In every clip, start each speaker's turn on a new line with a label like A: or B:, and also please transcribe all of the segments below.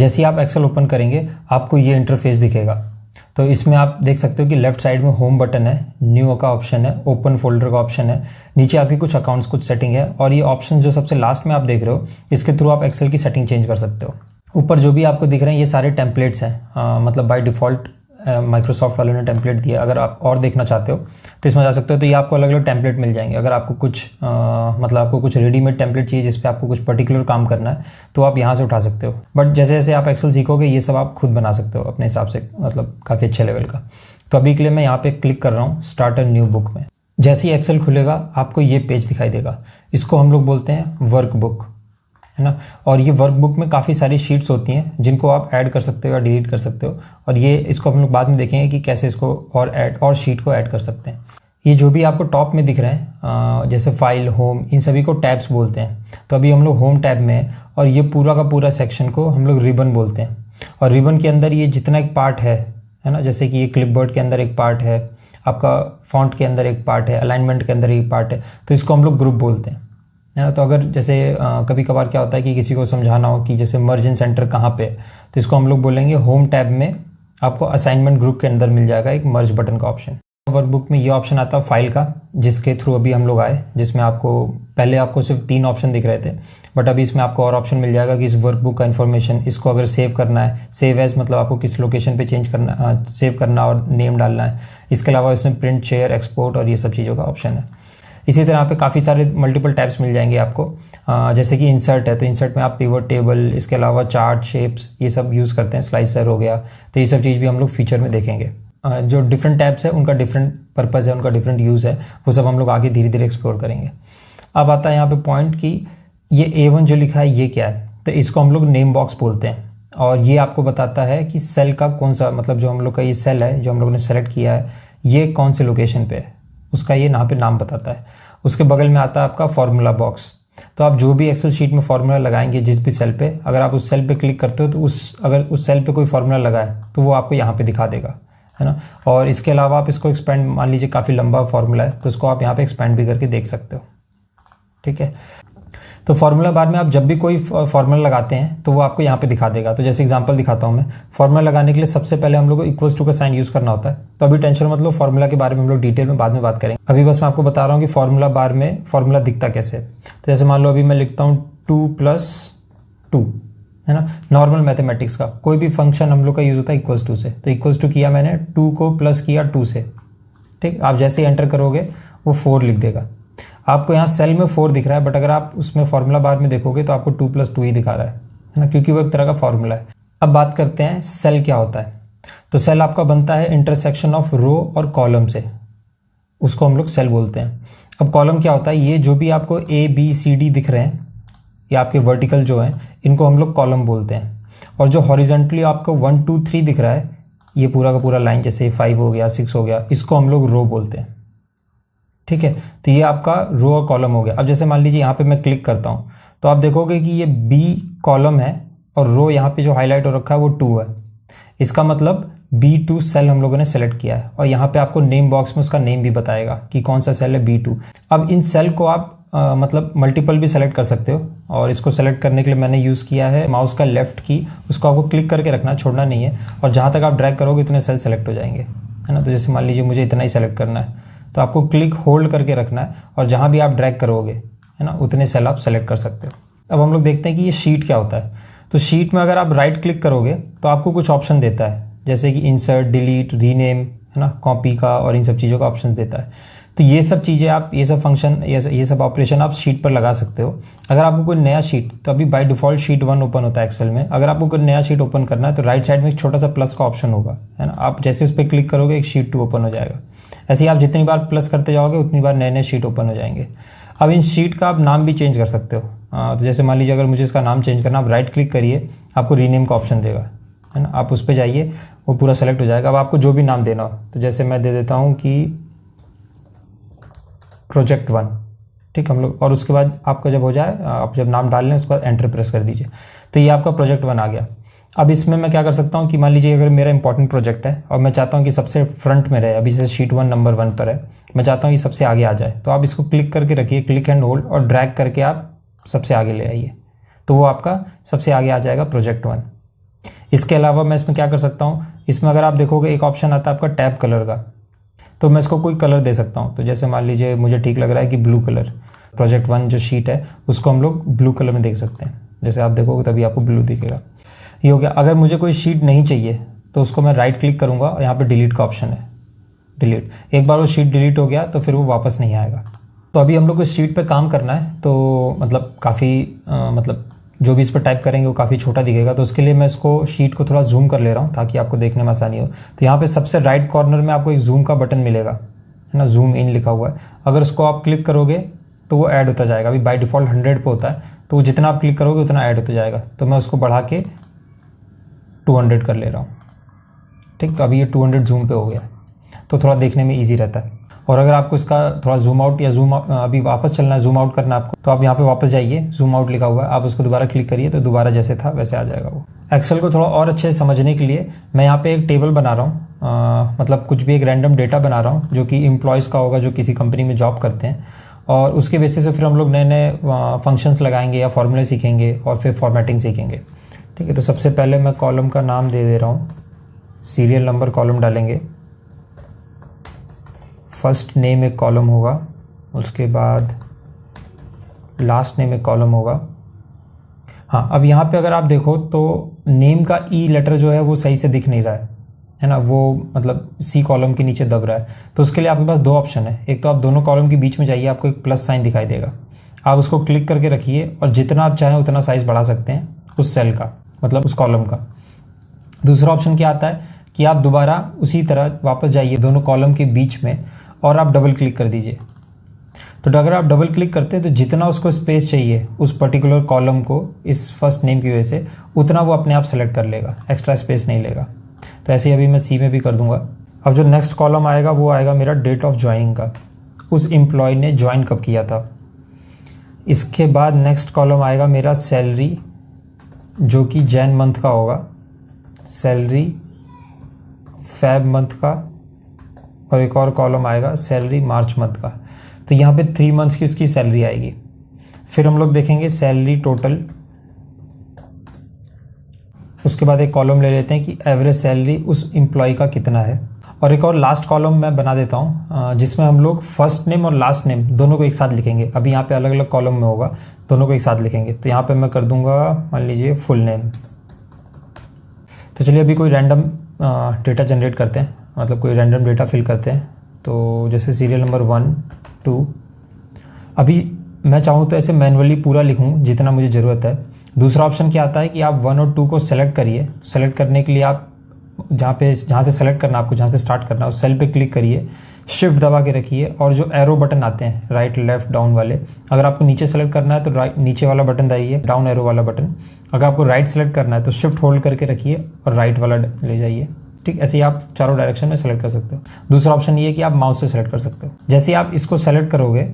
A: जैसे ही आप Excel open करेंगे आपको ये इंटरफेस दिखेगा। तो इसमें आप देख सकते हो कि लेफ्ट साइड में होम बटन है, न्यू का ऑप्शन है, ओपन फोल्डर का ऑप्शन है, नीचे आपकी कुछ अकाउंट्स कुछ सेटिंग है, और ये ऑप्शन जो सबसे लास्ट में आप देख रहे हो इसके थ्रू आप एक्सेल की सेटिंग चेंज कर सकते हो। ऊपर जो भी आपको दिख रहे हैं ये सारे टेम्पलेट्स हैं, मतलब बाय डिफ़ॉल्ट माइक्रोसॉफ्ट वालों ने टेम्पलेट दिया। अगर आप और देखना चाहते हो तो इसमें जा सकते हो। तो ये आपको अलग अलग टेम्पलेट मिल जाएंगे। अगर आपको कुछ मतलब आपको कुछ रेडीमेड टेम्पलेट चाहिए जिस पे आपको कुछ पर्टिकुलर काम करना है तो आप यहाँ से उठा सकते हो। बट जैसे जैसे आप एक्सेल सीखोगे ये सब आप खुद बना सकते हो अपने हिसाब से, मतलब काफ़ी अच्छे लेवल का। तो अभी के लिए मैं यहाँ पे क्लिक कर रहा हूँ स्टार्ट अ न्यू बुक में। जैसे ही एक्सेल खुलेगा आपको ये पेज दिखाई देगा। इसको हम लोग बोलते हैं वर्कबुक, है ना। और ये वर्कबुक में काफ़ी सारी शीट्स होती हैं जिनको आप ऐड कर सकते हो या डिलीट कर सकते हो। और ये इसको हम लोग बाद में देखेंगे कि कैसे इसको और शीट को ऐड कर सकते हैं। ये जो भी आपको टॉप में दिख रहे हैं जैसे फाइल, होम, इन सभी को टैब्स बोलते हैं। तो अभी हम लोग होम टैब में हैं और ये पूरा का पूरा सेक्शन को हम लोग रिबन बोलते हैं। और रिबन के अंदर ये जितना एक पार्ट है ना, जैसे कि ये क्लिपबोर्ड के अंदर एक पार्ट है, आपका फॉन्ट के अंदर एक पार्ट है, अलाइनमेंट के अंदर एक पार्ट है, तो इसको हम लोग ग्रुप बोलते हैं, है ना। तो अगर जैसे कभी कभार क्या होता है कि किसी को समझाना हो कि जैसे मर्जन सेंटर कहाँ पे है, तो इसको हम लोग बोलेंगे होम टैब में आपको असाइनमेंट ग्रुप के अंदर मिल जाएगा एक मर्ज बटन का ऑप्शन। वर्कबुक में ये ऑप्शन आता है फाइल का, जिसके थ्रू अभी हम लोग आए, जिसमें आपको पहले आपको सिर्फ 3 ऑप्शन दिख रहे थे, बट अभी इसमें आपको और ऑप्शन मिल जाएगा कि इस वर्कबुक का इन्फॉर्मेशन, इसको अगर सेव करना है, सेव एज मतलब आपको किस लोकेशन पे चेंज करना, सेव करना और नेम डालना है। इसके अलावा इसमें प्रिंट, शेयर, एक्सपोर्ट और ये सब चीज़ों का ऑप्शन है। इसी तरह पे काफ़ी सारे मल्टीपल टैब्स मिल जाएंगे आपको, जैसे कि इंसर्ट है, तो इंसर्ट में आप पिवट टेबल, इसके अलावा चार्ट, शेप्स, ये सब यूज़ करते हैं, स्लाइसर हो गया, तो ये सब चीज़ भी हम लोग फीचर में देखेंगे। जो डिफरेंट टैब्स है उनका डिफरेंट पर्पज़ है, उनका डिफरेंट यूज़ है, वो सब हम लोग आगे धीरे धीरे एक्सप्लोर करेंगे। अब आता है यहाँ पे पॉइंट कि ये A1 जो लिखा है ये क्या है, तो इसको हम लोग नेम बॉक्स बोलते हैं। और ये आपको बताता है कि सेल का कौन सा, मतलब जो हम लोग का ये सेल है जो हम लोगों ने सेलेक्ट किया है ये कौन से लोकेशन पे है, उसका ये यहाँ पे नाम बताता है। उसके बगल में आता है आपका फार्मूला बॉक्स। तो आप जो भी एक्सेल शीट में फार्मूला लगाएंगे जिस भी सेल पे, अगर आप उस सेल पे क्लिक करते हो तो अगर उस सेल पे कोई फार्मूला लगा है तो वो आपको यहाँ पे दिखा देगा, है ना। और इसके अलावा आप इसको एक्सपेंड, मान लीजिए काफ़ी लंबा फार्मूला है तो इसको आप यहाँ पे एक्सपेंड भी करके देख सकते हो, ठीक है। तो फार्मूला बार में आप जब भी कोई फार्मूला लगाते हैं तो वो आपको यहाँ पे दिखा देगा। तो जैसे एग्जांपल दिखाता हूँ मैं, फार्मूला लगाने के लिए सबसे पहले हम लोग को इक्वल्स टू का साइन यूज़ करना होता है। तो अभी टेंशन मत लो, फार्मूला के बारे में हम लोग डिटेल में बाद में बात करेंगे। अभी बस मैं आपको बता रहा हूँ कि फार्मूला बार में फार्मूला दिखता कैसे है। तो जैसे मान लो अभी मैं लिखता हूँ 2 + 2, है ना। नॉर्मल मैथमेटिक्स का कोई भी फंक्शन हम लोग का यूज़ होता है इक्वल्स टू से। तो इक्वल्स टू किया मैंने, 2 को प्लस किया 2 से, ठीक। आप जैसे ही एंटर करोगे वो 4 लिख देगा। आपको यहाँ सेल में 4 दिख रहा है, बट अगर आप उसमें फार्मूला बार में देखोगे तो आपको 2 + 2 ही दिखा रहा है ना, क्योंकि वो एक तरह का फार्मूला है। अब बात करते हैं सेल क्या होता है। तो सेल आपका बनता है इंटरसेक्शन ऑफ रो और कॉलम से, उसको हम लोग सेल बोलते हैं। अब कॉलम क्या होता है, ये जो भी आपको ABCD दिख रहे हैं, ये आपके वर्टिकल जो हैं इनको हम लोग कॉलम बोलते हैं। और जो हॉरिजॉन्टली आपको 1 2 3 दिख रहा है, ये पूरा का पूरा लाइन, जैसे 5 हो गया, 6 हो गया, इसको हम लोग रो बोलते हैं, ठीक है। तो ये आपका रो और कॉलम हो गया। अब जैसे मान लीजिए यहाँ पे मैं क्लिक करता हूँ तो आप देखोगे कि ये B कॉलम है और रो यहाँ पे जो हाईलाइट हो रखा है वो 2 है। इसका मतलब B2 सेल हम लोगों ने सेलेक्ट किया है, और यहाँ पे आपको नेम बॉक्स में उसका नेम भी बताएगा कि कौन सा सेल है, B2। अब इन सेल को आप मतलब मल्टीपल भी सेलेक्ट कर सकते हो, और इसको सेलेक्ट करने के लिए मैंने यूज़ किया है माउस का लेफ्ट की, उसको आपको क्लिक करके रखना, छोड़ना नहीं है। और जहाँ तक आप ड्रैग करोगे इतने सेल सेलेक्ट हो जाएंगे, है ना। तो जैसे मान लीजिए मुझे इतना ही सेलेक्ट करना है, तो आपको क्लिक होल्ड करके रखना है, और जहाँ भी आप ड्रैग करोगे, है ना, उतने सेल आप सेलेक्ट कर सकते हो। अब हम लोग देखते हैं कि ये शीट क्या होता है। तो शीट में अगर आप राइट क्लिक करोगे तो आपको कुछ ऑप्शन देता है, जैसे कि इंसर्ट, डिलीट, रीनेम, है ना, कॉपी का, और इन सब चीज़ों का ऑप्शन देता है। तो ये सब चीज़ें आप, ये सब फंक्शन, ये सब ऑपरेशन आप शीट पर लगा सकते हो। अगर आपको कोई नया शीट, तो अभी बाय डिफ़ॉल्ट शीट 1 ओपन होता है एक्सेल में। अगर आपको कोई नया शीट ओपन करना है तो राइट साइड में एक छोटा सा प्लस का ऑप्शन होगा, है ना। आप जैसे उस पर क्लिक करोगे एक शीट 2 ओपन हो जाएगा। ऐसे ही आप जितनी बार प्लस करते जाओगे उतनी बार नए नए शीट ओपन हो जाएंगे। अब इन शीट का आप नाम भी चेंज कर सकते हो। तो जैसे मान लीजिए अगर मुझे इसका नाम चेंज करना, आप राइट क्लिक करिए, आपको रीनेम का ऑप्शन देगा, है ना। आप उस पर जाइए, वो पूरा सेलेक्ट हो जाएगा। अब आपको जो भी नाम देना हो, तो जैसे मैं दे देता हूँ कि प्रोजेक्ट 1, ठीक हम लोग। और उसके बाद आपका जब हो जाए, आप जब नाम डाल लें उसके बाद एंटर प्रेस कर दीजिए, तो ये आपका प्रोजेक्ट 1 आ गया। अब इसमें मैं क्या कर सकता हूँ कि मान लीजिए अगर मेरा इंपॉर्टेंट प्रोजेक्ट है और मैं चाहता हूँ कि सबसे फ्रंट में रहे, अभी जैसे शीट 1 नंबर 1 पर है, मैं चाहता हूँ कि सबसे आगे आ जाए, तो आप इसको क्लिक करके रखिए, क्लिक एंड होल्ड, और ड्रैग करके आप सबसे आगे ले आइए, तो वो आपका सबसे आगे आ जाएगा प्रोजेक्ट 1, इसके अलावा मैं इसमें क्या कर सकता हूँ, इसमें अगर आप देखोगे एक ऑप्शन आता है आपका टैब कलर का, तो मैं इसको कोई कलर दे सकता हूँ। तो जैसे मान लीजिए मुझे ठीक लग रहा है कि ब्लू कलर, प्रोजेक्ट 1 जो शीट है उसको हम लोग ब्लू कलर में देख सकते हैं। जैसे आप देखोगे तभी आपको ब्लू दिखेगा। ये हो गया। अगर मुझे कोई शीट नहीं चाहिए तो उसको मैं राइट क्लिक करूँगा और यहाँ पे डिलीट का ऑप्शन है, डिलीट। एक बार वो शीट डिलीट हो गया तो फिर वो वापस नहीं आएगा। तो अभी हम लोग को इस शीट पे काम करना है, तो मतलब काफ़ी मतलब जो भी इस पर टाइप करेंगे वो काफ़ी छोटा दिखेगा। तो उसके लिए मैं इसको शीट को थोड़ा जूम कर ले रहा हूँ ताकि आपको देखने में आसानी हो। तो यहाँ पे सबसे राइट कॉर्नर में आपको एक जूम का बटन मिलेगा, है ना, जूम इन लिखा हुआ है। अगर उसको आप क्लिक करोगे तो वो ऐड होता जाएगा। अभी बाय डिफ़ॉल्ट 100 पे होता है, तो वो जितना आप क्लिक करोगे उतना ऐड होता जाएगा। तो मैं उसको बढ़ा के 200 कर ले रहा हूँ। ठीक, तो अभी ये 200 जूम पे हो गया, तो थोड़ा देखने में ईजी रहता है। और अगर आपको इसका थोड़ा जूम आउट या अभी वापस चलना है, जूम आउट करना है आपको, तो आप यहाँ पे वापस जाइए, जूम आउट लिखा हुआ है, आप उसको दोबारा क्लिक करिए तो दोबारा जैसे था वैसे आ जाएगा वो। एक्सेल को थोड़ा और अच्छे से समझने के लिए मैं यहाँ पे एक टेबल बना रहा हूँ, मतलब कुछ भी एक रैंडम डेटा बना रहा हूँ जो कि एम्प्लॉयज़ का होगा जो किसी कंपनी में जॉब करते हैं, और उसके बेसिस से फिर हम लोग नए नए फंक्शंस लगाएंगे या फॉर्मूले सीखेंगे और फिर फॉर्मेटिंग सीखेंगे। ठीक है, तो सबसे पहले मैं कॉलम का नाम दे रहा हूँ, सीरियल नंबर कॉलम डालेंगे, फर्स्ट नेम एक कॉलम होगा, उसके बाद लास्ट नेम एक कॉलम होगा। हाँ, अब यहाँ पे अगर आप देखो तो नेम का ई लेटर जो है वो सही से दिख नहीं रहा है ना, वो मतलब सी कॉलम के नीचे दब रहा है। तो उसके लिए आपके पास दो ऑप्शन है। एक तो आप दोनों कॉलम के बीच में जाइए, आपको एक प्लस साइन दिखाई देगा, आप उसको क्लिक करके रखिए और जितना आप चाहें उतना साइज़ बढ़ा सकते हैं उस सेल का, मतलब उस कॉलम का। दूसरा ऑप्शन क्या आता है कि आप दोबारा उसी तरह वापस जाइए दोनों कॉलम के बीच में और आप डबल क्लिक कर दीजिए। तो अगर आप डबल क्लिक करते हैं तो जितना उसको स्पेस चाहिए उस पर्टिकुलर कॉलम को इस फर्स्ट नेम की वजह से, उतना वो अपने आप सेलेक्ट कर लेगा, एक्स्ट्रा स्पेस नहीं लेगा। तो ऐसे ही अभी मैं सी में भी कर दूंगा। अब जो नेक्स्ट कॉलम आएगा वो आएगा मेरा डेट ऑफ ज्वाइनिंग का, उस एम्प्लॉय ने ज्वाइन कब किया था। इसके बाद नेक्स्ट कॉलम आएगा मेरा सैलरी, जो कि जैन मंथ का होगा, सैलरी फेब मंथ का, और एक और कॉलम आएगा सैलरी मार्च मंथ का। तो यहाँ पे 3 मंथ्स की उसकी सैलरी आएगी। फिर हम लोग देखेंगे सैलरी टोटल, उसके बाद एक कॉलम ले लेते हैं कि एवरेज सैलरी उस एम्प्लॉय का कितना है। और एक और लास्ट कॉलम मैं बना देता हूँ जिसमें हम लोग फर्स्ट नेम और लास्ट नेम दोनों को एक साथ लिखेंगे। अभी यहाँ पे अलग अलग कॉलम में होगा, दोनों को एक साथ लिखेंगे। तो यहाँ पे मैं कर दूंगा मान लीजिए फुल नेम। तो चलिए अभी कोई रैंडम डेटा जनरेट करते हैं, मतलब कोई रैंडम डेटा फिल करते हैं। तो जैसे सीरियल नंबर 1 2, अभी मैं चाहूँ तो ऐसे मैनुअली पूरा लिखूँ जितना मुझे ज़रूरत है। दूसरा ऑप्शन क्या आता है कि आप 1 और 2 को सेलेक्ट करिए। सेलेक्ट करने के लिए आप जहाँ से सेलेक्ट करना, आपको जहाँ से स्टार्ट करना है उस सेल पे क्लिक करिए, शिफ्ट दबा के रखिए, और जो एरो बटन आते हैं राइट लेफ्ट डाउन वाले, अगर आपको नीचे सेलेक्ट करना है तो राइट नीचे वाला बटन दबाइए, डाउन एरो वाला बटन। अगर आपको राइट सेलेक्ट करना है तो शिफ्ट होल्ड करके रखिए और राइट वाला ले जाइए। ठीक, ऐसे ही आप चारों डायरेक्शन में सेलेक्ट कर सकते हो। दूसरा ऑप्शन ये है कि आप माउस से सेलेक्ट कर सकते हो। जैसे ही आप इसको सेलेक्ट करोगे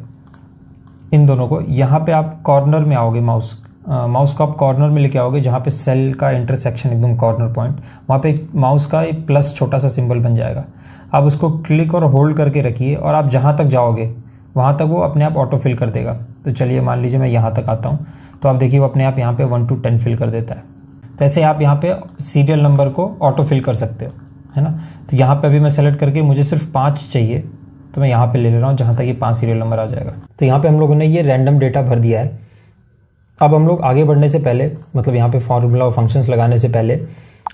A: इन दोनों को, यहाँ पे आप कॉर्नर में आओगे, माउस को आप कॉर्नर में लेके आओगे जहाँ पे सेल का इंटरसेक्शन एकदम कॉर्नर पॉइंट, वहाँ पे माउस का एक प्लस छोटा सा सिंबल बन जाएगा। आप उसको क्लिक और होल्ड करके रखिए और आप जहाँ तक जाओगे वहाँ तक वो अपने आप ऑटो फिल कर देगा। तो चलिए मान लीजिए मैं यहाँ तक आता हूँ, तो आप देखिए वो अपने आप यहाँ पे 1 to 10 फिल कर देता है। तो ऐसे आप यहाँ पे सीरियल नंबर को ऑटो फिल कर सकते हो, है ना। तो यहाँ पे अभी मैं सेलेक्ट करके मुझे सिर्फ 5 चाहिए, तो मैं यहाँ पे ले रहा हूँ जहाँ तक ये 5 सीरियल नंबर आ जाएगा। तो यहाँ पे हम लोगों ने ये रैंडम डेटा भर दिया है। अब हम लोग आगे बढ़ने से पहले, मतलब यहाँ पे फार्मूला और फंक्शंस लगाने से पहले,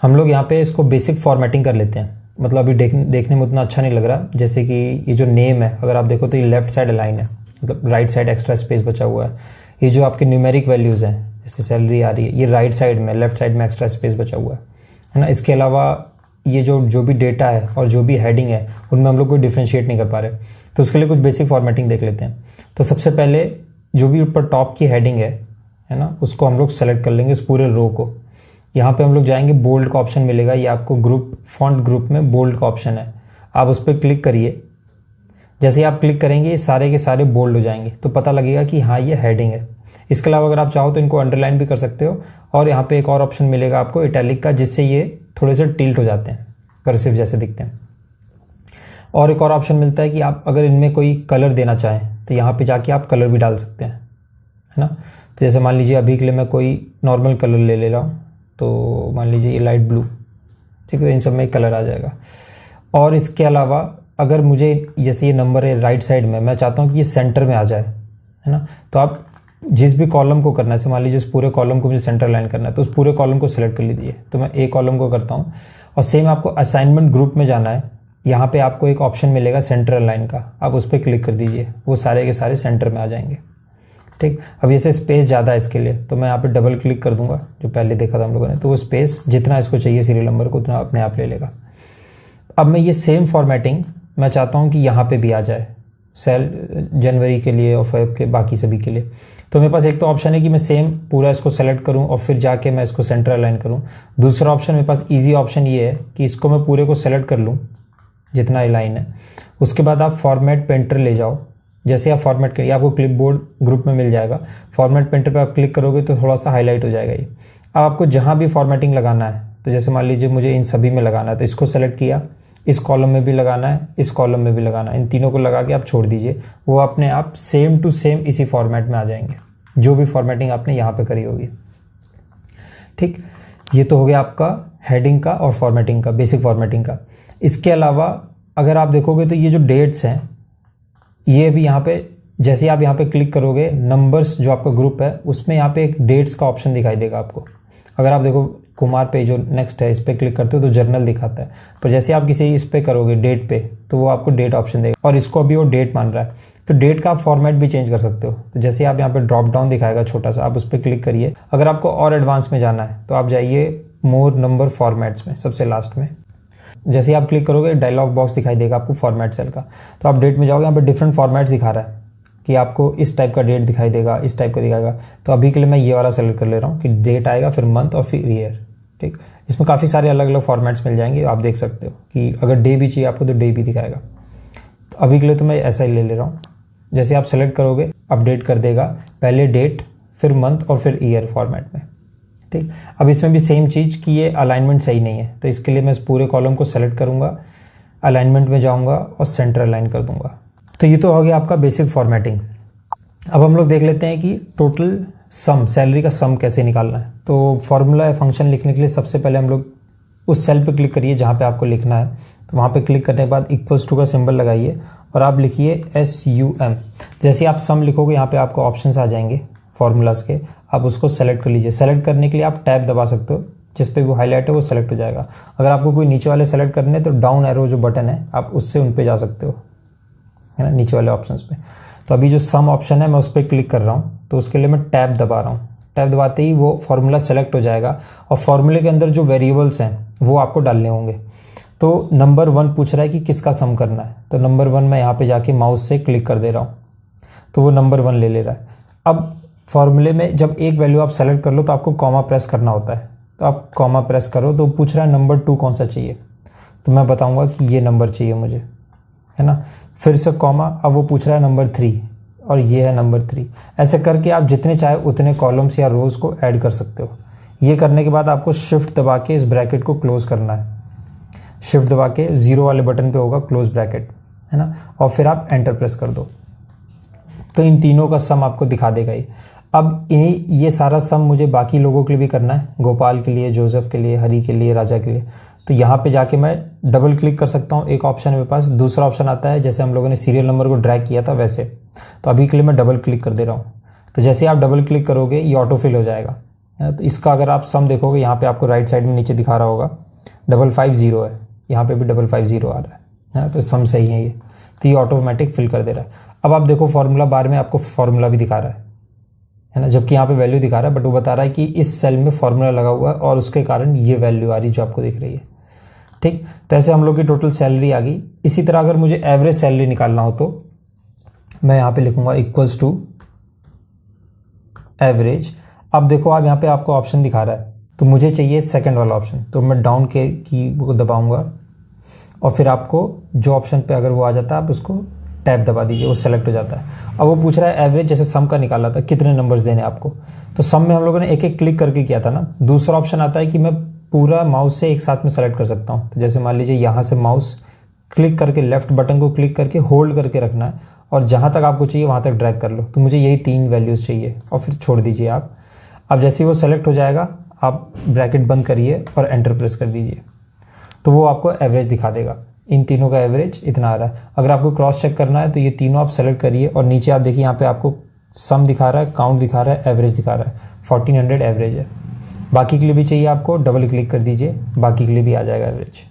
A: हम लोग यहाँ पे इसको बेसिक फॉर्मेटिंग कर लेते हैं। मतलब अभी देखने में उतना अच्छा नहीं लग रहा। जैसे कि ये जो नेम है, अगर आप देखो तो ये लेफ्ट साइड अलाइन है, मतलब राइट साइड एक्स्ट्रा स्पेस बचा हुआ है। ये जो आपके न्यूमेरिक वैल्यूज़ हैं, जैसे सैलरी आ रही है, ये राइट साइड में, लेफ्ट साइड में एक्स्ट्रा स्पेस बचा हुआ है ना। इसके अलावा ये जो भी डेटा है और जो भी हेडिंग है उनमें हम लोग कोई डिफ्रेंशिएट नहीं कर पा रहे। तो उसके लिए कुछ बेसिक फॉर्मेटिंग देख लेते हैं। तो सबसे पहले जो भी ऊपर टॉप की हेडिंग है ना, उसको हम लोग सेलेक्ट कर लेंगे, इस पूरे रो को। यहाँ पे हम लोग जाएंगे, बोल्ड का ऑप्शन मिलेगा, ये आपको फॉन्ट ग्रुप में बोल्ड का ऑप्शन है, आप उस पर क्लिक करिए। जैसे ही आप क्लिक करेंगे ये सारे के सारे बोल्ड हो जाएंगे, तो पता लगेगा कि हाँ ये हेडिंग है। इसके अलावा अगर आप चाहो तो इनको अंडरलाइन भी कर सकते हो, और यहाँ पे एक और ऑप्शन मिलेगा आपको इटैलिक का, जिससे ये थोड़े से टिल्ट हो जाते हैं, कर्सिव जैसे दिखते हैं। और एक और ऑप्शन मिलता है कि आप अगर इनमें कोई कलर देना चाहें तो यहाँ पे जाके आप कलर भी डाल सकते हैं, है ना। तो जैसे मान लीजिए अभी के लिए मैं कोई नॉर्मल कलर ले रहा हूँ, तो मान लीजिए ये लाइट ब्लू, ठीक है, इन सब में कलर आ जाएगा। और इसके अलावा अगर मुझे जैसे ये नंबर है राइट साइड में, मैं चाहता हूँ कि ये सेंटर में आ जाए, है ना, तो आप जिस भी कॉलम को करना है, मान लीजिए इस पूरे कॉलम को मुझे सेंटर लाइन करना है, तो उस पूरे कॉलम को सिलेक्ट कर लीजिए। तो मैं ए कॉलम को करता हूँ और सेम आपको असाइनमेंट ग्रुप में जाना है, यहाँ पे आपको एक ऑप्शन मिलेगा सेंटर लाइन का, आप उस पर क्लिक कर दीजिए, वो सारे के सारे सेंटर में आ जाएंगे। ठीक, अब जैसे स्पेस ज़्यादा है इसके लिए, तो मैं यहाँ पे डबल क्लिक कर दूंगा, जो पहले देखा था हम लोगों ने, तो वो स्पेस जितना इसको चाहिए सीरियल नंबर को उतना अपने आप ले लेगा। अब मैं ये सेम फॉर्मेटिंग मैं चाहता हूँ कि यहाँ पे भी आ जाए, सेल जनवरी के लिए और फेब के बाकी सभी के लिए। तो मेरे पास एक तो ऑप्शन है कि मैं सेम पूरा इसको सेलेक्ट करूँ और फिर जाके मैं इसको सेंटर अलाइन करूँ। दूसरा ऑप्शन मेरे पास ईजी ऑप्शन ये है कि इसको मैं पूरे को सेलेक्ट कर लूँ जितना लाइन है, उसके बाद आप फॉर्मेट पेंटर ले जाओ। जैसे आप फॉर्मेट करिए, आपको क्लिपबोर्ड ग्रुप में मिल जाएगा, फॉर्मेट पेंटर पे आप क्लिक करोगे तो थोड़ा सा हाईलाइट हो जाएगा ये। अब आपको जहाँ भी फॉर्मेटिंग लगाना है, तो जैसे मान लीजिए मुझे इन सभी में लगाना है, तो इसको सेलेक्ट किया, इस कॉलम में भी लगाना है, इस कॉलम में भी लगाना है, इन तीनों को लगा के आप छोड़ दीजिए, वो अपने आप सेम टू सेम इसी फॉर्मेट में आ जाएंगे, जो भी फॉर्मेटिंग आपने यहाँ पे करी होगी। ठीक, ये तो हो गया आपका हेडिंग का और फॉर्मेटिंग का, बेसिक फॉर्मेटिंग का। इसके अलावा अगर आप देखोगे तो ये जो डेट्स हैं, ये भी यहाँ पे जैसे आप यहाँ पे क्लिक करोगे, नंबर्स जो आपका ग्रुप है उसमें यहाँ पे एक डेट्स का ऑप्शन दिखाई देगा आपको। अगर आप देखो कुमार पे जो नेक्स्ट है, इस पर क्लिक करते हो तो जर्नल दिखाता है, पर जैसे आप किसी इस पे करोगे डेट पे, तो वो आपको डेट ऑप्शन देगा, और इसको अभी वो डेट मान रहा है, तो डेट का आप फॉर्मेट भी चेंज कर सकते हो। तो जैसे आप यहाँ पे ड्रॉप डाउन दिखाएगा छोटा सा, आप उस पर क्लिक करिए। अगर आपको और एडवांस में जाना है तो आप जाइए मोर नंबर फॉर्मेट्स में, सबसे लास्ट में। जैसे आप क्लिक करोगे डायलॉग बॉक्स दिखाई देगा आपको फॉर्मेट सेल का, तो आप डेट में जाओगे, यहाँ पे डिफरेंट फॉर्मेट्स दिखा रहा है कि आपको इस टाइप का डेट दिखाई देगा, इस टाइप का दिखाएगा। तो अभी के लिए मैं ये वाला सेलेक्ट कर ले रहा हूँ कि डेट आएगा, फिर मंथ और फिर ईयर। ठीक, इसमें काफ़ी सारे अलग अलग फॉर्मेट्स मिल जाएंगे, आप देख सकते हो कि अगर डे भी चाहिए आपको तो डे भी दिखाएगा। तो अभी के लिए तो मैं ऐसा ही ले ले रहा हूँ। जैसे आप सेलेक्ट करोगे अपडेट कर देगा, पहले डेट फिर मंथ और फिर ईयर फॉर्मेट में। ठीक, अब इसमें भी सेम चीज़ कि ये अलाइनमेंट सही नहीं है, तो इसके लिए मैं इस पूरे कॉलम को सेलेक्ट करूँगा, अलाइनमेंट में जाऊँगा और सेंटर अलाइन कर दूँगा। तो ये तो हो गया आपका बेसिक फॉर्मेटिंग। अब हम लोग देख लेते हैं कि टोटल सम, सैलरी का सम कैसे निकालना है। तो फॉर्मूला फंक्शन लिखने के लिए सबसे पहले हम लोग उस सेल पे क्लिक करिए जहाँ पे आपको लिखना है, तो वहाँ पे क्लिक करने के बाद इक्वल्स टू का सिंबल लगाइए और आप लिखिए SUM। जैसे आप सम लिखोगे यहाँ पे आपको ऑप्शंस आ जाएंगे फार्मूलाज के, आप उसको सेलेक्ट कर लीजिए। सेलेक्ट करने के लिए आप टैब दबा सकते हो, जिस पे वो हाईलाइट है वो सेलेक्ट हो जाएगा। अगर आपको कोई नीचे वाले सेलेक्ट करने तो डाउन एरो जो बटन है आप उससे उन पे जा सकते हो, है ना, नीचे वाले ऑप्शंस पे। तो अभी जो सम ऑप्शन है मैं उस पर क्लिक कर रहा हूँ, तो उसके लिए मैं टैब दबा रहा हूँ। टैब दबाते ही वो फार्मूला सेलेक्ट हो जाएगा और फार्मूले के अंदर जो वेरिएबल्स हैं वो आपको डालने होंगे। तो नंबर 1 पूछ रहा है कि किसका सम करना है, तो नंबर 1 मैं यहाँ पे जाके माउस से क्लिक कर दे रहा हूँ, तो वो नंबर 1 ले रहा है। अब फार्मूले में जब एक वैल्यू आप सेलेक्ट कर लो तो आपको कॉमा प्रेस करना होता है, तो आप कॉमा प्रेस करो तो पूछ रहा है नंबर 2 कौन सा चाहिए, तो मैं बताऊँगा कि ये नंबर चाहिए मुझे, है ना। फिर से कॉमा, अब वो पूछ रहा है नंबर 3 और ये है नंबर 3। ऐसे करके आप जितने चाहे उतने कॉलम्स या रोज़ को ऐड कर सकते हो। ये करने के बाद आपको शिफ्ट दबा के इस ब्रैकेट को क्लोज करना है। शिफ्ट दबा के 0 वाले बटन पे होगा क्लोज ब्रैकेट, है ना, और फिर आप एंटर प्रेस कर दो, तो इन तीनों का सम आपको दिखा देगा ही। अब ये सारा सम मुझे बाकी लोगों के लिए भी करना है, गोपाल के लिए, जोसेफ के लिए, हरी के लिए, राजा के लिए। तो यहाँ पे जाके मैं डबल क्लिक कर सकता हूँ, एक ऑप्शन है मेरे पास। दूसरा ऑप्शन आता है जैसे हम लोगों ने सीरियल नंबर को ड्रैग किया था वैसे, तो अभी के लिए मैं डबल क्लिक कर दे रहा हूँ। तो जैसे आप डबल क्लिक करोगे ये ऑटो फिल हो जाएगा, है ना। तो इसका अगर आप सम देखोगे यहाँ पे आपको राइट साइड में नीचे दिखा रहा होगा 550 है, यहाँ पे भी 550 आ रहा है ना, तो सम सही है ये, तो ये ऑटोमेटिक फिल कर दे रहा है। अब आप देखो फॉर्मूला बार में आपको फॉर्मूला भी दिखा रहा है ना, जबकि यहाँ पे वैल्यू दिखा रहा है, बट वो बता रहा है कि इस सेल में फॉर्मूला लगा हुआ है और उसके कारण ये वैल्यू आ रही है जो आपको दिख रही है। ठीक, तो ऐसे हम लोग की टोटल सैलरी आ गई। इसी तरह अगर मुझे एवरेज सैलरी निकालना हो तो मैं यहाँ पे लिखूंगा इक्वल्स टू एवरेज। अब देखो आप यहाँ पे आपको ऑप्शन दिखा रहा है, तो मुझे चाहिए सेकंड वाला ऑप्शन, तो मैं डाउन के की को दबाऊंगा और फिर आपको जो ऑप्शन पे अगर वो आ जाता है आप उसको टैब दबा दीजिए, वो सेलेक्ट हो जाता है। अब वो पूछ रहा है एवरेज, जैसे सम का निकाला था कितने नंबर्स देने आपको, तो सम में हम लोगों ने एक एक क्लिक करके किया था ना। दूसरा ऑप्शन आता है कि मैं पूरा माउस से एक साथ में सेलेक्ट कर सकता हूँ। तो जैसे मान लीजिए यहाँ से माउस क्लिक करके लेफ्ट बटन को क्लिक करके होल्ड करके रखना है और जहाँ तक आपको चाहिए वहाँ तक ड्रैग कर लो। तो मुझे यही 3 वैल्यूज़ चाहिए और फिर छोड़ दीजिए आप। अब जैसे ही वो सेलेक्ट हो जाएगा आप ब्रैकेट बंद करिए और एंटर प्रेस कर दीजिए, तो वो आपको एवरेज दिखा देगा। इन तीनों का एवरेज इतना आ रहा है। अगर आपको क्रॉस चेक करना है तो ये तीनों आप सेलेक्ट करिए और नीचे आप देखिए यहाँ पे आपको सम दिखा रहा है, काउंट दिखा रहा है, एवरेज दिखा रहा है। 1400 एवरेज है। बाकी के लिए भी चाहिए आपको, डबल क्लिक कर दीजिए, बाकी के लिए भी आ जाएगा एवरेज।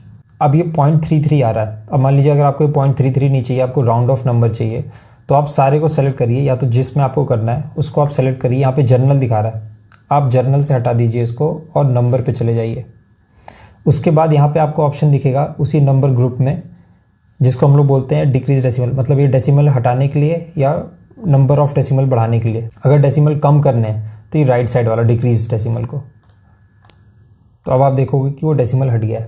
A: अब ये 0.33 आ रहा है। अब मान लीजिए अगर आपको 0.33 नहीं चाहिए, आपको राउंड ऑफ नंबर चाहिए, तो आप सारे को सेलेक्ट करिए, या तो जिसमें आपको करना है उसको आप सेलेक्ट करिए। यहाँ पे जर्नल दिखा रहा है, आप जर्नल से हटा दीजिए इसको और नंबर पे चले जाइए। उसके बाद यहाँ पे आपको ऑप्शन दिखेगा उसी नंबर ग्रुप में, जिसको हम लोग बोलते हैं डिक्रीज डेसिमल, मतलब ये डेसिमल हटाने के लिए या नंबर ऑफ डेसिमल बढ़ाने के लिए। अगर डेसिमल कम करने हैं तो ये राइट साइड वाला डिक्रीज डेसिमल को, तो अब आप देखोगे कि वो डेसिमल हट गया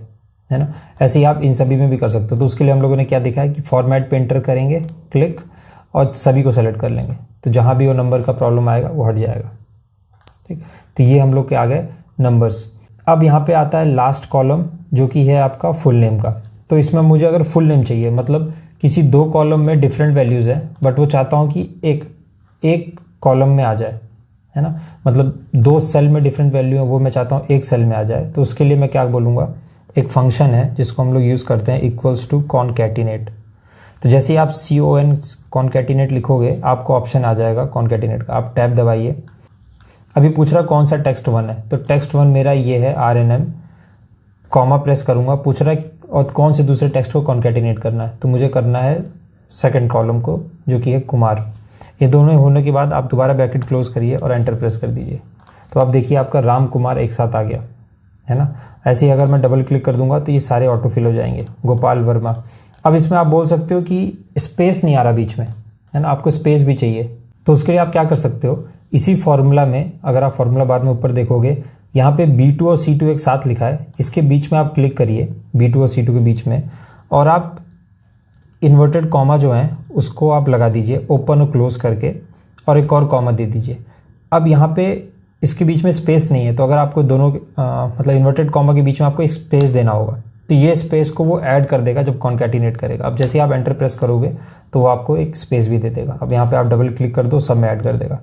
A: है ना। ऐसे ही आप इन सभी में भी कर सकते हो। तो उसके लिए हम लोगों ने क्या देखा है कि फॉर्मेट पे एंटर करेंगे, क्लिक, और सभी को सेलेक्ट कर लेंगे, तो जहाँ भी वो नंबर का प्रॉब्लम आएगा वो हट जाएगा। ठीक, तो ये हम लोग के आ गए नंबर्स। अब यहाँ पे आता है लास्ट कॉलम, जो कि है आपका फुल नेम का। तो इसमें मुझे अगर फुल नेम चाहिए, मतलब किसी 2 कॉलम में डिफरेंट वैल्यूज़ हैं, बट वो चाहता हूँ कि एक कॉलम में आ जाए, है ना। मतलब 2 सेल में डिफरेंट वैल्यू है, वो मैं चाहता हूँ एक सेल में आ जाए। तो उसके लिए मैं क्या बोलूँगा, एक फंक्शन है जिसको हम लोग यूज़ करते हैं, इक्वल्स टू कॉनकैटिनेट। तो जैसे ही आप CON कॉनकैटिनेट लिखोगे, आपको ऑप्शन आ जाएगा कॉनकैटिनेट का। आप टैब दबाइए। अभी पूछ रहा कौन सा टेक्स्ट 1 है, तो टेक्स्ट 1 मेरा ये है RNM, कॉमा प्रेस करूँगा। पूछ रहा है और कौन से दूसरे टेक्स्ट को कॉन्कैटिनेट करना है, तो मुझे करना है सेकंड कॉलम को, जो कि है कुमार। ये दोनों होने के बाद आप दोबारा ब्रैकेट क्लोज करिए और एंटर प्रेस कर दीजिए। तो आप देखिए आपका राम कुमार एक साथ आ गया, है ना। ऐसे ही अगर मैं डबल क्लिक कर दूंगा तो ये सारे ऑटो फिल हो जाएंगे। गोपाल वर्मा। अब इसमें आप बोल सकते हो कि स्पेस नहीं आ रहा बीच में, है ना, आपको स्पेस भी चाहिए। तो उसके लिए आप क्या कर सकते हो, इसी फॉर्मूला में, अगर आप फॉर्मूला बार में ऊपर देखोगे, यहाँ पे B2 और C2 एक साथ लिखा है, इसके बीच में आप क्लिक करिए, B2 और C2 के बीच में, और आप इन्वर्टेड कॉमा जो है उसको आप लगा दीजिए ओपन और क्लोज करके, और एक और कॉमा दे दीजिए। अब यहाँ पे इसके बीच में स्पेस नहीं है, तो अगर आपको दोनों मतलब इन्वर्टेड कॉमा के बीच में आपको एक स्पेस देना होगा, तो ये स्पेस को वो ऐड कर देगा जब कॉन्कैटिनेट करेगा। अब जैसे ही आप एंटर प्रेस करोगे तो वो आपको एक स्पेस भी दे देगा। अब यहाँ पे आप डबल क्लिक कर दो, सब में ऐड कर देगा।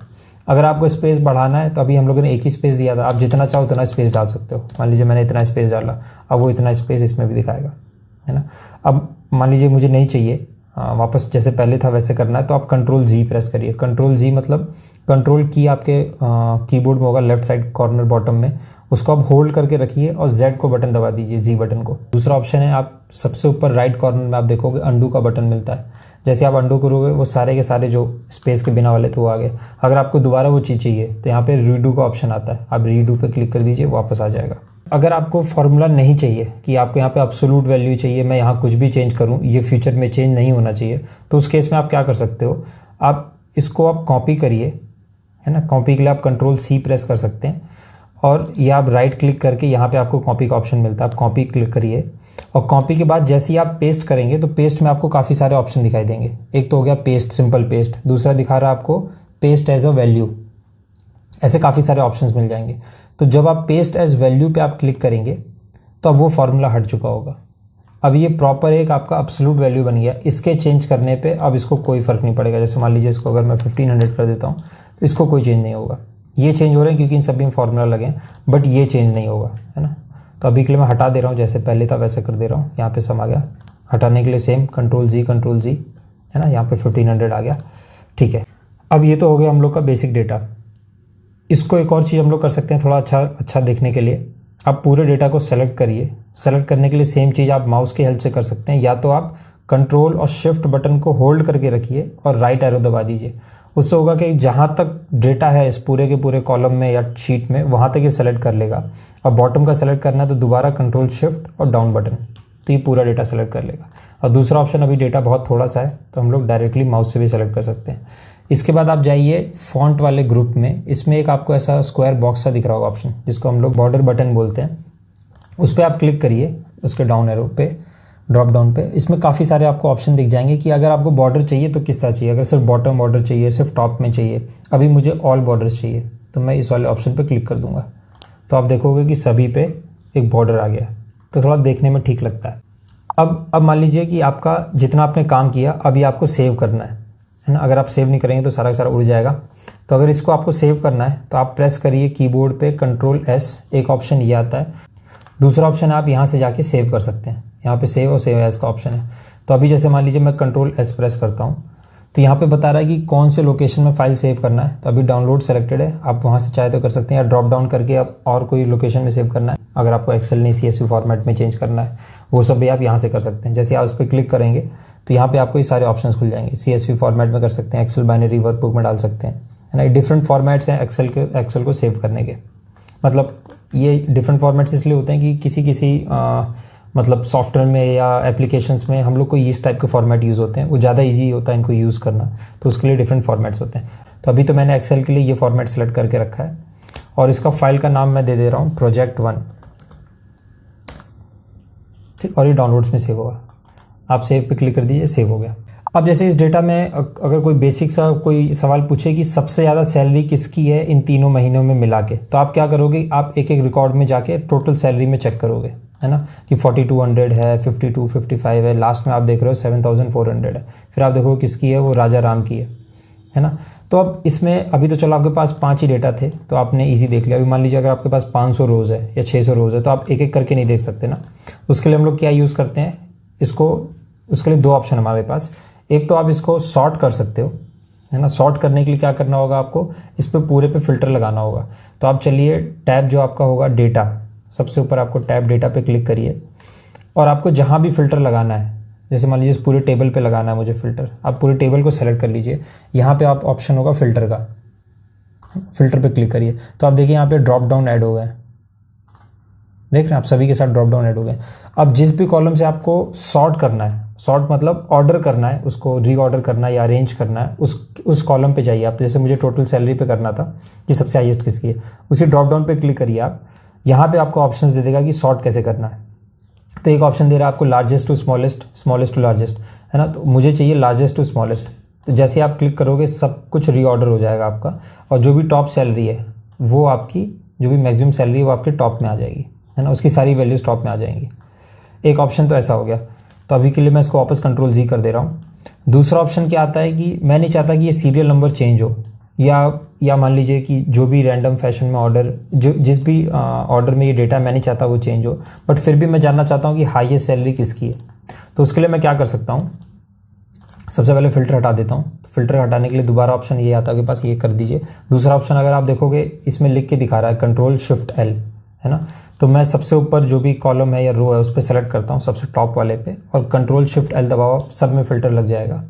A: अगर आपको स्पेस बढ़ाना है तो अभी हम लोगों ने एक ही स्पेस दिया था, आप जितना चाहो उतना स्पेस डाल सकते हो। मान लीजिए मैंने इतना स्पेस डाला, अब वो इतना स्पेस इसमें भी दिखाएगा, है ना। अब मान लीजिए मुझे नहीं चाहिए, वापस जैसे पहले था वैसे करना है, तो आप Ctrl+G प्रेस करिए। Ctrl+G मतलब कंट्रोल की आपके कीबोर्ड में होगा लेफ्ट साइड कॉर्नर बॉटम में, उसको आप होल्ड करके रखिए और Z को बटन दबा दीजिए, Z बटन को। दूसरा ऑप्शन है, आप सबसे ऊपर राइट कॉर्नर में आप देखोगे अंडू का बटन मिलता है। जैसे आप अंडू करोगे वो सारे के सारे जो स्पेस के बिना वाले तो वो आ गए। अगर आपको दोबारा वो चीज़ चाहिए तो यहाँ पे रीडू का ऑप्शन आता है, आप रीडू पे क्लिक कर दीजिए, वापस आ जाएगा। अगर आपको फॉर्मूला नहीं चाहिए कि आपको यहाँ पे एब्सोल्यूट वैल्यू चाहिए, मैं यहाँ कुछ भी चेंज करूँ, ये फ्यूचर में चेंज नहीं होना चाहिए, तो उस केस में आप क्या कर सकते हो, आप इसको आप कॉपी करिए, है ना। कॉपी के लिए आप Ctrl+C प्रेस कर सकते हैं, और ये आप राइट क्लिक करके यहाँ पे आपको कॉपी का ऑप्शन मिलता है, आप कॉपी क्लिक करिए। और कॉपी के बाद जैसे ही आप पेस्ट करेंगे तो पेस्ट में आपको काफ़ी सारे ऑप्शन दिखाई देंगे। एक तो हो गया पेस्ट, सिंपल पेस्ट, दूसरा दिखा रहा है आपको पेस्ट एज अ वैल्यू, ऐसे काफ़ी सारे ऑप्शंस मिल जाएंगे। तो जब आप पेस्ट एज वैल्यू पे आप क्लिक करेंगे तो अब वो फार्मूला हट चुका होगा। अब ये प्रॉपर एक आपका एब्सोल्यूट वैल्यू बन गया। इसके चेंज करने पे अब इसको कोई फ़र्क नहीं पड़ेगा। जैसे मान लीजिए इसको अगर मैं 1500 कर देता हूँ तो इसको कोई चेंज नहीं होगा। ये चेंज हो रहे हैं क्योंकि इन सभी में फार्मूला लगे हैं, बट ये चेंज नहीं होगा, है ना। तो अभी के लिए मैं हटा दे रहा हूँ, जैसे पहले था वैसे कर दे रहा हूँ। यहाँ पे सम आ गया, हटाने के लिए सेम Ctrl+G, है ना। यहाँ पे 1500 आ गया, ठीक है। अब ये तो हो गया हम लोग का बेसिक डेटा। इसको एक और चीज़ हम लोग कर सकते हैं थोड़ा अच्छा देखने के लिए। आप पूरे डेटा को सेलेक्ट करिए। सेलेक्ट करने के लिए सेम चीज़ आप माउस की हेल्प से कर सकते हैं, या तो आप कंट्रोल और शिफ्ट बटन को होल्ड करके रखिए और राइट एरो दबा दीजिए। उससे होगा कि जहाँ तक डेटा है इस पूरे के पूरे कॉलम में या शीट में, वहाँ तक ये सेलेक्ट कर लेगा। और बॉटम का सेलेक्ट करना है तो दोबारा कंट्रोल शिफ्ट और डाउन बटन, तो ये पूरा डेटा सेलेक्ट कर लेगा। और दूसरा ऑप्शन, अभी डेटा बहुत थोड़ा सा है तो हम लोग डायरेक्टली माउस से भी सेलेक्ट कर सकते हैं। इसके बाद आप जाइए फॉन्ट वाले ग्रुप में, इसमें एक आपको ऐसा स्क्वायर बॉक्स सा दिख रहा होगा ऑप्शन, जिसको हम लोग बॉर्डर बटन बोलते हैं। उस पर आप क्लिक करिए, उसके डाउन एरो पे, ड्रॉप डाउन पे। इसमें काफ़ी सारे आपको ऑप्शन दिख जाएंगे कि अगर आपको बॉर्डर चाहिए तो किस तरह चाहिए, अगर सिर्फ बॉटम बॉर्डर चाहिए, सिर्फ टॉप में चाहिए। अभी मुझे ऑल बॉर्डर्स चाहिए तो मैं इस वाले ऑप्शन पे क्लिक कर दूंगा, तो आप देखोगे कि सभी पे एक बॉर्डर आ गया, तो थोड़ा देखने में ठीक लगता है। अब मान लीजिए कि आपका जितना आपने काम किया अभी आपको सेव करना है, है ना। अगर आप सेव नहीं करेंगे तो सारा का सारा उड़ जाएगा। तो अगर इसको आपको सेव करना है तो आप प्रेस करिए कीबोर्ड पे Ctrl+S, एक ऑप्शन ये आता है। दूसरा ऑप्शन है आप यहाँ से जाके सेव कर सकते हैं, यहाँ पे सेव और सेव एज का ऑप्शन है। तो अभी जैसे मान लीजिए मैं Ctrl+S प्रेस करता हूँ तो यहाँ पे बता रहा है कि कौन से लोकेशन में फाइल सेव करना है। तो अभी डाउनलोड सेलेक्टेड है, आप वहाँ से चाहे तो कर सकते हैं, या ड्रॉप डाउन करके आप और कोई लोकेशन में सेव करना है। अगर आपको एक्सेल नहीं CSV फॉर्मेट में चेंज करना है वो सब भी आप यहाँ से कर सकते हैं। जैसे आप उस पर क्लिक करेंगे तो यहाँ पे आपको ये सारे ऑप्शंस खुल जाएंगे। CSV फॉर्मेट में कर सकते हैं, एक्सेल बाइनरी वर्कबुक में डाल सकते हैं, है ना। डिफरेंट फॉर्मेट्स हैं एक्सेल को सेव करने के। मतलब ये डिफरेंट फॉर्मेट्स इसलिए होते हैं कि किसी मतलब सॉफ्टवेयर में या एप्लीकेशंस में हम लोग को इस टाइप के फॉर्मेट यूज़ होते हैं, वो ज़्यादा इजी होता है इनको यूज़ करना, तो उसके लिए डिफरेंट फॉर्मेट्स होते हैं। तो अभी तो मैंने एक्सेल के लिए ये फॉर्मेट सेलेक्ट करके रखा है और इसका फाइल का नाम मैं दे दे रहा हूँ Project1, ठीक। और ये डाउनलोड्स में सेव होगा, आप सेव पे क्लिक कर दीजिए, सेव हो गया। अब जैसे इस डेटा में अगर कोई बेसिक सा कोई सवाल पूछे कि सबसे ज़्यादा सैलरी किसकी है इन तीनों महीनों में मिला के, तो आप क्या करोगे, आप एक एक रिकॉर्ड में जाके टोटल सैलरी में चेक करोगे, है ना, कि 4200 है, 52, 55 है, लास्ट में आप देख रहे हो 7400 है। फिर आप देखो किसकी है, वो राजा राम की है ना। तो अब इसमें अभी तो चलो आपके पास 5 ही डेटा थे तो आपने इजी देख लिया। अभी मान लीजिए अगर आपके पास 500 रोज़ है या 600 रोज़ है तो आप एक एक करके नहीं देख सकते ना। उसके लिए हम लोग क्या यूज़ करते हैं, इसको, उसके लिए 2 ऑप्शन हमारे पास। एक तो आप इसको सॉर्ट कर सकते हो, है ना। सॉर्ट करने के लिए क्या करना होगा, आपको इस पर पूरे पे फिल्टर लगाना होगा। तो आप चलिए टैब जो आपका होगा डेटा, सबसे ऊपर आपको टैब डेटा पे क्लिक करिए और आपको जहाँ भी फ़िल्टर लगाना है, जैसे मान लीजिए इस पूरे टेबल पे लगाना है मुझे फ़िल्टर, आप पूरे टेबल को सेलेक्ट कर लीजिए। यहाँ पे आप ऑप्शन होगा फ़िल्टर का, फ़िल्टर पे क्लिक करिए तो आप देखिए यहाँ पे ड्रॉप डाउन ऐड हो गए, देख रहे हैं आप, सभी के साथ ड्रॉप डाउन ऐड हो गए। अब जिस भी कॉलम से आपको सॉर्ट करना है, सॉर्ट मतलब ऑर्डर करना है, उसको रीऑर्डर करना है या अरेंज करना है, उस कॉलम पे जाइए आप। तो जैसे मुझे टोटल सैलरी पे करना था कि सबसे हाईएस्ट किसकी है, उसी ड्रॉप डाउन पे क्लिक करिए आप। यहाँ पे आपको ऑप्शंस दे देगा कि सॉर्ट कैसे करना है। तो एक ऑप्शन दे रहा है आपको largest to smallest, smallest to largest, है ना। तो मुझे चाहिए लार्जेस्ट टू स्मॉलेस्ट। तो जैसे आप क्लिक करोगे सब कुछ रीऑर्डर हो जाएगा आपका, और जो भी टॉप सैलरी है वो आपकी, जो भी मैक्सिमम सैलरी है वो आपके टॉप में आ जाएगी, है ना, उसकी सारी वैल्यूज टॉप में आ जाएंगी। एक ऑप्शन तो ऐसा हो गया। तो अभी के लिए मैं इसको वापस Ctrl+Z कर दे रहा हूँ। दूसरा ऑप्शन क्या आता है कि मैं नहीं चाहता कि ये सीरियल नंबर चेंज हो, या मान लीजिए कि जो भी रैंडम फैशन में ऑर्डर, जो जिस भी ऑर्डर में ये डेटा मैं नहीं चाहता वो चेंज हो, बट फिर भी मैं जानना चाहता हूँ कि हाईएस्ट सैलरी किसकी है। तो उसके लिए मैं क्या कर सकता हूँ, सबसे पहले फ़िल्टर हटा देता हूँ। तो फ़िल्टर हटाने के लिए दोबारा ऑप्शन ये आता है आपके पास, ये कर दीजिए। दूसरा ऑप्शन अगर आप देखोगे इसमें लिख के दिखा रहा है Ctrl+Shift+L, है ना। तो मैं सबसे ऊपर जो भी कॉलम है या रो है उस पर सेलेक्ट करता हूँ, सबसे टॉप वाले पे, और Ctrl+Shift+L दबाओ, सब में फ़िल्टर लग जाएगा,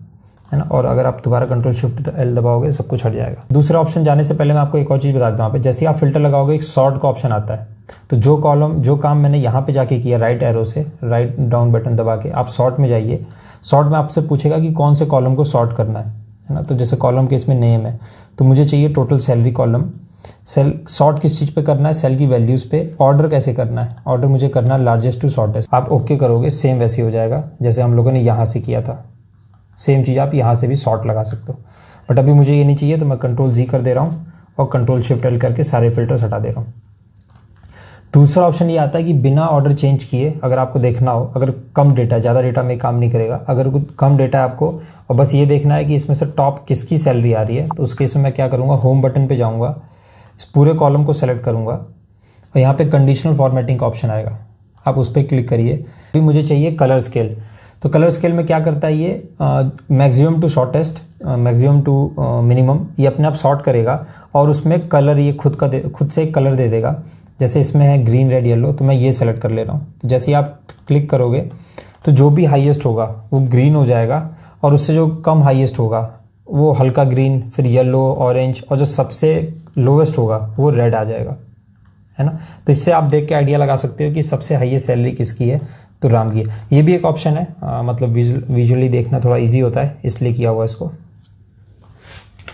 A: है ना। और अगर आप दोबारा Ctrl+Shift+L दबाओगे सब कुछ हट जाएगा। दूसरा ऑप्शन जाने से पहले मैं आपको एक और चीज़ बता देता हूँ। यहाँ पे जैसे आप फ़िल्टर लगाओगे एक सॉर्ट का ऑप्शन आता है। तो जो कॉलम, जो काम मैंने यहाँ पे जाके किया, राइट एरो से राइट डाउन बटन दबा के आप सॉर्ट में जाइए। सॉर्ट में आपसे पूछेगा कि कौन से कॉलम को सॉर्ट करना है ना। तो जैसे कॉलम के इसमें नेम है, तो मुझे चाहिए total salary column. Cell sort किस चीज़ पे करना है, सेल की वैल्यूज़ पे। ऑर्डर कैसे करना है, ऑर्डर मुझे करना है लार्जेस्ट टू शॉर्टेस्ट। आप ओके करोगे, सेम वैसे हो जाएगा जैसे हम लोगों ने यहाँ से किया था। सेम चीज़ आप यहाँ से भी सॉर्ट लगा सकते हो, बट अभी मुझे ये नहीं चाहिए तो मैं Ctrl+Z कर दे रहा हूँ और Ctrl+Shift+L करके सारे फिल्टर्स हटा दे रहा हूँ। दूसरा ऑप्शन ये आता है कि बिना ऑर्डर चेंज किए, अगर आपको देखना हो, अगर कम डेटा, ज़्यादा डेटा में काम नहीं करेगा, अगर कुछ कम डेटा है आपको और बस ये देखना है कि इसमें से टॉप किसकी सैलरी आ रही है, तो उस केस में मैं क्या करूँगा, होम बटन पे जाऊँगा, इस पूरे कॉलम को सेलेक्ट करूँगा और यहाँ पे कंडीशनल फॉर्मेटिंग का ऑप्शन आएगा, आप उस पर क्लिक करिए। अभी मुझे चाहिए कलर स्केल। तो कलर स्केल में क्या करता है ये, maximum to shortest, maximum to minimum, ये अपने आप सॉर्ट करेगा और उसमें कलर ये खुद से एक कलर दे देगा। जैसे इसमें है ग्रीन, रेड, येलो, तो मैं ये सेलेक्ट कर ले रहा हूँ। तो जैसे ही आप क्लिक करोगे तो जो भी हाईएस्ट होगा वो ग्रीन हो जाएगा, और उससे जो कम हाईएस्ट होगा वो हल्का ग्रीन, फिर येलो, ऑरेंज, और जो सबसे लोवेस्ट होगा वो रेड आ जाएगा, है ना। तो इससे आप देख के आइडिया लगा सकते हो कि सबसे हाईएस्ट सैलरी किसकी है, तो राम की है। ये भी एक ऑप्शन है, मतलब विजुअली देखना थोड़ा इजी होता है इसलिए किया हुआ इसको,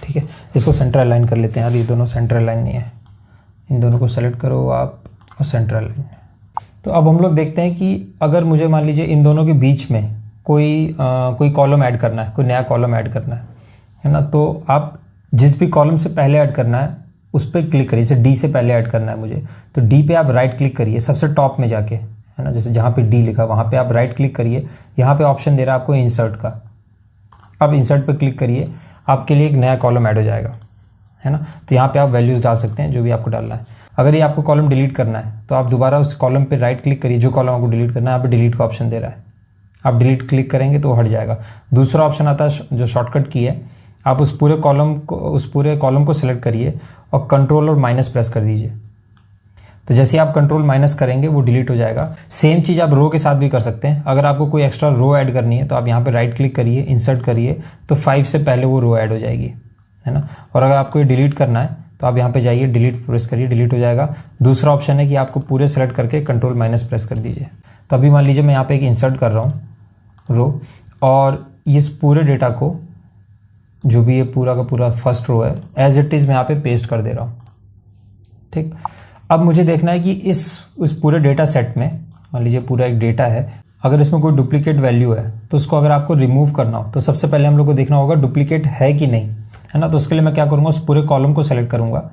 A: ठीक है। इसको सेंटर अलाइन कर लेते हैं यार, ये दोनों सेंटर अलाइन नहीं है, इन दोनों को सेलेक्ट करो आप और सेंटर अलाइन। तो अब हम लोग देखते हैं कि अगर मुझे मान लीजिए इन दोनों के बीच में कोई कॉलम ऐड करना है, कोई नया कॉलम ऐड करना है ना। तो आप जिस भी कॉलम से पहले ऐड करना है उस पर क्लिक करिए। जैसे डी से पहले ऐड करना है मुझे, तो डी पे आप राइट क्लिक करिए सबसे टॉप में जाके, है ना, जैसे जहाँ पे डी लिखा वहाँ पे आप राइट क्लिक करिए। यहाँ पे ऑप्शन दे रहा है आपको इंसर्ट का, अब इंसर्ट पे क्लिक करिए आपके लिए एक नया कॉलम ऐड हो जाएगा, है ना। तो यहाँ पे आप वैल्यूज़ डाल सकते हैं जो भी आपको डालना है। अगर ये आपको कॉलम डिलीट करना है तो आप दोबारा उस कॉलम पे राइट क्लिक करिए, जो कॉलम आपको डिलीट करना है, यहाँ पे डिलीट का ऑप्शन दे रहा है, आप डिलीट क्लिक करेंगे तो हट जाएगा। दूसरा ऑप्शन आता है जो शॉर्टकट की है, आप उस पूरे कॉलम को सेलेक्ट करिए और कंट्रोल और माइनस प्रेस कर दीजिए। तो जैसे आप कंट्रोल माइनस करेंगे वो डिलीट हो जाएगा। सेम चीज़ आप रो के साथ भी कर सकते हैं। अगर आपको कोई एक्स्ट्रा रो ऐड करनी है तो आप यहाँ पे राइट क्लिक करिए, इंसर्ट करिए, तो 5 से पहले वो रो ऐड हो जाएगी, है ना। और अगर आपको ये डिलीट करना है तो आप यहाँ पे जाइए, डिलीट प्रेस करिए, डिलीट हो जाएगा। दूसरा ऑप्शन है कि आपको पूरे सेलेक्ट करके कंट्रोल माइनस प्रेस कर दीजिए। तो अभी मान लीजिए मैं यहाँ पे एक इंसर्ट कर रहा हूँ रो, और इस पूरे डेटा को, जो भी ये पूरा का पूरा फर्स्ट रो है, एज इट इज़ मैं यहाँ पे पेस्ट कर दे रहा हूँ, ठीक। अब मुझे देखना है कि उस पूरे डेटा सेट में, मान लीजिए पूरा एक डेटा है, अगर इसमें कोई डुप्लीकेट वैल्यू है तो उसको अगर आपको रिमूव करना हो तो सबसे पहले हम लोग को देखना होगा डुप्लीकेट है कि नहीं, है ना। तो उसके लिए मैं क्या करूँगा, उस पूरे कॉलम को सेलेक्ट करूँगा।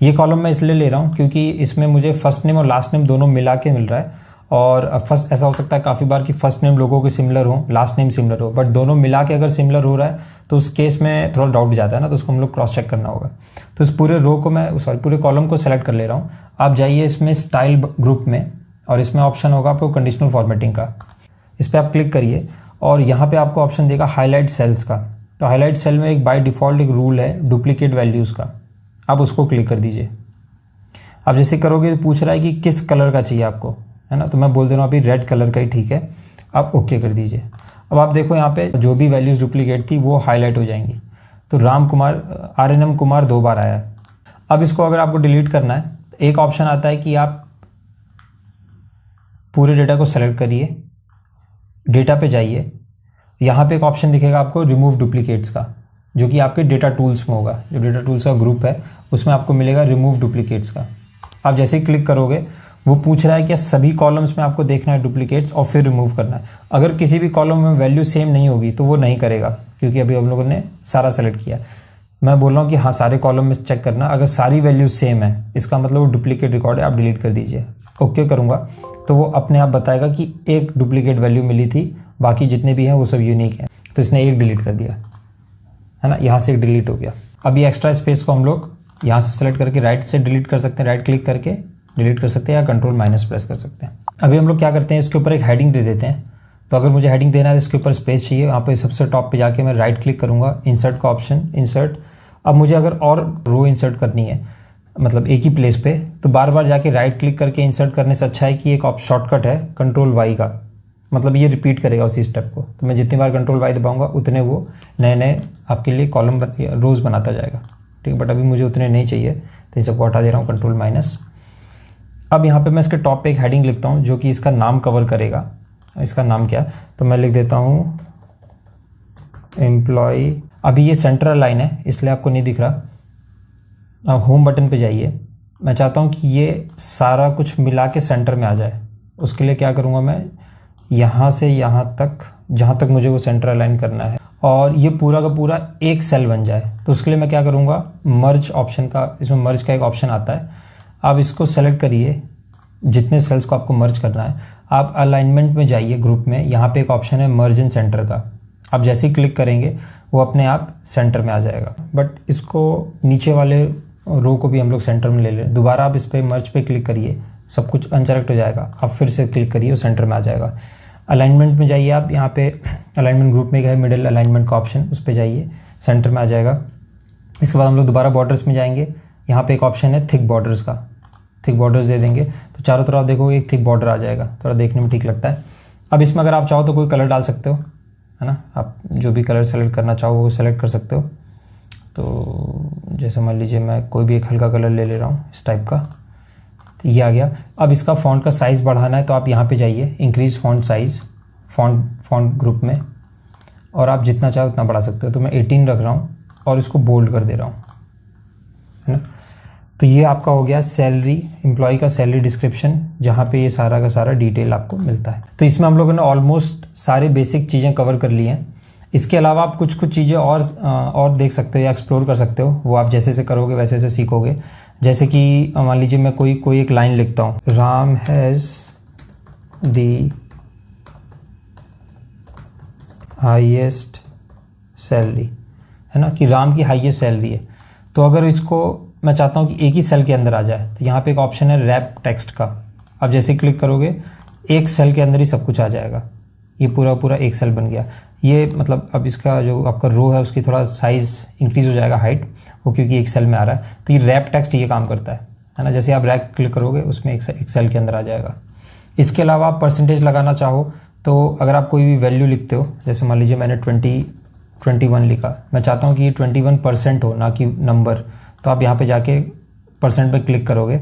A: ये कॉलम मैं इसलिए ले रहा हूँ क्योंकि इसमें मुझे फर्स्ट नेम और लास्ट नेम दोनों मिला के मिल रहा है। और फर्स्ट ऐसा हो सकता है काफ़ी बार कि फर्स्ट नेम लोगों के सिमिलर हो, लास्ट नेम सिमिलर हो, बट दोनों मिला के अगर सिमिलर हो रहा है तो उस केस में थोड़ा डाउट जाता है ना, तो उसको हम लोग क्रॉस चेक करना होगा। तो इस पूरे रो को पूरे कॉलम को सेलेक्ट कर ले रहा हूँ। आप जाइए इसमें स्टाइल ग्रुप में, और इसमें ऑप्शन होगा आपको कंडीशनल फॉर्मेटिंग का। इस पर आप क्लिक करिए और यहाँ पे आपको ऑप्शन देगा हाईलाइट सेल्स का। तो हाईलाइट सेल में एक बाय डिफ़ॉल्ट एक रूल है डुप्लीकेट वैल्यूज़ का, आप उसको क्लिक कर दीजिए। आप जैसे करोगे तो पूछ रहा है कि किस कलर का चाहिए आपको, है ना। तो मैं बोल दे रहा हूँ अभी रेड कलर का ही ठीक है, आप ओके कर दीजिए। अब आप देखो यहाँ पे जो भी वैल्यूज़ डुप्लीकेट थी वो हाईलाइट हो जाएंगी। तो RNM कुमार 2 बार आया है। अब इसको अगर आपको डिलीट करना है तो एक ऑप्शन आता है कि आप पूरे डेटा को सेलेक्ट करिए, डेटा पे जाइए, यहाँ पे एक ऑप्शन दिखेगा आपको रिमूव डुप्लीकेट्स का, जो कि आपके डेटा टूल्स में होगा। जो डेटा टूल्स का ग्रुप है उसमें आपको मिलेगा रिमूव डुप्लीकेट्स का। आप जैसे ही क्लिक करोगे वो पूछ रहा है कि सभी कॉलम्स में आपको देखना है डुप्लीकेट्स और फिर रिमूव करना है। अगर किसी भी कॉलम में वैल्यू सेम नहीं होगी तो वो नहीं करेगा, क्योंकि अभी हम लोगों ने सारा सेलेक्ट किया। मैं बोल रहा हूँ कि हाँ सारे कॉलम में चेक करना, अगर सारी वैल्यू सेम है इसका मतलब वो डुप्लीकेट रिकॉर्ड है, आप डिलीट कर दीजिए। ओके करूँगा तो वो अपने आप बताएगा कि एक डुप्लीकेट वैल्यू मिली थी, बाकी जितने भी हैं वो सब यूनिक हैं। तो इसने एक डिलीट कर दिया, है ना, यहाँ से एक डिलीट हो गया। अभी एक्स्ट्रा स्पेस को हम लोग यहाँ से सेलेक्ट करके राइट से डिलीट कर सकते हैं, राइट क्लिक करके डिलीट कर सकते हैं या कंट्रोल माइनस प्रेस कर सकते हैं। अभी हम लोग क्या करते हैं, इसके ऊपर एक हेडिंग दे देते हैं। तो अगर मुझे हेडिंग देना है तो इसके ऊपर स्पेस चाहिए, वहाँ पे सबसे टॉप पे जाके मैं राइट क्लिक करूँगा, इंसर्ट का ऑप्शन, इंसर्ट। अब मुझे अगर और रो इंसर्ट करनी है, मतलब एक ही प्लेस पे, तो बार बार जाके राइट क्लिक करके इंसर्ट करने से अच्छा है कि एक शॉर्टकट है कंट्रोल वाई का, मतलब ये रिपीट करेगा उसी स्टेप को। तो मैं जितनी बार कंट्रोल वाई दबाऊंगा उतने वो नए नए आपके लिए कॉलम रोज़ बनाता जाएगा, ठीक है। बट अभी मुझे उतने नहीं चाहिए तो इन सबको हटा दे रहा हूँ, कंट्रोल माइनस। अब यहाँ पे मैं इसके टॉप पे एक हेडिंग लिखता हूँ जो कि इसका नाम कवर करेगा। इसका नाम क्या है, तो मैं लिख देता हूँ एम्प्लॉय। अभी ये सेंट्रल लाइन है इसलिए आपको नहीं दिख रहा। आप होम बटन पे जाइए। मैं चाहता हूँ कि ये सारा कुछ मिला के सेंटर में आ जाए। उसके लिए क्या करूँगा, मैं यहाँ से यहाँ तक, जहाँ तक मुझे वो सेंट्रल लाइन करना है, और ये पूरा का पूरा एक सेल बन जाए। तो उसके लिए मैं क्या करूँगा, मर्ज ऑप्शन का, इसमें मर्ज का एक ऑप्शन आता है, आप इसको सेलेक्ट करिए जितने सेल्स को आपको मर्ज करना है। आप अलाइनमेंट में जाइए, ग्रुप में, यहाँ पे एक ऑप्शन है मर्ज इन सेंटर का। आप जैसे ही क्लिक करेंगे वो अपने आप सेंटर में आ जाएगा। बट इसको नीचे वाले रो को भी हम लोग सेंटर में ले लें। दोबारा आप इस पर मर्ज पे क्लिक करिए, सब कुछ अनसेलेक्ट हो जाएगा। आप फिर से क्लिक करिए, वो सेंटर में आ जाएगा। अलाइनमेंट में जाइए आप, यहाँ पे अलाइनमेंट ग्रुप में है मिडिल अलाइनमेंट का ऑप्शन, उस पर जाइए, सेंटर में आ जाएगा। इसके बाद हम लोग दोबारा बॉर्डर्स में जाएंगे। यहाँ पे एक ऑप्शन है थिक बॉर्डर्स का, थिक बॉर्डर्स दे देंगे तो चारों तरफ देखो एक थिक बॉर्डर आ जाएगा, थोड़ा देखने में ठीक लगता है। अब इसमें अगर आप चाहो तो कोई कलर डाल सकते हो, है ना। आप जो भी कलर सेलेक्ट करना चाहो वो सेलेक्ट कर सकते हो। तो जैसे मान लीजिए मैं कोई भी एक हल्का कलर ले रहा हूँ इस टाइप का, तो ये आ गया। अब इसका फ़ॉन्ट का साइज़ बढ़ाना है तो आप यहाँ पे जाइए, increase font size, font group में, और आप जितना चाहो उतना बढ़ा सकते हो। तो मैं 18 रख रहा हूँ और इसको बोल्ड कर दे रहा हूँ, है ना। तो ये आपका हो गया सैलरी, एम्प्लॉय का सैलरी डिस्क्रिप्शन, जहाँ पे ये सारा का सारा डिटेल आपको मिलता है। तो इसमें हम लोगों ने ऑलमोस्ट सारे बेसिक चीज़ें कवर कर ली हैं। इसके अलावा आप कुछ चीज़ें और देख सकते हो या एक्सप्लोर कर सकते हो, वो आप जैसे से करोगे वैसे से सीखोगे। जैसे कि मान लीजिए मैं कोई एक लाइन लिखता हूँ, Ram has the highest salary, है ना, कि राम की हाईएस्ट सैलरी है। तो अगर इसको मैं चाहता हूँ कि एक ही सेल के अंदर आ जाए, तो यहाँ पे एक ऑप्शन है रैप टेक्स्ट का। अब जैसे क्लिक करोगे एक सेल के अंदर ही सब कुछ आ जाएगा, ये पूरा एक सेल बन गया। ये मतलब अब इसका जो आपका रो है उसकी थोड़ा साइज़ इंक्रीज़ हो जाएगा, हाइट, वो क्योंकि एक सेल में आ रहा है। तो ये रैप टेक्स्ट ये काम करता है ना। जैसे आप रैप क्लिक करोगे उसमें एक सेल के अंदर आ जाएगा। इसके अलावा आप परसेंटेज लगाना चाहो तो अगर आप कोई भी वैल्यू लिखते हो, जैसे मान लीजिए मैंने 21 लिखा, मैं चाहता हूँ कि ये 21% हो, ना कि नंबर, तो आप यहाँ पे जाके परसेंट पे क्लिक करोगे।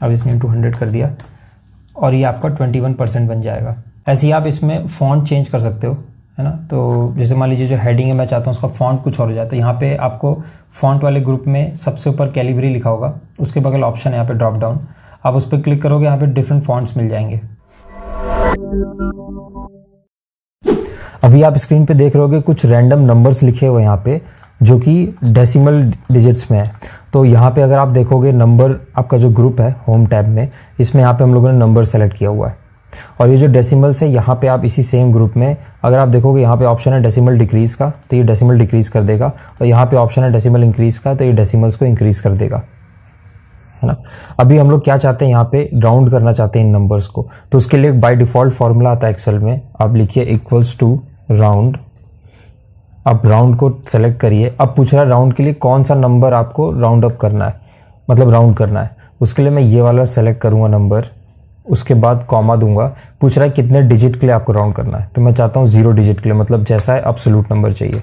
A: अब इसने 200 कर दिया और ये आपका 21% बन जाएगा। ऐसे ही आप इसमें फ़ॉन्ट चेंज कर सकते हो, है ना। तो जैसे मान लीजिए जो हेडिंग है मैं चाहता हूँ उसका फ़ॉन्ट कुछ और हो जाता है। यहाँ पे आपको फ़ॉन्ट वाले ग्रुप में सबसे ऊपर कैलिबरी लिखा होगा, उसके बगल ऑप्शन है यहाँ पे ड्रॉप डाउन, आप उस पर क्लिक करोगे, यहाँ पे डिफरेंट फ़ॉन्ट्स मिल जाएंगे। अभी आप स्क्रीन पे देख रहे होगे कुछ रैंडम नंबर्स लिखे हुए यहाँ पे, जो कि डेसिमल डिजिट्स में है। तो यहाँ पे अगर आप देखोगे नंबर, आपका जो ग्रुप है होम टैब में, इसमें यहाँ पे हम लोगों ने नंबर सेलेक्ट किया हुआ है। और ये जो डेसिमल्स है यहाँ पे आप इसी सेम ग्रुप में अगर आप देखोगे यहाँ पे ऑप्शन है डेसिमल डिक्रीज़ का, तो ये डेसिमल डिक्रीज़ कर देगा। और यहाँ पे ऑप्शन है डेसिमल इंक्रीज़ का, तो ये डेसिमल्स को इंक्रीज़ कर देगा, है ना। अभी हम लोग क्या चाहते हैं, यहाँ पे राउंड करना चाहते हैं इन नंबर्स को। तो उसके लिए बाय डिफ़ॉल्ट फॉर्मूला आता है एक्सेल में, आप लिखिए इक्वल्स टू राउंड। अब राउंड को सेलेक्ट करिए। अब पूछ रहा है राउंड के लिए कौन सा नंबर आपको राउंड अप करना है, मतलब राउंड करना है। उसके लिए मैं ये वाला सेलेक्ट करूँगा नंबर, उसके बाद कॉमा दूंगा। पूछ रहा है कितने डिजिट के लिए आपको राउंड करना है, तो मैं चाहता हूँ 0 डिजिट के लिए, मतलब जैसा है एब्सोल्यूट नंबर चाहिए।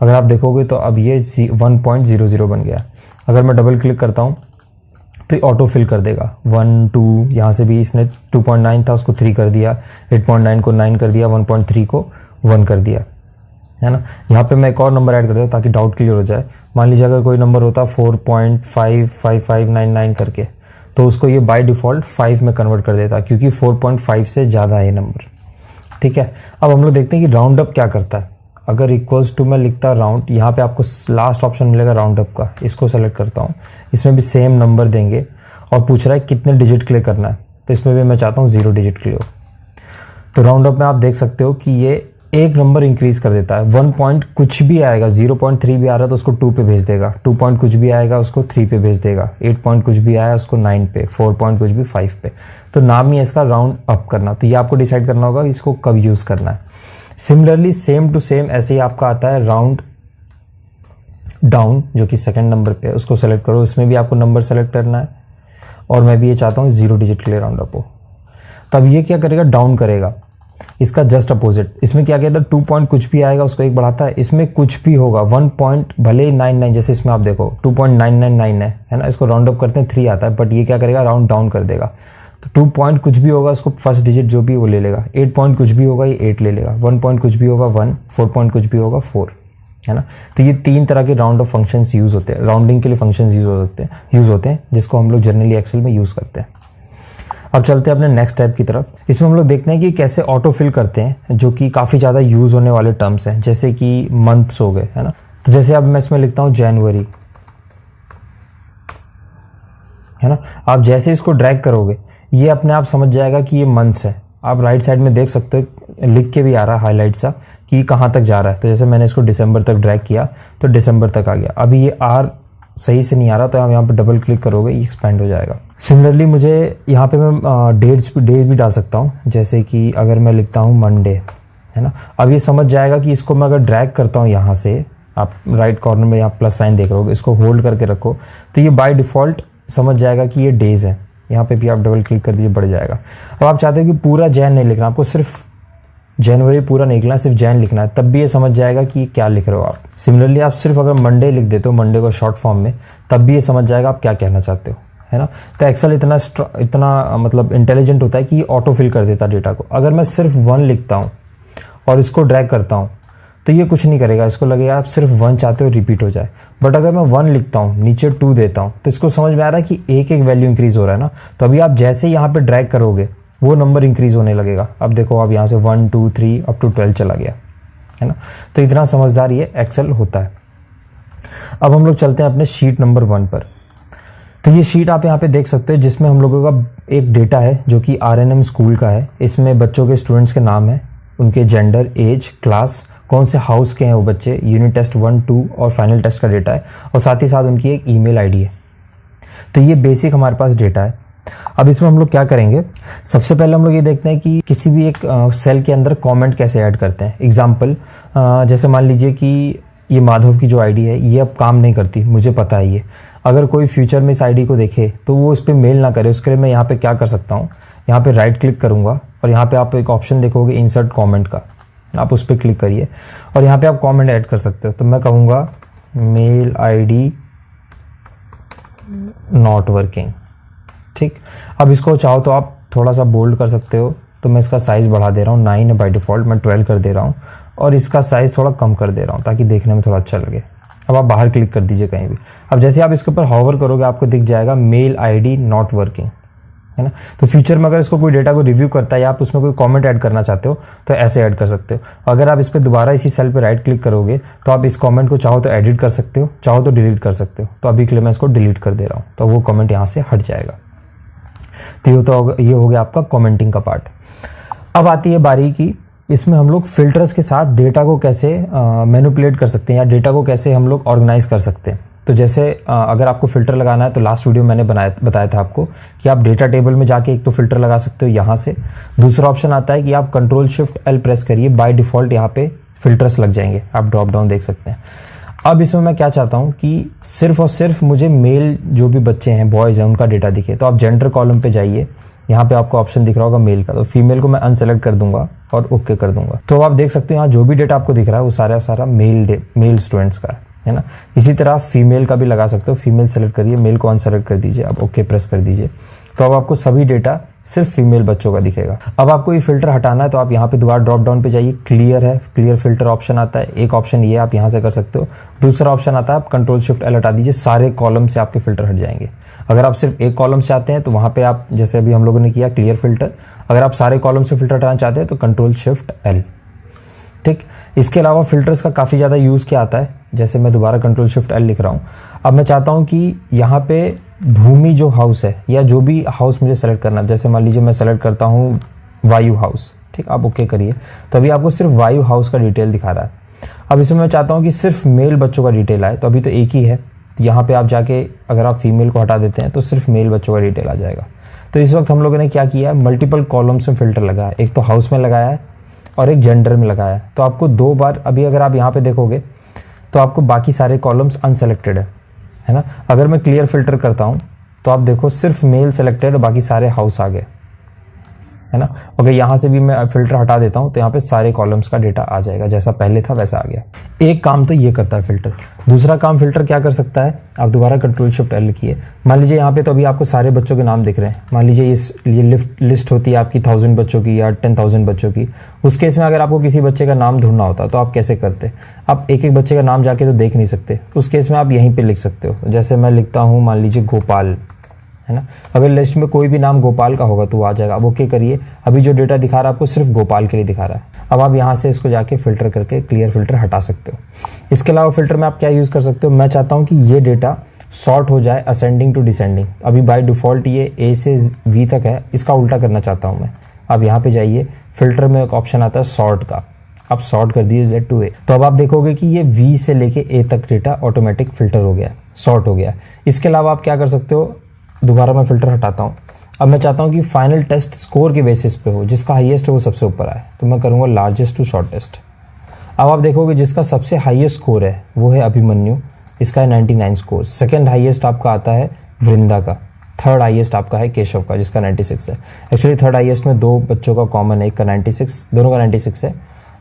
A: अगर आप देखोगे तो अब ये 1.00 बन गया। अगर मैं डबल क्लिक करता हूँ तो ऑटो फिल कर देगा 1 2, यहाँ से भी इसने 2.9 था उसको 3 कर दिया, 8.9 को 9 कर दिया, 1.3 को 1 कर दिया, है ना। यहाँ पे मैं एक और नंबर ऐड कर देता हूँ ताकि डाउट क्लियर हो जाए। मान लीजिए अगर कोई नंबर होता 4.55599 करके, तो उसको ये बाय डिफ़ॉल्ट 5 में कन्वर्ट कर देता, क्योंकि 4.5 से ज़्यादा है ये नंबर, ठीक है। अब हम लोग देखते हैं कि राउंड अप क्या करता है। अगर इक्वल्स टू में लिखता राउंड, यहाँ पे आपको लास्ट ऑप्शन मिलेगा राउंड अप का, इसको सेलेक्ट करता हूँ। इसमें भी सेम नंबर देंगे और पूछ रहा है कितने डिजिट के लिए करना है, तो इसमें भी मैं चाहता हूँ 0 डिजिट के लिए हो। तो राउंड अप में आप देख सकते हो कि ये एक नंबर इंक्रीज कर देता है। 1 पॉइंट कुछ भी आएगा, 0.3 भी आ रहा है तो उसको 2 पे भेज देगा, 2 पॉइंट कुछ भी आएगा उसको 3 पे भेज देगा, 8 पॉइंट कुछ भी आया उसको 9 पे, 4 पॉइंट कुछ भी 5 पे। तो नाम ही है इसका राउंड अप करना। तो ये आपको डिसाइड करना होगा इसको कब यूज़ करना है। सिमिलरली सेम टू सेम ऐसे ही आपका आता है राउंड डाउन, जो कि सेकंड नंबर पे है, उसको सेलेक्ट करो। इसमें भी आपको नंबर सेलेक्ट करना है और मैं भी ये चाहता हूँ 0 डिजिट के लिए राउंड अप हो। तब ये क्या करेगा, डाउन करेगा। इसका जस्ट अपोजिट, इसमें क्या कहता है 2 पॉइंट कुछ भी आएगा उसको 1 बढ़ाता है, इसमें कुछ भी होगा 1 पॉइंट भले ही 99, जैसे इसमें आप देखो 2.999 है ना, इसको राउंड अप करते हैं 3 आता है, बट ये क्या करेगा राउंड डाउन कर देगा। तो 2 पॉइंट कुछ भी होगा उसको फर्स्ट डिजिट जो भी वो ले लेगा, 8 पॉइंट कुछ भी होगा ये 8 ले लेगा, 1 पॉइंट कुछ भी होगा 1, 4 पॉइंट कुछ भी होगा 4, है ना। तो ये 3 तरह के राउंड ऑफ फंक्शंस यूज़ होते हैं, राउंडिंग के लिए फंक्शंस यूज़ होते हैं जिसको हम लोग जनरली एक्सेल में यूज़ करते हैं। अब चलते हैं अपने नेक्स्ट टाइप की तरफ। इसमें हम लोग देखते हैं कि कैसे ऑटो फिल करते हैं, जो कि काफ़ी ज़्यादा यूज़ होने वाले टर्म्स हैं, जैसे कि मंथ्स हो गए, है ना। तो जैसे अब मैं इसमें लिखता हूँ जनवरी, है ना। आप जैसे इसको ड्रैग करोगे ये अपने आप समझ जाएगा कि ये मंथ्स है। आप राइट साइड में देख सकते हो लिख के भी आ रहा है हाईलाइट सा कि कहाँ तक जा रहा है। तो जैसे मैंने इसको दिसंबर तक ड्रैग किया तो दिसंबर तक आ गया। अभी ये आर सही से नहीं आ रहा तो आप यहाँ पे डबल क्लिक करोगे ये एक्सपेंड हो जाएगा। सिमिलरली मुझे यहाँ पे मैं डेट भी डाल सकता हूँ, जैसे कि अगर मैं लिखता हूँ मंडे, है ना। अब ये समझ जाएगा कि इसको मैं अगर ड्रैग करता हूँ यहाँ से, आप राइट कॉर्नर में यहाँ प्लस साइन देख रहे हो, इसको होल्ड करके रखो तो ये बाय डिफ़ॉल्ट समझ जाएगा कि ये डेज़ है। यहाँ पे भी आप डबल क्लिक कर दीजिए बढ़ जाएगा। अब आप चाहते हो कि पूरा जैन नहीं लिखना, आपको सिर्फ जनवरी पूरा नहीं लिखना है, सिर्फ जैन लिखना है, तब भी ये समझ जाएगा कि क्या लिख रहे हो आप। सिमिलरली आप सिर्फ अगर मंडे लिख देते हो, मंडे को शॉर्ट फॉर्म में, तब भी ये समझ जाएगा आप क्या कहना चाहते हो, है ना। तो एक्सेल इतना मतलब इंटेलिजेंट होता है कि ये ऑटो फिल कर देता है डेटा को। अगर मैं सिर्फ 1 लिखता हूँ और इसको ड्रैग करता हूँ तो ये कुछ नहीं करेगा, इसको लगेगा आप सिर्फ 1 चाहते हो रिपीट हो जाए। बट अगर मैं 1 लिखता हूँ नीचे 2 देता हूँ तो इसको समझ में आ रहा है कि एक एक वैल्यू इंक्रीज हो रहा है ना। तो अभी आप जैसे यहाँ पे ड्रैग करोगे वो नंबर इंक्रीज होने लगेगा। अब देखो अब यहाँ से 1 2 3 अप टू 12 चला गया, है ना। तो इतना समझदार ये एक्सेल होता है। अब हम लोग चलते हैं अपने शीट नंबर 1 पर। तो ये शीट आप यहाँ पे देख सकते हो जिसमें हम लोगों का एक डेटा है जो कि RNM स्कूल का है। इसमें बच्चों के स्टूडेंट्स के नाम है, उनके जेंडर, एज, क्लास, कौन से हाउस के हैं वो बच्चे, यूनिट टेस्ट 1, 2 और फाइनल टेस्ट का डेटा है, और साथ ही साथ उनकी एक ईमेल आईडी है। तो ये बेसिक हमारे पास डेटा है। अब इसमें हम लोग क्या करेंगे, सबसे पहले हम लोग ये देखते हैं कि किसी भी एक सेल के अंदर कमेंट कैसे ऐड करते हैं। एग्जांपल, जैसे मान लीजिए कि ये माधव की जो आईडी है ये अब काम नहीं करती, मुझे पता है ये। अगर कोई फ्यूचर में इस आईडी को देखे तो वो इस पर मेल ना करे, उसके लिए मैं यहाँ पे क्या कर सकता हूँ, यहाँ पे राइट क्लिक करूँगा और यहाँ पे आप एक ऑप्शन देखोगे इंसर्ट कॉमेंट का, आप उस पर क्लिक करिए और यहाँ पे आप कॉमेंट ऐड कर सकते हो। तो मैं कहूँगा मेल आईडी नॉट वर्किंग, ठीक। अब इसको चाहो तो आप थोड़ा सा बोल्ड कर सकते हो, तो मैं इसका साइज़ बढ़ा दे रहा हूँ, 9 है बाय डिफ़ॉल्ट, मैं 12 कर दे रहा हूँ और इसका साइज़ थोड़ा कम कर दे रहा हूँ ताकि देखने में थोड़ा अच्छा लगे। अब आप बाहर क्लिक कर दीजिए कहीं भी। अब जैसे आप इसके ऊपर हॉवर करोगे आपको दिख जाएगा मेल आईडी नॉट वर्किंग, है ना। तो फ्यूचर में अगर इसको कोई डेटा को रिव्यू करता है या आप उसमें कोई कमेंट ऐड करना चाहते हो तो ऐसे ऐड कर सकते हो। अगर आप इस पर दोबारा इसी सेल पे राइट क्लिक करोगे तो आप इस कमेंट को चाहो तो एडिट कर सकते हो, चाहो तो डिलीट कर सकते हो। तो अभी के लिए मैं इसको डिलीट कर दे रहा हूँ, तो वो कमेंट यहाँ से हट जाएगा। तो ये हो गया आपका कमेंटिंग का पार्ट। अब आती है बारी की, इसमें हम लोग फिल्टर्स के साथ डेटा को कैसे मैनिपुलेट कर सकते हैं या डेटा को कैसे हम लोग ऑर्गेनाइज कर सकते हैं। तो जैसे अगर आपको फ़िल्टर लगाना है तो लास्ट वीडियो मैंने बताया था आपको कि आप डेटा टेबल में जाके एक तो फ़िल्टर लगा सकते हो यहाँ से। दूसरा ऑप्शन आता है कि आप Ctrl+Shift+L प्रेस करिए, बाय डिफ़ॉल्ट यहाँ पे फ़िल्टर्स लग जाएंगे, आप ड्रॉप डाउन देख सकते हैं। अब इसमें मैं क्या चाहता हूँ कि सिर्फ और सिर्फ मुझे मेल जो भी बच्चे हैं, बॉयज़ हैं, उनका डेटा दिखे। तो आप जेंडर कॉलम पे जाइए, यहाँ पे आपको ऑप्शन दिख रहा होगा मेल का, तो फीमेल को मैं अनसेलेक्ट कर दूंगा और ओके कर दूंगा। तो आप देख सकते हो यहाँ जो भी डेटा आपको दिख रहा है वो सारा मेल स्टूडेंट्स का है ना। इसी तरह फीमेल का भी लगा सकते हो, फीमेल सेलेक्ट करिए, मेल को अनसेलेक्ट कर दीजिए, अब ओके प्रेस कर दीजिए। तो अब आपको सभी डेटा सिर्फ फीमेल बच्चों का दिखेगा। अब आपको ये फिल्टर हटाना है तो आप यहाँ पे दोबारा ड्रॉप डाउन पे जाइए, क्लियर है, क्लियर फिल्टर ऑप्शन आता है। एक ऑप्शन ये आप यहाँ से कर सकते हो। दूसरा ऑप्शन आता है आप Ctrl+Shift+L हटा दीजिए, सारे कॉलम से आपके फिल्टर हट जाएंगे। अगर आप सिर्फ एक कॉलम से चाहते हैं तो वहाँ पे आप जैसे अभी हम लोगों ने किया क्लियर फिल्टर, अगर आप सारे कॉलम से फिल्टर हटाना चाहते हैं तो Ctrl+Shift+L, ठीक। इसके अलावा फिल्टर्स का काफ़ी ज़्यादा यूज़ क्या आता है, जैसे मैं दोबारा Ctrl+Shift+L लिख रहा हूँ। अब मैं चाहता हूँ कि यहाँ पे भूमि जो हाउस है या जो भी हाउस मुझे सेलेक्ट करना है, जैसे मान लीजिए मैं सेलेक्ट करता हूँ वायु हाउस, ठीक। आप ओके करिए, तो अभी आपको सिर्फ वायु हाउस का डिटेल दिखा रहा है। अब इसमें मैं चाहता हूँ कि सिर्फ मेल बच्चों का डिटेल आए, तो अभी तो एक ही है। यहाँ पे आप जाके अगर आप फीमेल को हटा देते हैं तो सिर्फ मेल बच्चों का डिटेल आ जाएगा। तो इस वक्त हम लोगों ने क्या किया है, मल्टीपल कॉलम्स में फ़िल्टर लगाया है, एक तो हाउस में लगाया है और एक जेंडर में लगाया है। तो आपको 2 बार, अभी अगर आप यहाँ पे देखोगे तो आपको बाकी सारे कॉलम्स अनसेलेक्टेड है ना। अगर मैं क्लियर फिल्टर करता हूँ तो आप देखो सिर्फ मेल सेलेक्टेड, बाकी सारे हाउस आ गए, है ना। अगर यहाँ से भी मैं फिल्टर हटा देता हूँ तो यहाँ पे सारे कॉलम्स का डेटा आ जाएगा, जैसा पहले था वैसा आ गया। एक काम तो ये करता है फिल्टर। दूसरा काम फिल्टर क्या कर सकता है, आप दोबारा Ctrl+Shift+L लिखिए। मान लीजिए यहाँ पे तो अभी आपको सारे बच्चों के नाम दिख रहे हैं। मान लीजिए ये लिस्ट होती है आपकी 1000 बच्चों की या 10,000 बच्चों की। उस केस में अगर आपको किसी बच्चे का नाम ढूंढना होता तो आप कैसे करते, आप एक एक बच्चे का नाम जाके तो देख नहीं सकते। उस केस में आप यहीं पर लिख सकते हो, जैसे मैं लिखता हूँ मान लीजिए गोपाल, है ना। अगर लिस्ट में कोई भी नाम गोपाल का होगा तो वो आ जाएगा। अब ओके करिए, अभी जो डेटा दिखा रहा है आपको सिर्फ गोपाल के लिए दिखा रहा है। अब आप यहाँ से इसको जाके फिल्टर करके क्लियर फिल्टर हटा सकते हो। इसके अलावा फिल्टर में आप क्या यूज़ कर सकते हो, मैं चाहता हूँ कि ये डेटा सॉर्ट हो जाए असेंडिंग टू डिसेंडिंग। अभी बाय डिफ़ॉल्ट ये A से V तक है, इसका उल्टा करना चाहता हूँ मैं। अब यहाँ पे जाइए, फिल्टर में एक ऑप्शन आता है सॉर्ट का, आप सॉर्ट कर दीजिए Z to A। तो अब आप देखोगे कि ये V से लेके A तक डेटा ऑटोमेटिक फिल्टर हो गया, सॉर्ट हो गया। इसके अलावा आप क्या कर सकते हो, दोबारा मैं फिल्टर हटाता हूँ। अब मैं चाहता हूँ कि फाइनल टेस्ट स्कोर के बेसिस पे हो, जिसका हाईएस्ट है वो सबसे ऊपर आए, तो मैं करूँगा लार्जेस्ट टू शॉर्टेस्ट। अब आप देखोगे जिसका सबसे हाईएस्ट स्कोर है वो है अभिमन्यु, इसका है 99 स्कोर। सेकंड हाईएस्ट आपका आता है वृंदा का, थर्ड हाईएस्ट आपका है केशव का जिसका 96 है। एक्चुअली थर्ड हाईएस्ट में 2 बच्चों का कॉमन है, एक का 96, दोनों का 96 है,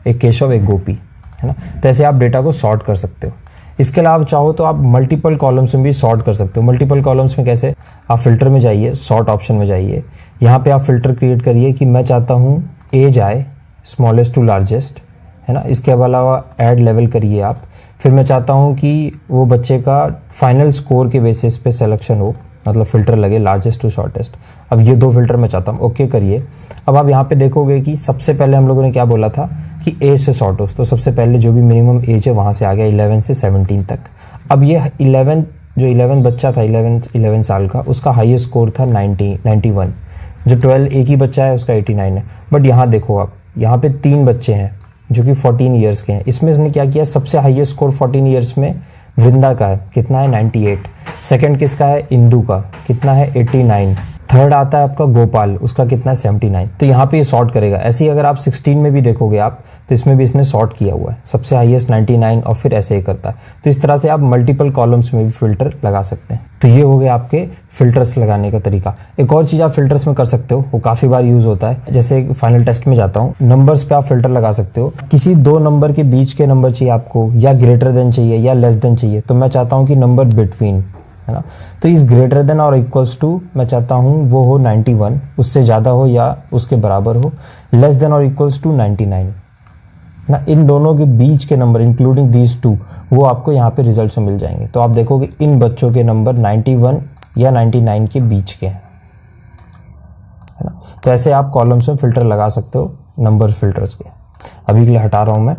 A: एक केशव एक गोपी, है ना। तो ऐसे आप डेटा को सॉर्ट कर सकते हो। इसके अलावा चाहो तो आप मल्टीपल कॉलम्स में भी सॉर्ट कर सकते हो। मल्टीपल कॉलम्स में कैसे, आप फिल्टर में जाइए, सॉर्ट ऑप्शन में जाइए, यहाँ पे आप फिल्टर क्रिएट करिए कि मैं चाहता हूँ एज आए स्मॉलेस्ट टू लार्जेस्ट, है ना। इसके अलावा ऐड लेवल करिए आप। फिर मैं चाहता हूँ कि वो बच्चे का फाइनल स्कोर के बेसिस पे सिलेक्शन हो, मतलब फ़िल्टर लगे लार्जेस्ट टू शॉर्टेस्ट। अब ये 2 फिल्टर मैं चाहता हूँ, ओके करिए। अब आप यहाँ पे देखोगे कि सबसे पहले हम लोगों ने क्या बोला था कि एज से सॉर्ट हो, तो सबसे पहले जो भी मिनिमम एज है वहाँ से आ गया 11 से 17 तक। अब ये 11 बच्चा था 11 साल का, उसका हाईएस्ट स्कोर था 91। जो 12 एक ही बच्चा है उसका 89 है। बट यहाँ देखो आप यहाँ पे 3 बच्चे हैं जो कि 14 ईयर्स के हैं। इसमें इसने क्या किया, सबसे हाईएस्ट स्कोर 14 ईयर्स में वृंदा का है, कितना है 98। सेकंड किसका है, इंदु का, कितना है 89। थर्ड आता है आपका गोपाल, उसका कितना है 79। तो यहाँ पे ये सॉर्ट करेगा। ऐसे ही अगर आप 16 में भी देखोगे आप, तो इसमें भी इसने सॉर्ट किया हुआ है, सबसे हाईएस्ट 99 और फिर ऐसे ही करता है। तो इस तरह से आप मल्टीपल कॉलम्स में भी फिल्टर लगा सकते हैं। तो ये हो गया आपके फिल्टर्स लगाने का तरीका। एक और चीज़ आप फिल्टर्स में कर सकते हो, वो काफ़ी बार यूज़ होता है। जैसे फाइनल टेस्ट में जाता हूँ, नंबर्स पे आप फिल्टर लगा सकते हो। किसी 2 नंबर के बीच के नंबर चाहिए आपको, या ग्रेटर देन चाहिए या लेस देन चाहिए, तो मैं चाहता हूँ कि नंबर बिटवीन, है ना। तो इस ग्रेटर देन और इक्वल्स टू मैं चाहता हूँ वो हो 91, उससे ज़्यादा हो या उसके बराबर हो। लेस देन और इक्वल्स टू 99, ना, इन दोनों के बीच के नंबर इंक्लूडिंग दीज 2 वो आपको यहाँ पे रिजल्ट में मिल जाएंगे। तो आप देखोगे इन बच्चों के नंबर 91 या 99 के बीच के हैं, है ना। तो ऐसे आप कॉलम्स में फिल्टर लगा सकते हो नंबर फिल्टर्स के। अभी के लिए हटा रहा हूँ मैं।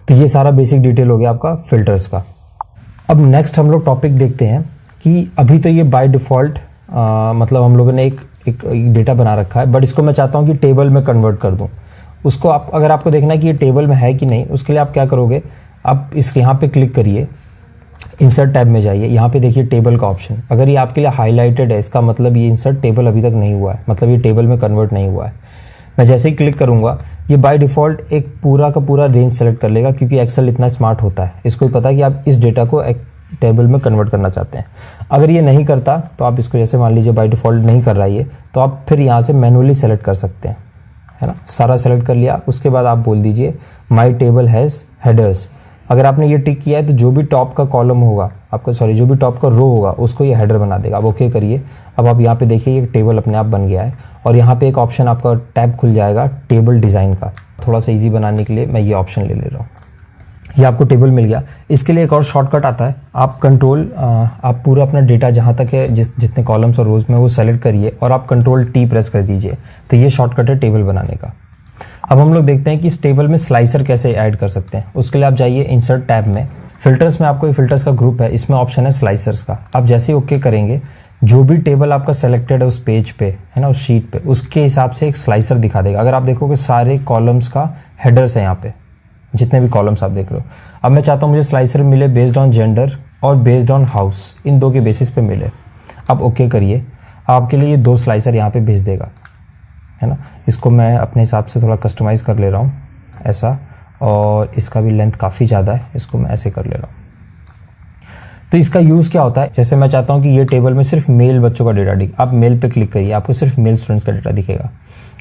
A: तो ये सारा बेसिक डिटेल हो गया आपका फिल्टर्स का। अब नेक्स्ट हम लोग टॉपिक देखते हैं कि अभी तो ये बाय डिफ़ॉल्ट मतलब हम लोगों ने एक डेटा बना रखा है, बट इसको मैं चाहता हूँ कि टेबल में कन्वर्ट कर दूँ। उसको आप, अगर आपको देखना है कि ये टेबल में है कि नहीं, उसके लिए आप क्या करोगे, आप इसके यहाँ पे क्लिक करिए, इंसर्ट टैब में जाइए, यहाँ पे देखिए टेबल का ऑप्शन। अगर ये आपके लिए हाईलाइटेड है, इसका मतलब ये इंसर्ट टेबल अभी तक नहीं हुआ है, मतलब ये टेबल में कन्वर्ट नहीं हुआ है। मैं जैसे ही क्लिक करूँगा, ये बाय डिफ़ॉल्ट एक पूरा का पूरा रेंज सेलेक्ट कर लेगा, क्योंकि एक्सेल इतना स्मार्ट होता है, इसको भी पता है कि आप इस डेटा को टेबल में कन्वर्ट करना चाहते हैं। अगर ये नहीं करता तो आप इसको, जैसे मान लीजिए बाय डिफ़ॉल्ट नहीं कर रहा है ये, तो आप फिर यहाँ से मैनुअली सेलेक्ट कर सकते हैं, है ना। सारा सेलेक्ट कर लिया, उसके बाद आप बोल दीजिए माई टेबल हैज़ हेडर्स। अगर आपने ये टिक किया है तो जो भी टॉप का कॉलम होगा आपका, जो भी टॉप का रो होगा उसको ये हेडर बना देगा। अब ओके करिए। अब आप यहाँ पे देखिए ये टेबल अपने आप बन गया है, और यहाँ पे एक ऑप्शन आपका टैब खुल जाएगा टेबल डिज़ाइन का। थोड़ा सा ईजी बनाने के लिए मैं ये ऑप्शन ले रहा हूँ। ये आपको टेबल मिल गया। इसके लिए एक और शॉर्टकट आता है, आप आप पूरा अपना डेटा जहाँ तक है, जितने कॉलम्स और रोज में, वो सेलेक्ट करिए और आप Ctrl+T प्रेस कर दीजिए। तो ये शॉर्टकट है टेबल बनाने का। अब हम लोग देखते हैं कि इस टेबल में स्लाइसर कैसे ऐड कर सकते हैं। उसके लिए आप जाइए इंसर्ट टैब में, फिल्टर्स में आपको ये फिल्टर्स का ग्रुप है, इसमें ऑप्शन है स्लाइसर्स का। आप जैसे ही ओके करेंगे, जो भी टेबल आपका सेलेक्टेड है उस पेज पे, है ना, उस शीट पे, उसके हिसाब से एक स्लाइसर दिखा देगा। अगर आप देखोगे सारे कॉलम्स का हेडर्स है यहाँ पे, जितने भी कॉलम्स आप देख रहे हो। अब मैं चाहता हूँ मुझे स्लाइसर मिले बेस्ड ऑन जेंडर और बेस्ड ऑन हाउस, इन 2 के बेसिस पे मिले। अब ओके करिए, आपके लिए ये 2 स्लाइसर यहाँ पे भेज देगा, है ना। इसको मैं अपने हिसाब से थोड़ा कस्टमाइज़ कर ले रहा हूँ ऐसा, और इसका भी लेंथ काफ़ी ज़्यादा है, इसको मैं ऐसे कर ले रहा हूँ। तो इसका यूज़ क्या होता है, जैसे मैं चाहता हूँ कि ये टेबल में सिर्फ मेल बच्चों का डेटा दिखे, आप मेल पे क्लिक करिए, आपको सिर्फ मेल स्टूडेंट्स का डेटा दिखेगा।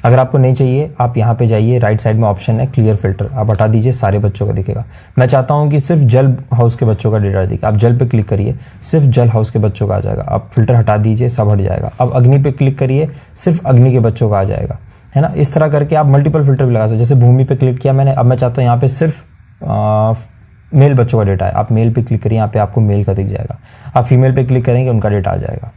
A: अगर आपको नहीं चाहिए, आप यहाँ पे जाइए, राइट साइड में ऑप्शन है क्लियर फिल्टर, आप हटा दीजिए, सारे बच्चों का दिखेगा। मैं चाहता हूँ कि सिर्फ जल हाउस के बच्चों का डेटा दिखे, आप जल पे क्लिक करिए, सिर्फ जल हाउस के बच्चों का आ जाएगा। आप फिल्टर हटा दीजिए, सब हट जाएगा। अब अग्नि पे क्लिक करिए, सिर्फ अग्नि के बच्चों का आ जाएगा, है ना। इस तरह करके आप मल्टीपल फिल्टर भी लगा सकते। जैसे भूमि पे क्लिक किया मैंने, अब मैं चाहता हूँ यहाँ पे सिर्फ मेल बच्चों का डेटा है, आप मेल पे क्लिक करिए, यहाँ पे आपको मेल का दिख जाएगा। आप फीमेल पे क्लिक करेंगे, उनका डेटा आ जाएगा,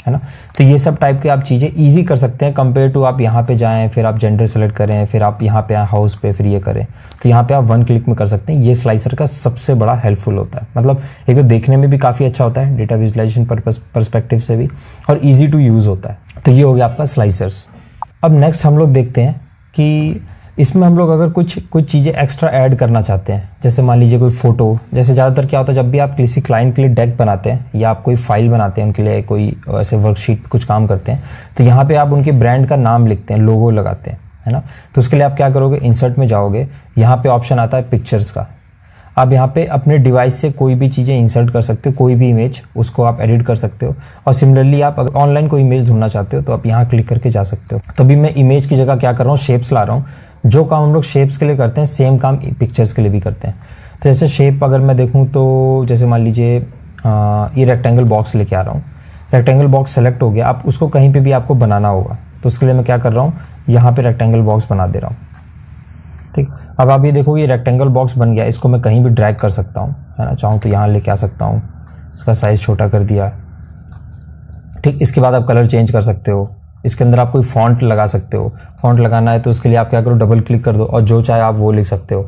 A: है ना। तो ये सब टाइप के आप चीज़ें ईजी कर सकते हैं कंपेयर टू आप यहाँ पे जाएं, फिर आप जेंडर सेलेक्ट करें, फिर आप यहाँ पे आए हाउस पे, फिर ये करें। तो यहाँ पे आप 1 क्लिक में कर सकते हैं। ये स्लाइसर का सबसे बड़ा हेल्पफुल होता है, मतलब एक तो देखने में भी काफ़ी अच्छा होता है, डेटा विजुअलाइजेशन परस्पेक्टिव से भी, और ईजी टू यूज़ होता है। तो ये हो गया आपका स्लाइसर्स। अब नेक्स्ट हम लोग देखते हैं कि इसमें हम लोग अगर कुछ चीज़ें एक्स्ट्रा ऐड करना चाहते हैं, जैसे मान लीजिए कोई फ़ोटो। जैसे ज़्यादातर क्या होता है, जब भी आप किसी क्लाइंट के लिए डेक बनाते हैं या आप कोई फाइल बनाते हैं उनके लिए, कोई ऐसे वर्कशीट पे कुछ काम करते हैं, तो यहाँ पे आप उनके ब्रांड का नाम लिखते हैं, लोगो लगाते हैं, है ना। तो उसके लिए आप क्या करोगे, इंसर्ट में जाओगे, यहाँ पे ऑप्शन आता है पिक्चर्स का। आप यहाँ पे अपने डिवाइस से कोई भी चीज़ें इंसर्ट कर सकते हो, कोई भी इमेज, उसको आप एडिट कर सकते हो। और सिमिलरली आप अगर ऑनलाइन कोई इमेज ढूंढना चाहते हो तो आप यहाँ क्लिक करके जा सकते हो। तो अभी मैं इमेज की जगह क्या कर रहा हूँ, शेप्स ला रहा हूँ। जो काम हम लोग शेप्स के लिए करते हैं, सेम काम पिक्चर्स के लिए भी करते हैं। तो जैसे शेप अगर मैं देखूँ तो जैसे मान लीजिए ये रेक्टेंगल बॉक्स लेके आ रहा हूँ। रेक्टेंगल बॉक्स सेलेक्ट हो गया, आप उसको कहीं पे भी आपको बनाना होगा, तो उसके लिए मैं क्या कर रहा हूँ, यहाँ पे रेक्टेंगल बॉक्स बना दे रहा हूँ। ठीक, अब आप ये देखो ये रेक्टेंगल बॉक्स बन गया, इसको मैं कहीं भी ड्रैग कर सकता हूँ, है ना। चाहूँ तो यहाँ लेके आ सकता हूँ, इसका साइज़ छोटा कर दिया। ठीक, इसके बाद आप कलर चेंज कर सकते हो। इसके अंदर आप कोई फॉन्ट लगा सकते हो। फॉन्ट लगाना है तो उसके लिए आप क्या करो, डबल क्लिक कर दो और जो चाहे आप वो लिख सकते हो,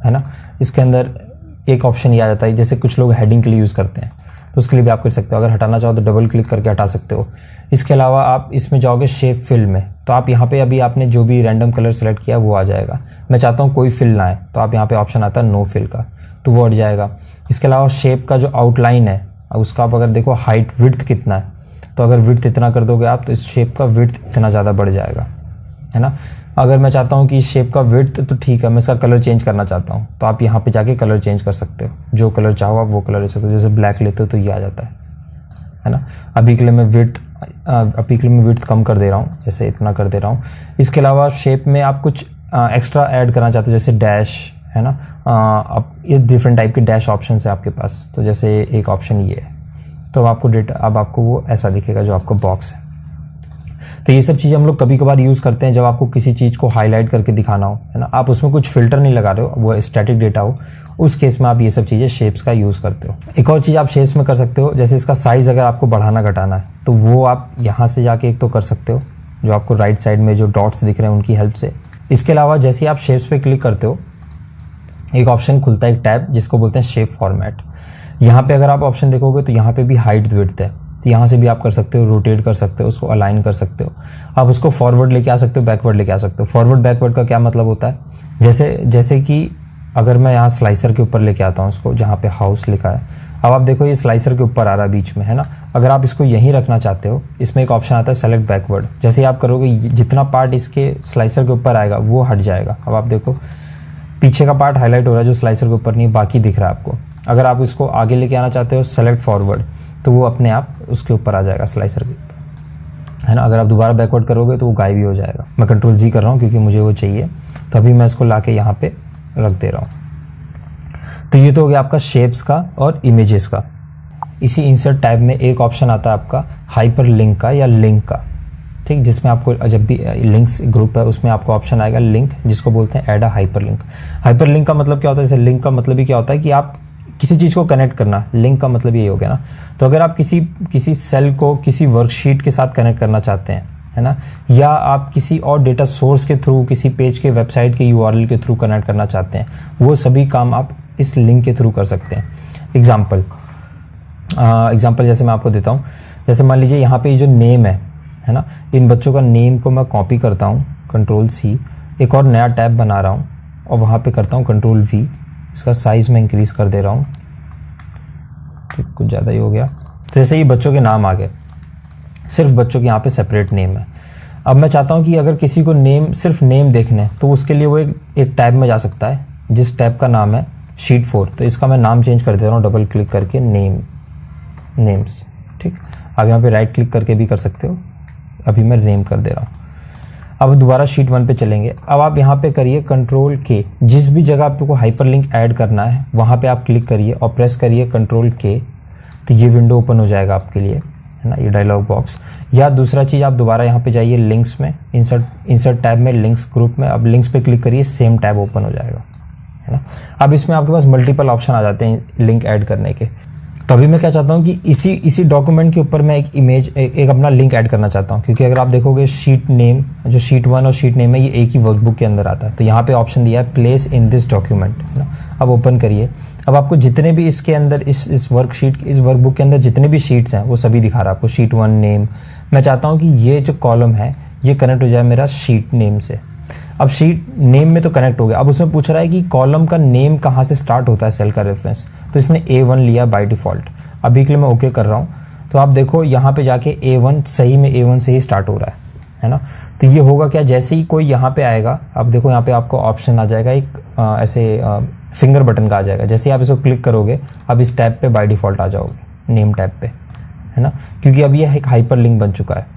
A: है ना। इसके अंदर एक ऑप्शन ये आ जाता है, जैसे कुछ लोग हेडिंग के लिए यूज़ करते हैं, तो उसके लिए भी आप कर सकते हो। अगर हटाना चाहो तो डबल क्लिक करके हटा सकते हो। इसके अलावा आप इसमें जाओगे शेप फिल में, तो आप यहाँ पे अभी आपने जो भी रैंडम कलर सेलेक्ट किया वो आ जाएगा। मैं चाहता हूँ कोई फिल ना आए, तो आप यहाँ पे ऑप्शन आता है नो फिल का, तो वो हट जाएगा। इसके अलावा शेप का जो आउटलाइन है उसका आप अगर देखो हाइट विड्थ कितना है, तो अगर विड्थ इतना कर दोगे आप तो इस शेप का विड्थ इतना ज़्यादा बढ़ जाएगा, है ना। अगर मैं चाहता हूँ कि इस शेप का विड्थ तो ठीक है, मैं इसका कलर चेंज करना चाहता हूँ, तो आप यहाँ पे जाके कलर चेंज कर सकते हो। जो कलर चाहो आप वो कलर ले सकते हो। जैसे ब्लैक लेते हो तो ये आ जाता है ना। अभी के लिए मैं विड्थ कम कर दे रहा हूँ, जैसे इतना कर दे रहा हूँ। इसके अलावा शेप में आप कुछ एक्स्ट्रा ऐड करना चाहते हो, जैसे डैश, है ना। अब इस डिफरेंट टाइप के डैश ऑप्शन है आपके पास। तो जैसे एक ऑप्शन ये है, तो आपको अब आपको वो ऐसा दिखेगा जो आपका बॉक्स है। तो ये सब चीज़ें हम लोग कभी कभार यूज़ करते हैं जब आपको किसी चीज़ को हाईलाइट करके दिखाना हो, है ना। आप उसमें कुछ फिल्टर नहीं लगा रहे हो, वो स्टैटिक डेटा हो, उस केस में आप ये सब चीज़ें शेप्स का यूज़ करते हो। एक और चीज़ आप शेप्स में कर सकते हो, जैसे इसका साइज़ अगर आपको बढ़ाना घटाना है तो वो आप यहाँ से जाके एक तो कर सकते हो, जो आपको राइट साइड में जो डॉट्स दिख रहे हैं उनकी हेल्प से। इसके अलावा जैसे आप शेप्स पे क्लिक करते हो, एक ऑप्शन खुलता है, एक टैब जिसको बोलते हैं शेप फॉर्मेट। यहाँ पे अगर आप ऑप्शन देखोगे तो यहाँ पे भी हाइट विड्थ है, तो यहाँ से भी आप कर सकते हो, रोटेट कर सकते हो, उसको अलाइन कर सकते हो। आप उसको फॉरवर्ड लेके आ सकते हो, बैकवर्ड लेके आ सकते हो। फॉरवर्ड बैकवर्ड का क्या मतलब होता है, जैसे कि अगर मैं यहाँ स्लाइसर के ऊपर लेके आता हूँ उसको, जहाँ पे हाउस लिखा है, अब आप देखो ये स्लाइसर के ऊपर आ रहा है बीच में, है ना। अगर आप इसको यहीं रखना चाहते हो, इसमें एक ऑप्शन आता है सेलेक्ट बैकवर्ड। जैसे ही आप करोगे जितना पार्ट इसके स्लाइसर के ऊपर आएगा वो हट जाएगा। अब आप देखो पीछे का पार्ट हाईलाइट हो रहा है जो स्लाइसर के ऊपर नहीं, बाकी दिख रहा है आपको। अगर आप इसको आगे लेके आना चाहते हो सेलेक्ट फॉरवर्ड, तो वो अपने आप उसके ऊपर आ जाएगा, स्लाइसर के ऊपर, है ना। अगर आप दोबारा बैकवर्ड करोगे तो वो गायब ही हो जाएगा। मैं कंट्रोल जी कर रहा हूँ क्योंकि मुझे वो चाहिए, तो अभी मैं इसको लाके यहाँ पे रख दे रहा हूँ। तो ये तो हो गया आपका शेप्स का और इमेजेस का। इसी इंसर्ट टैब में एक ऑप्शन आता है आपका हाइपर लिंक का या लिंक का, ठीक, जिसमें आपको जब भी लिंक्स ग्रुप है उसमें आपको ऑप्शन आएगा लिंक, जिसको बोलते हैं add a hyper link. Hyper link का मतलब क्या होता है, जैसे लिंक का मतलब ही क्या होता है कि आप किसी चीज़ को कनेक्ट करना, लिंक का मतलब ये हो गया ना। तो अगर आप किसी सेल को किसी वर्कशीट के साथ कनेक्ट करना चाहते हैं, है ना, या आप किसी और डेटा सोर्स के थ्रू, किसी पेज के वेबसाइट के URL के थ्रू कनेक्ट करना चाहते हैं, वो सभी काम आप इस लिंक के थ्रू कर सकते हैं। एग्जाम्पल जैसे मैं आपको देता हूँ, जैसे मान लीजिए यहाँ पे जो नेम है ना, इन बच्चों का नेम को मैं कॉपी करता हूँ, कंट्रोल C, एक और नया टैब बना रहा हूँ और वहाँ पे करता हूँ कंट्रोल V, इसका साइज़ मैं इंक्रीज़ कर दे रहा हूँ, कुछ ज़्यादा ही हो गया। तो जैसे ये बच्चों के नाम आ गए, सिर्फ बच्चों के यहाँ पे सेपरेट नेम है। अब मैं चाहता हूँ कि अगर किसी को सिर्फ नेम देखने, तो उसके लिए वो एक टैब में जा सकता है, जिस टैब का नाम है शीट 4। तो इसका मैं नाम चेंज कर दे रहा हूँ, डबल क्लिक करके नेम्स, ठीक। आप यहाँ पे राइट क्लिक करके भी कर सकते हो, अभी मैं नेम कर दे रहा हूँ। अब दोबारा शीट 1 पे चलेंगे। अब आप यहाँ पे करिए कंट्रोल K, जिस भी जगह आपको हाइपर लिंक ऐड करना है वहाँ पे आप क्लिक करिए और प्रेस करिए कंट्रोल K, तो ये विंडो ओपन हो जाएगा आपके लिए, है ना, ये डायलॉग बॉक्स। या दूसरा चीज़, आप दोबारा यहाँ पे जाइए लिंक्स में, इंसर्ट टैब में लिंक्स ग्रुप में, अब लिंक्स पे क्लिक करिए, सेम टैब ओपन हो जाएगा, है ना। अब इसमें आपके पास मल्टीपल ऑप्शन आ जाते हैं लिंक ऐड करने के। तो अभी मैं क्या चाहता हूँ कि इसी डॉक्यूमेंट के ऊपर मैं एक अपना लिंक ऐड करना चाहता हूँ, क्योंकि अगर आप देखोगे शीट नेम, जो शीट 1 और शीट नेम है, ये एक ही वर्कबुक के अंदर आता है। तो यहाँ पे ऑप्शन दिया है प्लेस इन दिस डॉक्यूमेंट, है ना। अब ओपन करिए। अब आपको जितने भी इसके अंदर इस वर्कबुक के अंदर जितने भी शीट्स हैं वो सभी दिखा रहा है आपको। शीट 1 नेम, मैं चाहता हूँ कि ये जो कॉलम है ये कनेक्ट हो जाए मेरा शीट नेम से। अब शीट नेम में तो कनेक्ट हो गया। अब उसमें पूछ रहा है कि कॉलम का नेम कहाँ से स्टार्ट होता है, सेल का रेफरेंस, तो इसने A1 लिया बाय डिफ़ॉल्ट। अभी के लिए मैं ओके कर रहा हूँ। तो आप देखो यहाँ पे जाके A1 सही में A1 से ही स्टार्ट हो रहा है ना। तो ये होगा क्या, जैसे ही कोई यहाँ पे आएगा, आप देखो यहाँ पे आपको ऑप्शन आ जाएगा एक ऐसे फिंगर बटन का आ जाएगा। जैसे ही आप इसको क्लिक करोगे, अब इस टैब पे बाय डिफ़ॉल्ट आ जाओगे, नेम टैब पे, है ना, क्योंकि अब ये एक हाइपर लिंक बन चुका है,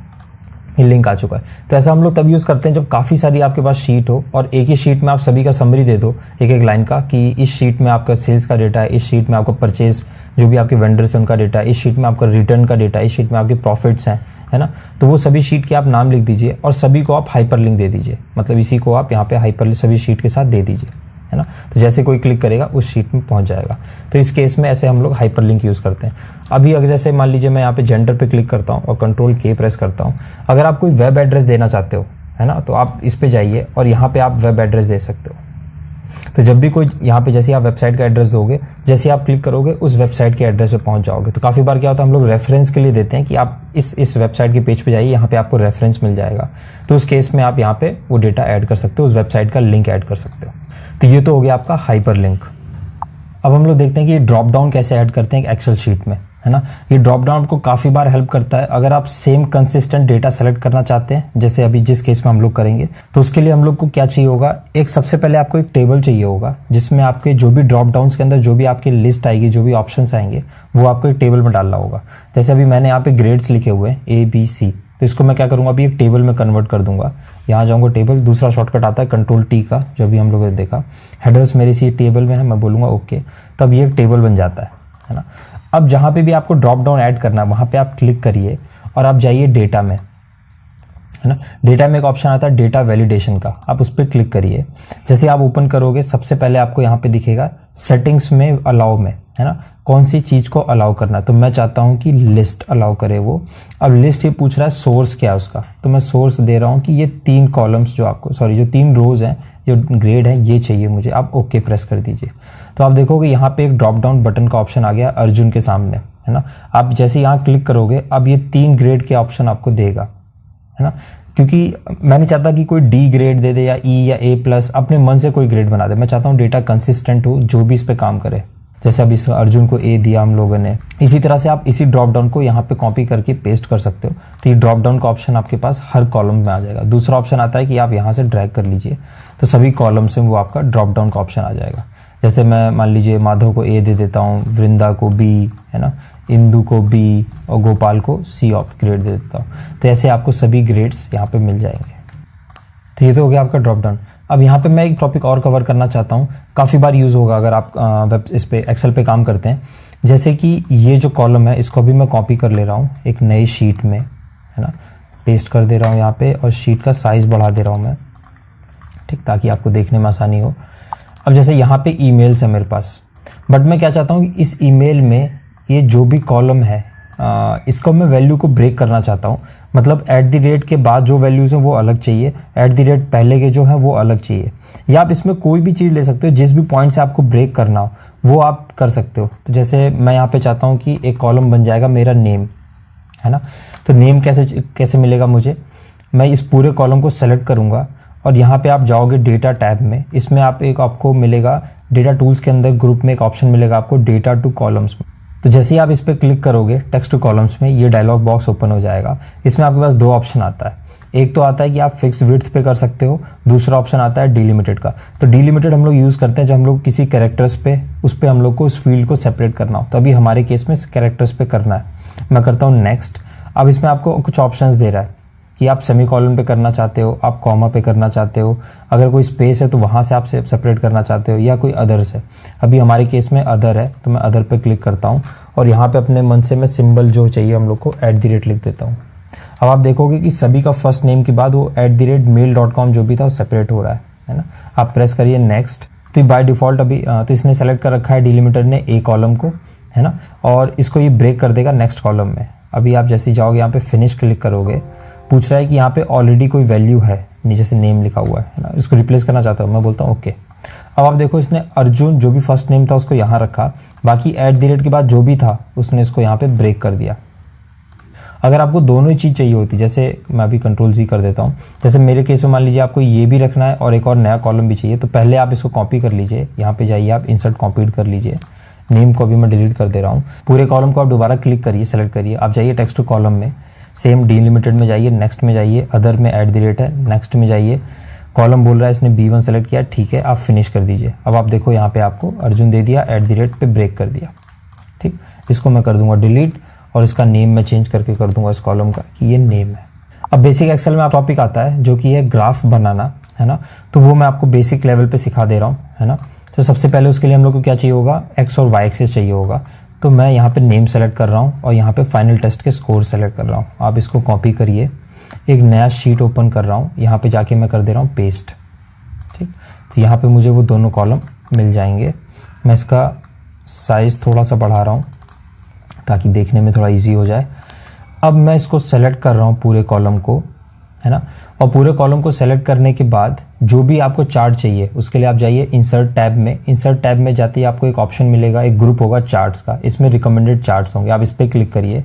A: ये लिंक आ चुका है। तो ऐसा हम लोग तब यूज़ करते हैं जब काफ़ी सारी आपके पास शीट हो और एक ही शीट में आप सभी का समरी दे दो एक एक लाइन का, कि इस शीट में आपका सेल्स का डेटा है, इस शीट में आपका परचेज जो भी आपके वेंडर्स हैं उनका डेटा है, इस शीट में आपका रिटर्न का डेटा है, इस शीट में आपके प्रॉफिट्स हैं, है ना। तो वो सभी शीट के आप नाम लिख दीजिए और सभी को आप हाइपर लिंक दे दीजिए, मतलब इसी को आप यहाँ पे हाइपर सभी शीट के साथ दे दीजिए, है ना। तो जैसे कोई क्लिक करेगा उस शीट में पहुंच जाएगा। तो इस केस में ऐसे हम लोग हाइपर लिंक यूज़ करते हैं। अभी अगर जैसे मान लीजिए मैं यहाँ पे जेंडर पे क्लिक करता हूँ और कंट्रोल K प्रेस करता हूँ, अगर आप कोई वेब एड्रेस देना चाहते हो, है ना, तो आप इस पे जाइए और यहाँ पे आप वेब एड्रेस दे सकते हो। तो जब भी कोई यहाँ पे जैसे आप वेबसाइट का एड्रेस दोगे, जैसे आप क्लिक करोगे उस वेबसाइट के एड्रेस पे पहुँच जाओगे। तो काफ़ी बार क्या होता है, हम लोग रेफरेंस के लिए देते हैं कि आप इस वेबसाइट के पेज पे जाइए, यहाँ पे आपको रेफरेंस मिल जाएगा। तो उस केस में आप यहाँ पे वो डेटा ऐड कर सकते हो, उस वेबसाइट का लिंक ऐड कर सकते हो। तो ये तो हो गया आपका हाइपर लिंक। अब हम लोग देखते हैं कि ड्रॉप डाउन कैसे ऐड करते हैं एक एक्सेल शीट में, है ना। ये ड्रॉप डाउन आपको काफ़ी बार हेल्प करता है अगर आप सेम कंसिस्टेंट डेटा सेलेक्ट करना चाहते हैं, जैसे अभी जिस केस में हम लोग करेंगे। तो उसके लिए हम लोग को क्या चाहिए होगा, एक सबसे पहले आपको एक टेबल चाहिए होगा जिसमें आपके जो भी ड्रॉप डाउन्स के अंदर जो भी आपकी लिस्ट आएगी, जो भी ऑप्शंस आएंगे, वो आपको एक टेबल में डालना होगा। जैसे अभी मैंने यहाँ पे ग्रेड्स लिखे हुए हैं ABC, तो इसको मैं क्या करूँगा, अभी एक टेबल में कन्वर्ट कर दूंगा। यहाँ जाऊँगा टेबल, दूसरा शॉर्टकट आता है Ctrl+T का, जो अभी हम लोगों ने देखा। हेडर्स मेरी सी टेबल में है, मैं बोलूँगा ओके, तब ये एक टेबल बन जाता है ना। अब जहाँ पे भी आपको ड्रॉप डाउन ऐड करना है वहाँ पे आप क्लिक करिए और आप जाइए डेटा में, है ना। डेटा में एक ऑप्शन आता है डेटा वैलिडेशन का, आप उस पर क्लिक करिए। जैसे आप ओपन करोगे सबसे पहले आपको यहाँ पे दिखेगा सेटिंग्स में अलाउ में, है ना, कौन सी चीज़ को अलाउ करना है। तो मैं चाहता हूँ कि लिस्ट अलाउ करे वो। अब लिस्ट ये पूछ रहा है सोर्स क्या है उसका, तो मैं सोर्स दे रहा हूँ कि ये 3 कॉलम्स जो 3 रोज़ हैं, जो ग्रेड है ये चाहिए मुझे। आप ओके प्रेस कर दीजिए। तो आप देखोगे यहाँ पे एक ड्रॉप डाउन बटन का ऑप्शन आ गया अर्जुन के सामने, है ना। आप जैसे यहाँ क्लिक करोगे अब ये 3 ग्रेड के ऑप्शन आपको देगा, है ना। क्योंकि मैं नहीं चाहता कि कोई D ग्रेड दे दे या E या A+, अपने मन से कोई ग्रेड बना दे। मैं चाहता हूँ डेटा कंसिस्टेंट हो, जो भी इस पे काम करे। जैसे अभी इस अर्जुन को A दिया हम लोगों ने, इसी तरह से आप इसी ड्रॉप डाउन को यहाँ पे कॉपी करके पेस्ट कर सकते हो। तो ये ड्रॉप डाउन का ऑप्शन आपके पास हर कॉलम में आ जाएगा। दूसरा ऑप्शन आता है कि आप यहाँ से ड्रैग कर लीजिए, तो सभी कॉलम्स में वो आपका ड्रॉप डाउन का ऑप्शन आ जाएगा। जैसे मैं मान लीजिए माधव को A दे देता हूँ, वृंदा को B, है ना, इंदु को B और गोपाल को C ग्रेड दे देता हूँ। तो ऐसे आपको सभी ग्रेड्स यहाँ पे मिल जाएंगे। तो ये तो हो गया आपका ड्रॉप डाउन। अब यहाँ पे मैं एक टॉपिक और कवर करना चाहता हूँ, काफ़ी बार यूज़ होगा अगर आप इस पे एक्सेल पे काम करते हैं। जैसे कि ये जो कॉलम है इसको भी मैं कॉपी कर ले रहा हूँ एक नई शीट में, है ना, पेस्ट कर दे रहा हूँ यहाँ पे और शीट का साइज़ बढ़ा दे रहा हूँ मैं, ठीक, ताकि आपको देखने में आसानी हो। अब जैसे यहाँ पे ईमेल्स है मेरे पास, बट मैं क्या चाहता हूँ कि इस ईमेल में ये जो भी कॉलम है इसको मैं वैल्यू को ब्रेक करना चाहता हूँ। मतलब @ के बाद जो वैल्यूज़ हैं वो अलग चाहिए, @ पहले के जो हैं वो अलग चाहिए। या आप इसमें कोई भी चीज़ ले सकते हो, जिस भी पॉइंट से आपको ब्रेक करना हो वो आप कर सकते हो। तो जैसे मैं यहाँ पे चाहता हूँ कि एक कॉलम बन जाएगा मेरा नेम, है ना। तो नेम कैसे मिलेगा मुझे, मैं इस पूरे कॉलम को सेलेक्ट करूँगा और यहाँ पे आप जाओगे डेटा टैब में, इसमें आपको मिलेगा डेटा टूल्स के अंदर ग्रुप में एक ऑप्शन मिलेगा आपको डेटा टू कॉलम्स में। तो जैसे ही आप इस पर क्लिक करोगे टेक्स्ट टू कॉलम्स में, ये डायलॉग बॉक्स ओपन हो जाएगा। इसमें आपके पास 2 ऑप्शन आता है, एक तो आता है कि आप फिक्स विड्थ पे कर सकते हो, दूसरा ऑप्शन आता है डिलिमिटेड का। तो डिलिमिटेड हम लोग यूज़ करते हैं जब हम लोग किसी कैरेक्टर्स पे उस पर हम लोग को उस फील्ड को सेपरेट करना हो। तो अभी हमारे केस में कैरेक्टर्स पे करना है, मैं करता हूँ नेक्स्ट। अब इसमें आपको कुछ ऑप्शंस दे रहा है कि आप सेमीकोलन पे करना चाहते हो, आप कॉमा पे करना चाहते हो, अगर कोई स्पेस है तो वहाँ से आप सेपरेट करना चाहते हो, या कोई अदर्स है। अभी हमारे केस में अदर है तो मैं अदर पे क्लिक करता हूँ और यहाँ पे अपने मन से मैं सिंबल जो चाहिए हम लोग को @ लिख देता हूँ। अब आप देखोगे कि सभी का फर्स्ट नेम के बाद वो @mail.com जो भी था वो सेपरेट हो रहा है ना। आप प्रेस करिए नेक्स्ट। तो बाय डिफ़ॉल्ट अभी तो इसने सेलेक्ट कर रखा है डिलिमिटर ने A कॉलम को, है ना, और इसको ये ब्रेक कर देगा नेक्स्ट कॉलम में। अभी आप जैसे जाओगे यहाँ पे फिनिश क्लिक करोगे, पूछ रहा है कि यहाँ पे ऑलरेडी कोई वैल्यू है, नीचे से नेम लिखा हुआ है ना, इसको रिप्लेस करना चाहता हूँ। मैं बोलता हूँ ओके। अब आप देखो इसने अर्जुन जो भी फर्स्ट नेम था उसको यहाँ रखा, बाकी @ के बाद जो भी था उसने इसको यहाँ पे ब्रेक कर दिया। अगर आपको दोनों ही चीज़ चाहिए होती, जैसे मैं अभी Ctrl+C कर देता हूँ, जैसे मेरे केस में मान लीजिए आपको ये भी रखना है और एक और नया कॉलम भी चाहिए, तो पहले आप इसको कॉपी कर लीजिए, यहाँ पे जाइए आप इंसर्ट कॉपीड कर लीजिए। नेम को भी मैं डिलीट कर दे रहा हूँ। पूरे कॉलम को आप दोबारा क्लिक करिए, सेलेक्ट करिए, आप जाइए टेक्स्ट टू कॉलम में, सेम डिलिमिटेड में जाइए, नेक्स्ट में जाइए, अदर में @ है, नेक्स्ट में जाइए, कॉलम बोल रहा है इसने B1 सेलेक्ट किया, ठीक है, आप फिनिश कर दीजिए। अब आप देखो यहाँ पे आपको अर्जुन दे दिया, @ पे ब्रेक कर दिया, ठीक। इसको मैं कर दूंगा डिलीट और इसका नेम मैं चेंज करके कर दूंगा इस कॉलम का कि ये नेम है। अब बेसिक एक्सेल में आप टॉपिक आता है जो कि है ग्राफ बनाना, है ना, तो वो मैं आपको बेसिक लेवल पे सिखा दे रहा हूँ, है ना। तो सबसे पहले उसके लिए हम लोग को क्या चाहिए होगा, X और Y एक्सिस चाहिए होगा। तो मैं यहाँ पे नेम सेलेक्ट कर रहा हूँ और यहाँ पे फाइनल टेस्ट के स्कोर सेलेक्ट कर रहा हूँ। आप इसको कॉपी करिए, एक नया शीट ओपन कर रहा हूँ, यहाँ पे जाके मैं कर दे रहा हूँ पेस्ट, ठीक। तो यहाँ पे मुझे वो दोनों कॉलम मिल जाएंगे। मैं इसका साइज़ थोड़ा सा बढ़ा रहा हूँ ताकि देखने में थोड़ा ईजी हो जाए। अब मैं इसको सेलेक्ट कर रहा हूँ पूरे कॉलम को है ना। और पूरे कॉलम को सेलेक्ट करने के बाद जो भी आपको चार्ट चाहिए उसके लिए आप जाइए इंसर्ट टैब में। इंसर्ट टैब में जाते ही आपको एक ऑप्शन मिलेगा, एक ग्रुप होगा चार्ट्स का, इसमें रिकमेंडेड चार्ट्स होंगे, आप इस पर क्लिक करिए।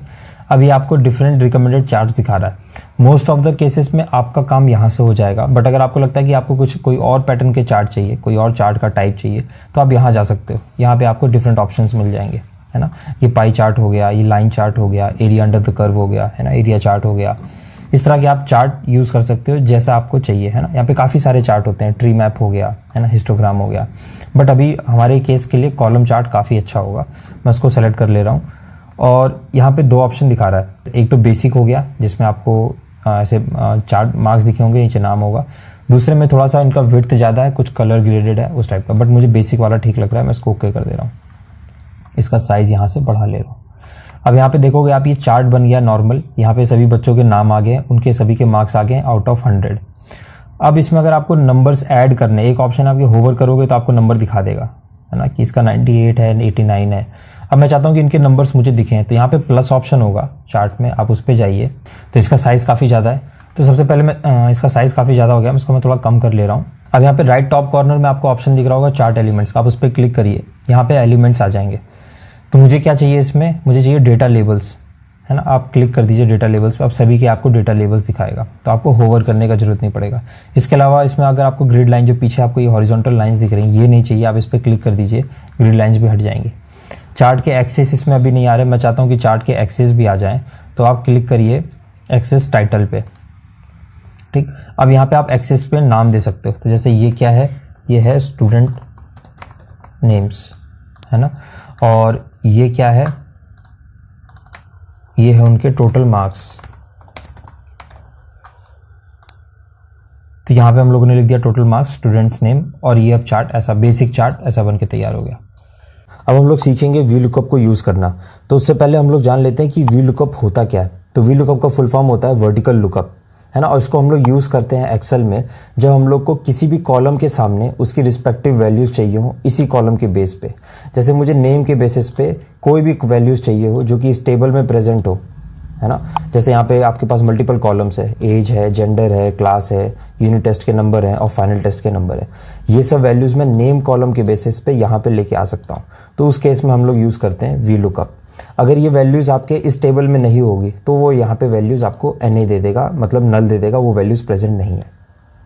A: अभी आपको डिफरेंट रिकमेंडेड चार्ट्स दिखा रहा है। मोस्ट ऑफ द केसेस में आपका काम यहाँ से हो जाएगा, बट अगर आपको लगता है कि आपको कोई और पैटर्न के चार्ट चाहिए, कोई और चार्ट का टाइप चाहिए, तो आप यहाँ जा सकते हो। यहाँ पे आपको डिफरेंट ऑप्शंस मिल जाएंगे, है ना। ये पाई चार्ट हो गया, ये लाइन चार्ट हो गया, एरिया अंडर द कर्व हो गया, है ना, एरिया चार्ट हो गया। इस तरह के आप चार्ट यूज़ कर सकते हो जैसा आपको चाहिए, है ना। यहाँ पे काफ़ी सारे चार्ट होते हैं, ट्री मैप हो गया, है ना, हिस्टोग्राम हो गया, बट अभी हमारे केस के लिए कॉलम चार्ट काफ़ी अच्छा होगा। मैं उसको सेलेक्ट कर ले रहा हूँ और यहाँ पे 2 ऑप्शन दिखा रहा है। एक तो बेसिक हो गया जिसमें आपको ऐसे चार्ट मार्क्स दिखे होंगे, नीचे नाम होगा। दूसरे में थोड़ा सा इनका विड्थ ज़्यादा है, कुछ कलर ग्रेडेड है उस टाइप का, बट मुझे बेसिक वाला ठीक लग रहा है, मैं इसको ओके कर दे रहा हूँ। इसका साइज़ यहाँ से बढ़ा ले रहा हूँ। अब यहाँ पे देखोगे आप, ये चार्ट बन गया नॉर्मल। यहाँ पे सभी बच्चों के नाम आ गए, उनके सभी के मार्क्स आ गए आउट ऑफ 100। अब इसमें अगर आपको नंबर्स ऐड करने, एक ऑप्शन आप ये होवर करोगे तो आपको नंबर दिखा देगा, है ना, कि इसका 98 है, 89 है। अब मैं चाहता हूँ कि इनके नंबर्स मुझे दिखें, तो यहाँ पे प्लस ऑप्शन होगा चार्ट में, आप उस पर जाइए। तो इसका साइज़ काफ़ी ज़्यादा है, तो सबसे पहले मैं इसका साइज़ काफ़ी ज़्यादा हो गया, इसको मैं थोड़ा कम कर ले रहा हूँ। अब यहाँ पे राइट टॉप कॉर्नर में आपको ऑप्शन दिख रहा होगा चार्ट एलिमेंट्स का, आप उस पर क्लिक करिए। यहाँ पे एलिमेंट्स आ जाएंगे। तो मुझे क्या चाहिए इसमें, मुझे चाहिए डेटा लेबल्स, है ना। आप क्लिक कर दीजिए डेटा लेबल्स पे, आप सभी के आपको डेटा लेबल्स दिखाएगा, तो आपको होवर करने का जरूरत नहीं पड़ेगा। इसके अलावा इसमें अगर आपको ग्रिड लाइन, जो पीछे आपको ये हॉरिजॉन्टल लाइंस दिख रही हैं, ये नहीं चाहिए, आप इस पर क्लिक कर दीजिए, ग्रिड लाइंस भी हट जाएंगे। चार्ट के एक्सेस इसमें अभी नहीं आ रहे, मैं चाहता हूँ कि चार्ट के एक्सेस भी आ जाएँ, तो आप क्लिक करिए एक्सेस टाइटल पे, ठीक। अब यहाँ पे आप एक्सेस पे नाम दे सकते हो, तो जैसे ये क्या है, ये है स्टूडेंट नेम्स, है ना। और ये क्या है, ये है उनके टोटल मार्क्स। तो यहाँ पे हम लोगों ने लिख दिया टोटल मार्क्स, स्टूडेंट्स नेम, और ये अब चार्ट ऐसा बेसिक चार्ट ऐसा बन के तैयार हो गया। अब हम लोग सीखेंगे वी लुकअप को यूज़ करना। तो उससे पहले हम लोग जान लेते हैं कि वी लुकअप होता क्या है। तो वी लुकअप का फुल फॉर्म होता है वर्टिकल लुकअप, है ना। और इसको हम लोग यूज़ करते हैं एक्सेल में, जब हम लोग को किसी भी कॉलम के सामने उसकी रिस्पेक्टिव वैल्यूज़ चाहिए हो इसी कॉलम के बेस पे। जैसे मुझे नेम के बेसिस पे कोई भी वैल्यूज़ चाहिए हो जो कि इस टेबल में प्रेजेंट हो, है ना। जैसे यहाँ पे आपके पास मल्टीपल कॉलम्स है, एज है, जेंडर है, क्लास है, यूनिट टेस्ट के नंबर हैं और फाइनल टेस्ट के नंबर है। ये सब वैल्यूज़ मैं नेम कॉलम के बेसिस पे यहाँ पे लेके आ सकता हूँ। तो उस केस में हम लोग यूज़ करते हैं वी लुकअप। अगर ये वैल्यूज़ आपके इस टेबल में नहीं होगी तो वो यहाँ पे वैल्यूज़ आपको NA दे देगा, मतलब नल दे देगा, वो वैल्यूज़ प्रेजेंट नहीं है,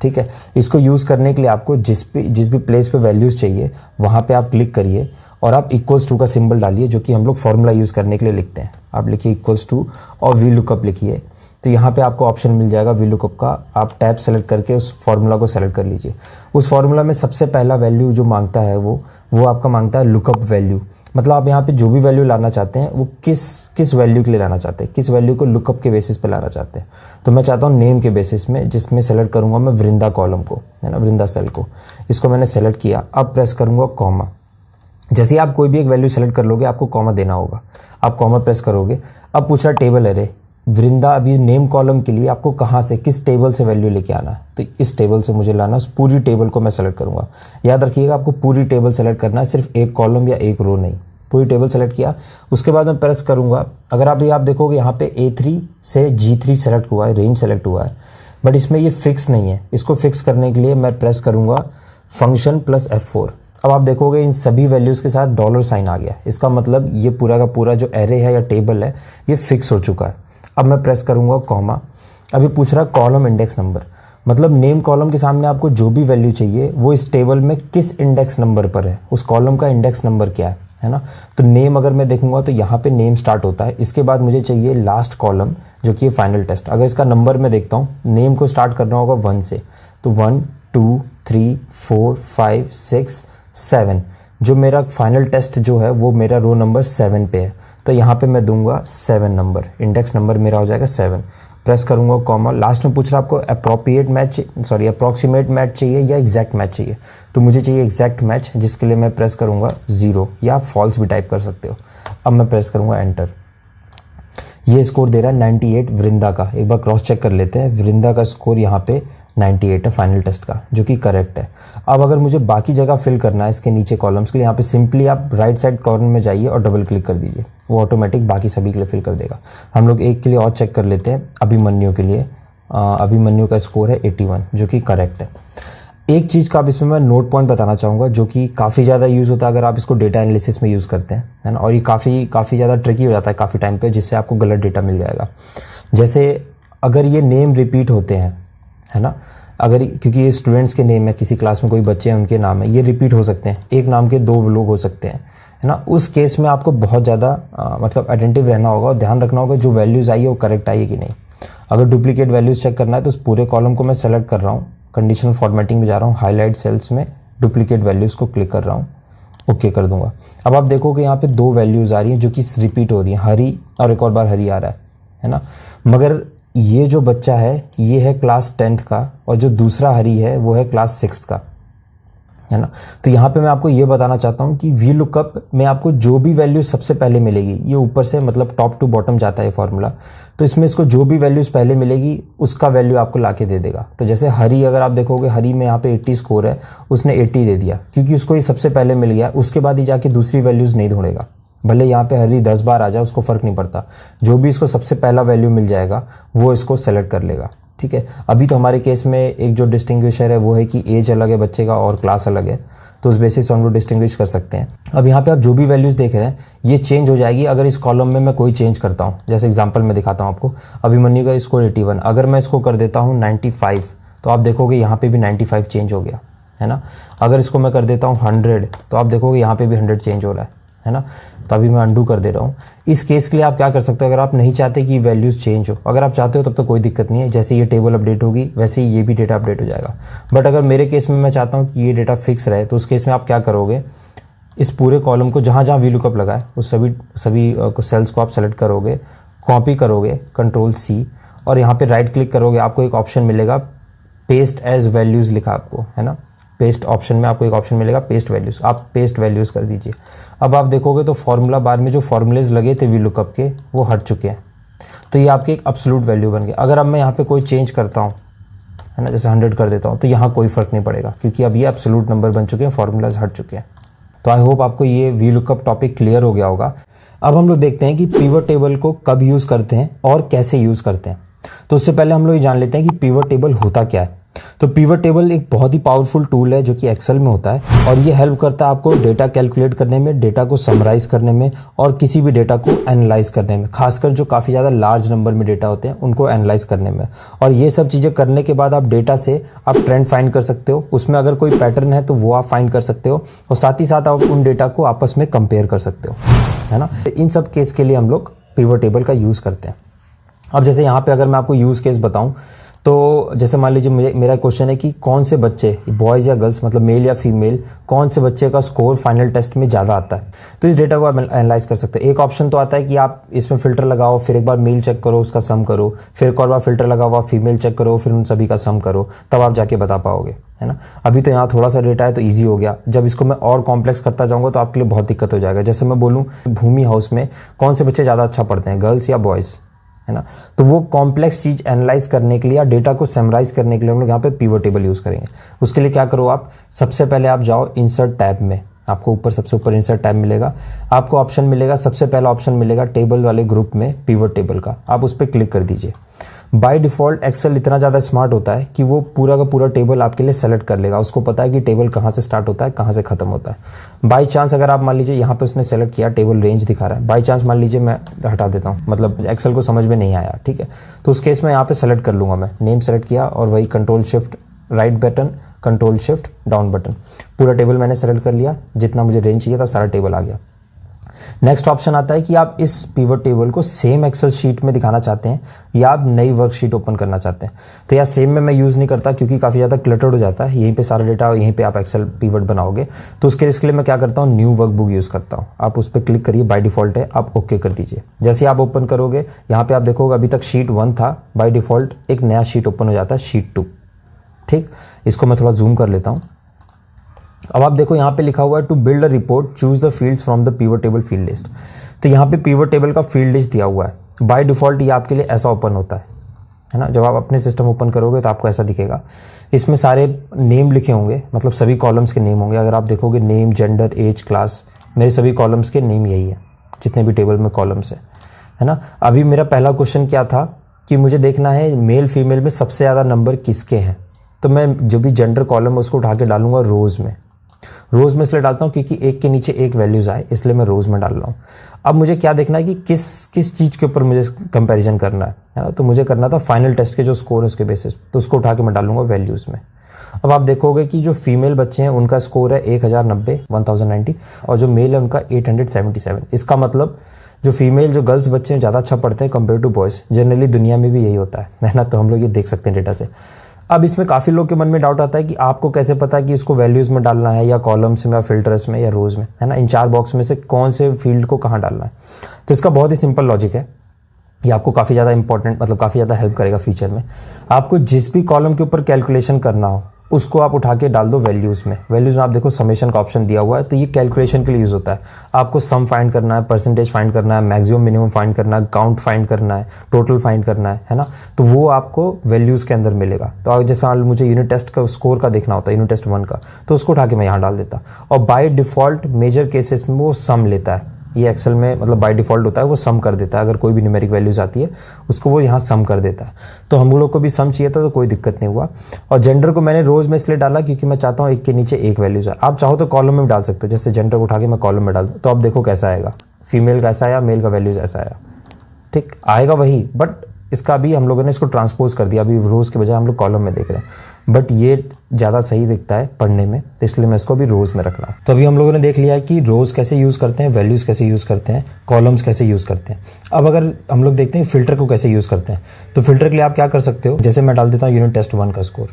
A: ठीक है। इसको यूज़ करने के लिए आपको जिस भी प्लेस पे वैल्यूज़ चाहिए वहाँ पे आप क्लिक करिए और आप इक्वल्स टू का सिंबल डालिए, जो कि हम लोग फॉर्मूला यूज़ करने के लिए लिखते हैं। आप लिखिए इक्वल्स टू और वी लुकअप लिखिए, तो यहाँ पे आपको ऑप्शन मिल जाएगा वी लुकअप का। आप टैब सेलेक्ट करके उस फार्मूला को सेलेक्ट कर लीजिए। उस फार्मूला में सबसे पहला वैल्यू जो मांगता है वो आपका मांगता है लुकअप वैल्यू। मतलब आप यहाँ पे जो भी वैल्यू लाना चाहते हैं वो किस वैल्यू के लिए लाना चाहते हैं, किस वैल्यू को लुकअप के बेसिस पे लाना चाहते हैं। तो मैं चाहता हूँ नेम के बेसिस में, जिसमें सेलेक्ट करूँगा मैं वृंदा कॉलम को, है ना, वृंदा सेल को। इसको मैंने सेलेक्ट किया, अब प्रेस करूँगा कॉमा। जैसे ही आप कोई भी एक वैल्यू सेलेक्ट कर लोगे आपको कॉमा देना होगा, आप कॉमा प्रेस करोगे। अब पूछ रहा टेबल अरे वृंदा, अभी नेम कॉलम के लिए आपको कहाँ से, किस टेबल से वैल्यू लेके आना है, तो इस टेबल से मुझे लाना। उस पूरी टेबल को मैं सेलेक्ट करूँगा। याद रखिएगा आपको पूरी टेबल सेलेक्ट करना है, सिर्फ एक कॉलम या एक रो नहीं, पूरी टेबल सेलेक्ट किया। उसके बाद मैं प्रेस करूँगा। अगर आप देखोगे यहाँ पे A3 से G3 सेलेक्ट हुआ है, रेंज सेलेक्ट हुआ है, बट इसमें ये फिक्स नहीं है। इसको फिक्स करने के लिए मैं प्रेस करूँगा फंक्शन प्लस F4। अब आप देखोगे इन सभी वैल्यूज़ के साथ डॉलर साइन आ गया। इसका मतलब ये पूरा का पूरा जो एरे है या टेबल है ये फिक्स हो चुका है। अब मैं प्रेस करूँगा कॉमा। अभी पूछ रहा है कॉलम इंडेक्स नंबर, मतलब नेम कॉलम के सामने आपको जो भी वैल्यू चाहिए वो इस टेबल में किस इंडेक्स नंबर पर है, उस कॉलम का इंडेक्स नंबर क्या है ना। तो नेम अगर मैं देखूंगा तो यहाँ पे नेम स्टार्ट होता है। इसके बाद मुझे चाहिए लास्ट कॉलम जो कि फाइनल टेस्ट। अगर इसका नंबर मैं देखता हूँ, नेम को स्टार्ट करना होगा 1 से, तो 1 2 3 4 5 6 7। जो मेरा फाइनल टेस्ट जो है वो मेरा रो नंबर 7 पे है, तो यहाँ पे मैं दूंगा 7 नंबर, इंडेक्स नंबर मेरा हो जाएगा 7। प्रेस करूँगा कॉमा। लास्ट में पूछ रहा आपको अप्रॉक्सीमेट मैच चाहिए या एग्जैक्ट मैच चाहिए, तो मुझे चाहिए एग्जैक्ट मैच, जिसके लिए मैं प्रेस करूँगा 0 या आप फॉल्स भी टाइप कर सकते हो। अब मैं प्रेस करूँगा एंटर। ये स्कोर दे रहा है 98 वृंदा का। एक बार क्रॉस चेक कर लेते हैं। वृंदा का स्कोर यहाँ पे 98 है फाइनल टेस्ट का, जो कि करेक्ट है। अब अगर मुझे बाकी जगह फिल करना है इसके नीचे कॉलम्स के लिए, यहाँ पे सिंपली आप राइट साइड कॉर्नर में जाइए और डबल क्लिक कर दीजिए, वो ऑटोमेटिक बाकी सभी के लिए फिल कर देगा। हम लोग एक के लिए और चेक कर लेते हैं, अभिमन्यु के लिए।
B: अभिमन्यु का स्कोर है 81, जो कि करेक्ट है। एक चीज़ का अब इसमें मैं नोट पॉइंट बताना चाहूँगा, जो कि काफ़ी ज़्यादा यूज़ होता है अगर आप इसको डेटा एनालिसिस में यूज़ करते हैं, है ना, और ये काफ़ी ज़्यादा ट्रिकी हो जाता है काफ़ी टाइम पे, जिससे आपको गलत डेटा मिल जाएगा। जैसे अगर ये नेम रिपीट होते हैं, है ना, अगर क्योंकि ये स्टूडेंट्स के नेम है, किसी क्लास में कोई बच्चे हैं उनके नाम है, ये रिपीट हो सकते हैं, एक नाम के 2 लोग हो सकते हैं, है ना, उस केस में आपको बहुत ज़्यादा मतलब अटेंटिव रहना होगा और ध्यान रखना होगा जो वैल्यूज़ आई है वो करेक्ट आई है कि नहीं। अगर डुप्लीकेट वैल्यूज़ चेक करना है तो उस पूरे कॉलम को मैं सेलेक्ट कर रहा हूँ, कंडीशनल फॉर्मेटिंग में जा रहा हूँ, हाईलाइट सेल्स में डुप्लीकेट वैल्यूज़ को क्लिक कर रहा हूँ, ओके कर दूंगा। अब आप देखोगे यहाँ पे 2 वैल्यूज़ आ रही हैं जो कि रिपीट हो रही हैं, हरी और एक और बार हरी आ रहा है ना, मगर ये जो बच्चा है ये है क्लास 10th का और जो दूसरा हरी है वो है क्लास 6th का, है ना। तो यहाँ पे मैं आपको ये बताना चाहता हूँ कि वी लुकअप में आपको जो भी वैल्यूज सबसे पहले मिलेगी, ये ऊपर से मतलब टॉप टू बॉटम जाता है फॉर्मूला, तो इसमें इसको जो भी वैल्यूज पहले मिलेगी उसका वैल्यू आपको लाके दे देगा। तो जैसे हरी, अगर आप देखोगे हरी में यहाँ पे 80 स्कोर है, उसने 80 दे दिया क्योंकि उसको ये सबसे पहले मिल गया, उसके बाद ही जाके दूसरी वैल्यूज नहीं ढूंढेगा। भले यहाँ पे हरी 10 बार आ जाए उसको फ़र्क नहीं पड़ता, जो भी इसको सबसे पहला वैल्यू मिल जाएगा वो इसको सेलेक्ट कर लेगा, ठीक है। अभी तो हमारे केस में एक जो डिस्टिंग्विशर है वो है कि एज अलग है बच्चे का और क्लास अलग है, तो उस बेसिस हम लोग डिस्टिंग्विश कर सकते हैं। अब यहाँ पे आप जो भी वैल्यूज़ देख रहे हैं ये चेंज हो जाएगी अगर इस कॉलम में मैं कोई चेंज करता हूँ। जैसे एग्जांपल में दिखाता हूँ आपको, अभिमन्यु का स्कोर 81, अगर मैं इसको कर देता हूँ 95, तो आप देखोगे यहाँ पे भी 95 चेंज हो गया, है ना। अगर इसको मैं कर देता हूँ 100, तो आप देखोगे यहाँ पे भी 100 चेंज हो रहा है ना। तो अभी मैं अंडू कर दे रहा हूँ। इस केस के लिए आप क्या कर सकते हो, अगर आप नहीं चाहते कि वैल्यूज़ चेंज हो, अगर आप चाहते हो तब तो कोई दिक्कत नहीं है, जैसे ये टेबल अपडेट होगी वैसे ही ये भी डेटा अपडेट हो जाएगा। बट अगर मेरे केस में मैं चाहता हूँ कि ये डेटा फिक्स रहे, तो उस केस में आप क्या करोगे, इस पूरे कॉलम को जहाँ जहाँ वी लुकअप लगा है उस सभी सेल्स को आप सेलेक्ट करोगे, कॉपी करोगे Ctrl+C और यहाँ पर राइट क्लिक करोगे, आपको एक ऑप्शन मिलेगा पेस्ट एज वैल्यूज़ लिखा आपको, है ना। पेस्ट ऑप्शन में आपको एक ऑप्शन मिलेगा पेस्ट वैल्यूज़, आप पेस्ट वैल्यूज़ कर दीजिए। अब आप देखोगे तो फॉर्मूला बार में जो फॉर्मूलेज लगे थे वी लुकअप के वो हट चुके हैं, तो ये आपके एक एब्सोल्यूट वैल्यू बन गया। अगर अब मैं यहाँ पे कोई चेंज करता हूँ, है ना, जैसे 100 कर देता हूँ, तो यहाँ कोई फ़र्क नहीं पड़ेगा क्योंकि अब ये एब्सोल्यूट नंबर बन चुके हैं, फॉर्मूलाज हट चुके हैं। तो आई होप आपको ये वी लुकअप टॉपिक क्लियर हो गया होगा। अब हम लोग देखते हैं कि पिवट टेबल को कब यूज़ करते हैं और कैसे यूज़ करते हैं। तो उससे पहले हम लोग ये जान लेते हैं कि पिवट टेबल होता क्या है। तो पिवट टेबल एक बहुत ही पावरफुल टूल है जो कि एक्सेल में होता है और ये हेल्प करता है आपको डेटा कैलकुलेट करने में, डेटा को समराइज करने में और किसी भी डेटा को एनालाइज करने में, खासकर जो काफ़ी ज़्यादा लार्ज नंबर में डेटा होते हैं उनको एनालाइज करने में। और ये सब चीज़ें करने के बाद आप डेटा से आप ट्रेंड फाइंड कर सकते हो, उसमें अगर कोई पैटर्न है तो वो आप फाइंड कर सकते हो और साथ ही साथ आप उन डेटा को आपस में कंपेयर कर सकते हो, है ना। इन सब केस के लिए हम लोग पिवट टेबल का यूज़ करते हैं। अब जैसे यहाँ पे अगर मैं आपको यूज़ केस बताऊँ, तो जैसे मान लीजिए मेरा क्वेश्चन है कि कौन से बच्चे, बॉयज़ या गर्ल्स, मतलब मेल या फीमेल, कौन से बच्चे का स्कोर फाइनल टेस्ट में ज़्यादा आता है, तो इस डेटा को आप एनालाइज कर सकते हैं। एक ऑप्शन तो आता है कि आप इसमें फ़िल्टर लगाओ, फिर एक बार मेल चेक करो, उसका सम करो, फिर एक और बार फ़िल्टर लगाओ, आप फीमेल चेक करो, फिर उन सभी का सम करो, तब आप जाके बता पाओगे, है ना। अभी तो यहाँ थोड़ा सा डेटा है तो ईजी हो गया, जब इसको मैं और कॉम्प्लेक्स करता जाऊँगा तो आपके लिए बहुत दिक्कत हो जाएगा। जैसे मैं बोलूँ भूमि हाउस में कौन से बच्चे ज़्यादा अच्छा पढ़ते हैं, गर्ल्स या बॉयज़, है ना। तो वो कॉम्प्लेक्स चीज़ एनालाइज करने के लिए या डेटा को समराइज करने के लिए हम लोग यहाँ पे पिवट टेबल यूज़ करेंगे। उसके लिए क्या करो, आप सबसे पहले आप जाओ इंसर्ट टैब में, आपको ऊपर सबसे ऊपर इंसर्ट टैब मिलेगा, आपको ऑप्शन मिलेगा, सबसे पहला ऑप्शन मिलेगा टेबल वाले ग्रुप में पिवट टेबल का, आप उस पर क्लिक कर दीजिए। बाय डिफ़ॉल्ट एक्सेल इतना ज़्यादा स्मार्ट होता है कि वो पूरा का पूरा टेबल आपके लिए सेलेक्ट कर लेगा, उसको पता है कि टेबल कहाँ से स्टार्ट होता है कहाँ से ख़त्म होता है। बाय चांस अगर आप मान लीजिए यहाँ पे उसने सेलेक्ट किया टेबल रेंज दिखा रहा है, बाय चांस मान लीजिए मैं हटा देता हूँ, मतलब एक्सेल को समझ में नहीं आया, ठीक है, तो उस केस में यहाँ पे सेलेक्ट कर लूँगा, मैं नेम सेलेक्ट किया और वही Ctrl+Shift+राइट बटन, Ctrl+Shift+डाउन बटन, पूरा टेबल मैंने सेलेक्ट कर लिया, जितना मुझे रेंज चाहिए था सारा टेबल आ गया। नेक्स्ट ऑप्शन आता है कि आप इस पिवट टेबल को सेम एक्सेल शीट में दिखाना चाहते हैं या आप नई वर्कशीट ओपन करना चाहते हैं। तो यार सेम में मैं यूज़ नहीं करता क्योंकि काफ़ी ज़्यादा क्लटर्ड हो जाता है, यहीं पे सारा डेटा, यहीं पे आप एक्सेल पिवट बनाओगे, तो उसके लिए मैं क्या करता हूँ, न्यू वर्कबुक यूज़ करता हूँ। आप उस पर क्लिक करिए, बाय डिफ़ॉल्ट है, आप ओके कर दीजिए। जैसे आप ओपन करोगे यहाँ पर आप देखोगे अभी तक शीट 1 था, बाय डिफ़ॉल्ट एक नया शीट ओपन हो जाता है, शीट 2, ठीक। इसको मैं थोड़ा जूम कर लेता हूँ। अब आप देखो यहाँ पे लिखा हुआ है to build a report choose the fields from the pivot table field list. तो यहाँ पे पिवट टेबल का फील्ड लिस्ट दिया हुआ है, बाय डिफ़ॉल्ट ये आपके लिए ऐसा ओपन होता है ना। जब आप अपने सिस्टम ओपन करोगे तो आपको ऐसा दिखेगा, इसमें सारे नेम लिखे होंगे, मतलब सभी कॉलम्स के नेम होंगे। अगर आप देखोगे नेम, जेंडर, एज, क्लास, मेरे सभी कॉलम्स के नेम यही है, जितने भी टेबल में कॉलम्स है ना। अभी मेरा पहला क्वेश्चन क्या था कि मुझे देखना है मेल फीमेल में सबसे ज़्यादा नंबर किसके हैं, तो मैं जो भी जेंडर कॉलम है उसको उठा के डालूंगा रोज़ में। रोज़ में इसलिए डालता हूँ क्योंकि एक के नीचे एक वैल्यूज़ आए, इसलिए मैं रोज़ में डाल रहा हूँ। अब मुझे क्या देखना है कि किस किस चीज़ के ऊपर मुझे कंपैरिजन करना है ना, तो मुझे करना था फाइनल टेस्ट के जो स्कोर है उसके बेसिस, तो उसको उठा के मैं डालूंगा वैल्यूज़ में। अब आप देखोगे कि जो फीमेल बच्चे हैं उनका स्कोर है 1090 और जो मेल है उनका 877। इसका मतलब जो फीमेल जो गर्ल्स बच्चे हैं ज़्यादा अच्छा पढ़ते हैं कंपेयर टू बॉयज़। जनरली दुनिया में भी यही होता है ना, तो हम लोग ये देख सकते हैं डेटा से। अब इसमें काफ़ी लोग के मन में डाउट आता है कि आपको कैसे पता है कि इसको वैल्यूज़ में डालना है या कॉलम्स में या फिल्टर्स में या रोज़ में, है ना, इन 4 बॉक्स में से कौन से फील्ड को कहाँ डालना है। तो इसका बहुत ही सिंपल लॉजिक है, ये आपको काफ़ी ज़्यादा इंपॉर्टेंट मतलब काफ़ी ज़्यादा हेल्प करेगा फ्यूचर में। आपको जिस भी कॉलम के ऊपर कैलकुलेशन करना हो उसको आप उठा के डाल दो वैल्यूज़ में। वैल्यूज़ में आप देखो समेशन का ऑप्शन दिया हुआ है, तो ये कैलकुलेशन के लिए यूज़ होता है। आपको सम फाइंड करना है, परसेंटेज फाइंड करना है, मैक्सिमम मिनिमम फाइंड करना है, काउंट फाइंड करना है, टोटल फाइंड करना है ना, तो वो आपको वैल्यूज़ के अंदर मिलेगा। तो जैसे मुझे यूनिट टेस्ट का स्कोर का देखना होता है, यूनिट टेस्ट 1 का, तो उसको उठा के मैं यहाँ डाल देता। और बाय डिफ़ॉल्ट मेजर केसेस में वो सम लेता है। ये एक्सेल में मतलब बाय डिफ़ॉल्ट होता है, वो सम कर देता है। अगर कोई भी न्यूमेरिक वैल्यूज़ आती है उसको वो यहाँ सम कर देता है। तो हम लोग को भी सम चाहिए था, तो कोई दिक्कत नहीं हुआ। और जेंडर को मैंने रोज़ में इसलिए डाला क्योंकि मैं चाहता हूँ एक के नीचे एक वैल्यूज़ है। आप चाहो तो कॉलम में भी डाल सकते हो, जैसे जेंडर को उठा के मैं कॉलम में डाल दूँ, तो आप देखो कैसा आएगा, फीमेल का ऐसा आया, मेल का वैल्यूज़ ऐसा आया। ठीक आएगा वही, बट इसका भी हम लोगों ने इसको ट्रांसपोज कर दिया। अभी रोज़ के बजाय हम लोग कॉलम में देख रहे हैं, बट ये ज़्यादा सही दिखता है पढ़ने में, तो इसलिए मैं इसको भी रोज़ में रख रहा हूँ। तो अभी हम लोगों ने देख लिया है कि रोज़ कैसे यूज़ करते हैं, वैल्यूज़ कैसे यूज़ करते हैं, कॉलम्स कैसे यूज़ करते हैं। अब अगर हम लोग देखते हैं फ़िल्टर को कैसे यूज़ करते हैं, तो फ़िल्टर के लिए आप क्या कर सकते हो, जैसे मैं डाल देता हूँ यूनिट टेस्ट 1 का स्कोर,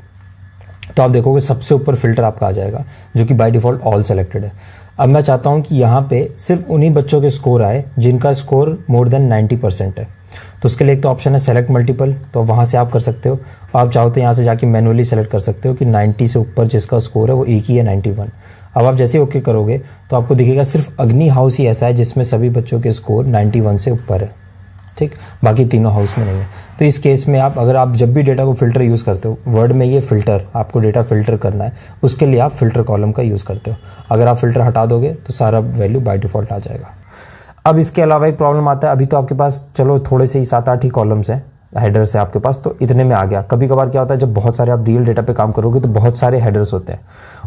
B: तो आप देखोगे सबसे ऊपर फ़िल्टर आपका आ जाएगा जो कि बाय डिफ़ॉल्ट ऑल सेलेक्टेड है। अब मैं चाहता हूँ कि यहाँ पे सिर्फ उन्हीं बच्चों के स्कोर आए जिनका स्कोर मोर देन 90% है। तो उसके लिए एक तो ऑप्शन है सेलेक्ट मल्टीपल, तो वहाँ से आप कर सकते हो। आप चाहो तो यहाँ से जाके मैनुअली सेलेक्ट कर सकते हो कि 90 से ऊपर जिसका स्कोर है वो एक ही है, 91। अब आप जैसे ओके करोगे तो आपको दिखेगा सिर्फ अग्नि हाउस ही ऐसा है जिसमें सभी बच्चों के स्कोर 91 से ऊपर है। ठीक, बाकी तीनों हाउस में नहीं है। तो इस केस में आप जब भी डेटा को फिल्टर यूज़ करते हो, वर्ड में ये फ़िल्टर, आपको डेटा फ़िल्टर करना है, उसके लिए आप फ़िल्टर कॉलम का यूज़ करते हो। अगर आप फ़िल्टर हटा दोगे तो सारा वैल्यू बाय डिफ़ॉल्ट आ जाएगा। अब इसके अलावा एक प्रॉब्लम आता है, अभी तो आपके पास चलो थोड़े से ही 7-8 ही कॉलम्स हैं, हेडर्स है आपके पास, तो इतने में आ गया। कभी कभार क्या होता है, जब बहुत सारे आप रियल डेटा पे काम करोगे तो बहुत सारे हेडर्स होते हैं।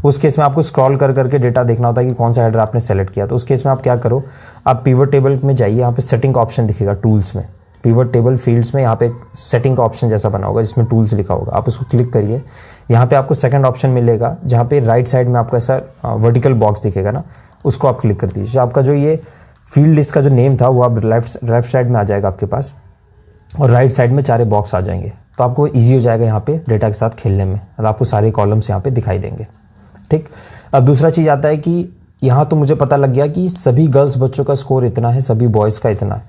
B: उस केस में आपको स्क्रॉल कर करके डेटा देखना होता है कि कौन सा हेडर आपने सेलेक्ट किया। तो उस केस में आप क्या करो, आप पिवट टेबल में जाइए, यहाँ पे सेटिंग का ऑप्शन दिखेगा टूल्स में, पिवट टेबल फील्ड्स में यहाँ पे सेटिंग का ऑप्शन जैसा बना होगा जिसमें टूल्स लिखा होगा, आप उसको क्लिक करिए। यहाँ पे आपको सेकंड ऑप्शन मिलेगा जहाँ पे राइट साइड में आपको ऐसा वर्टिकल बॉक्स दिखेगा ना, उसको आप क्लिक कर दीजिए। आपका जो ये फील्ड लिस्ट का जो नेम था वो आप लेफ्ट साइड में आ जाएगा आपके पास, और राइट साइड में 4 बॉक्स आ जाएंगे। तो आपको ईजी हो जाएगा यहाँ पे डेटा के साथ खेलने में, और आपको सारे कॉलम्स यहाँ पे दिखाई देंगे। ठीक, अब दूसरा चीज़ आता है कि यहाँ तो मुझे पता लग गया कि सभी गर्ल्स बच्चों का स्कोर इतना है, सभी बॉयज़ का इतना है।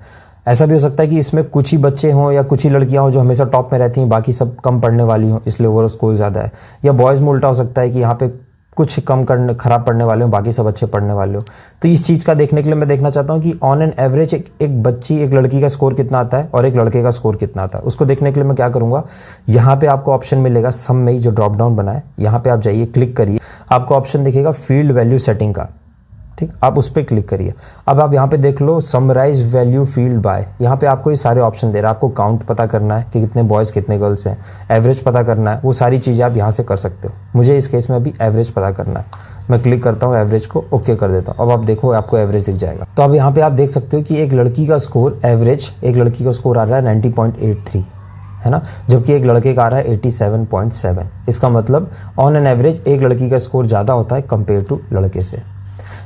B: ऐसा भी हो सकता है कि इसमें कुछ ही बच्चे हों या कुछ ही लड़कियां हों जो हमेशा टॉप में रहती हैं, बाकी सब कम पढ़ने वाली हों, इसलिए ओवरऑल स्कोर ज़्यादा है। या बॉयज़ में उल्टा हो सकता है कि यहाँ पे कुछ खराब पढ़ने वाले हों, बाकी सब अच्छे पढ़ने वाले हो। तो इस चीज़ का देखने के लिए मैं देखना चाहता हूँ कि ऑन एन एवरेज एक लड़की का स्कोर कितना आता है और एक लड़के का स्कोर कितना आता है। उसको देखने के लिए मैं क्या करूँगा, यहाँ पे आपको ऑप्शन मिलेगा सम में ही जो ड्रॉप डाउन बना है, यहाँ पे आप जाइए, क्लिक करिए, आपको ऑप्शन दिखेगा फील्ड वैल्यू सेटिंग का। ठीक, आप उस पर क्लिक करिए। अब आप यहाँ पे देख लो समराइज वैल्यू फील्ड बाय, यहाँ पे आपको ये सारे ऑप्शन दे रहा है। आपको काउंट पता करना है कि कितने बॉयज़ कितने गर्ल्स हैं, एवरेज पता करना है, वो सारी चीज़ें आप यहाँ से कर सकते हो। मुझे इस केस में अभी एवरेज पता करना है, मैं क्लिक करता हूँ, एवरेज को ओके कर देता हूँ। अब आप देखो आपको एवरेज दिख जाएगा। तो अब यहाँ पे आप देख सकते हो कि एक लड़की का स्कोर एवरेज, एक लड़की का स्कोर आ रहा है 90.83, है ना, जबकि एक लड़के का आ रहा है 87.7। इसका मतलब ऑन एन एवरेज एक लड़की का स्कोर ज़्यादा होता है कंपेयर टू लड़के से।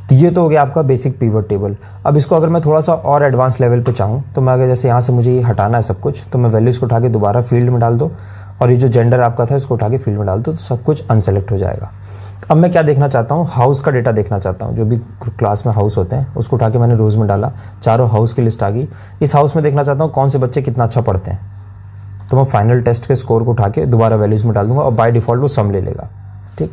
B: तो ये तो हो गया आपका बेसिक पिवट टेबल। अब इसको अगर मैं थोड़ा सा और एडवांस लेवल पे चाहूँ तो मैं अगर जैसे यहाँ से मुझे ये हटाना है सब कुछ, तो मैं वैल्यूज़ को उठा के दोबारा फील्ड में डाल दो, और ये जो जेंडर आपका था इसको उठा के फील्ड में डाल दो, तो सब कुछ अनसेलेक्ट हो जाएगा। अब मैं क्या देखना चाहता हूँ, हाउस का डेटा देखना चाहता हूँ। जो भी क्लास में हाउस होते हैं उसको उठा के मैंने रोज़ में डाला, चारों हाउस की लिस्ट आ गई। इस हाउस में देखना चाहता हूँ कौन से बच्चे कितना अच्छा पढ़ते हैं, तो मैं फाइनल टेस्ट के स्कोर को उठा के दोबारा वैल्यूज़ में डाल दूंगा, और बाय डिफ़ॉल्ट वो सम ले लेगा। ठीक,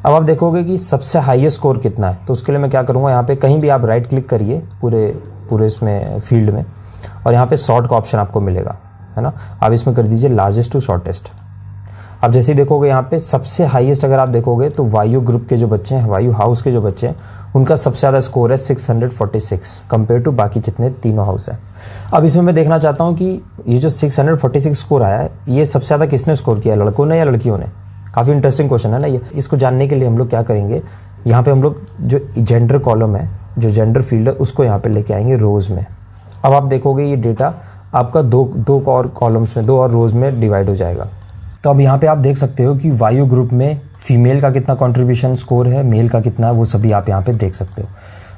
B: अब आप देखोगे कि सबसे हाईएस्ट स्कोर कितना है, तो उसके लिए मैं क्या करूँगा, यहाँ पे कहीं भी आप राइट क्लिक करिए पूरे इसमें फील्ड में, और यहाँ पे सॉर्ट का ऑप्शन आपको मिलेगा, है ना। आप इसमें कर दीजिए लार्जेस्ट टू शॉर्टेस्ट। अब जैसे ही देखोगे यहाँ पे सबसे हाईएस्ट अगर आप देखोगे तो वायु ग्रुप के जो बच्चे हैं, वायु हाउस के जो बच्चे हैं, उनका सबसे ज़्यादा स्कोर है 646 कंपेयर टू बाकी जितने तीनों हाउस हैं। अब इसमें मैं देखना चाहता हूँ कि ये जो 646 स्कोर आया है, ये सबसे ज़्यादा किसने स्कोर किया, लड़कों ने या लड़कियों ने? काफ़ी इंटरेस्टिंग क्वेश्चन है ना ये। इसको जानने के लिए हम लोग क्या करेंगे, यहाँ पे हम लोग जो जेंडर कॉलम है, जो जेंडर फील्ड है, उसको यहाँ पे लेके आएंगे रोज़ में। अब आप देखोगे ये डेटा आपका दो और कॉलम्स में, 2 और रोज़ में डिवाइड हो जाएगा। तो अब यहाँ पे आप देख सकते हो कि वायु ग्रुप में फीमेल का कितना कंट्रीब्यूशन स्कोर है, मेल का कितना है, वो सभी आप यहाँ पे देख सकते हो।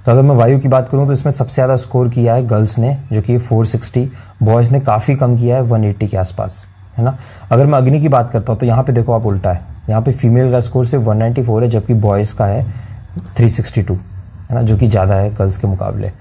B: तो अगर मैं वायु की बात करूँ तो इसमें सबसे ज़्यादा स्कोर किया है गर्ल्स ने, जो कि 460, बॉयज़ ने काफ़ी कम किया है 180 के आसपास, है ना। अगर मैं अग्नि की बात करता हूँ तो यहाँ पे देखो आप उल्टा है, यहाँ पे फीमेल का स्कोर सिर्फ 194 है, जबकि बॉयज़ का है 362, है ना, जो कि ज़्यादा है गर्ल्स के मुकाबले।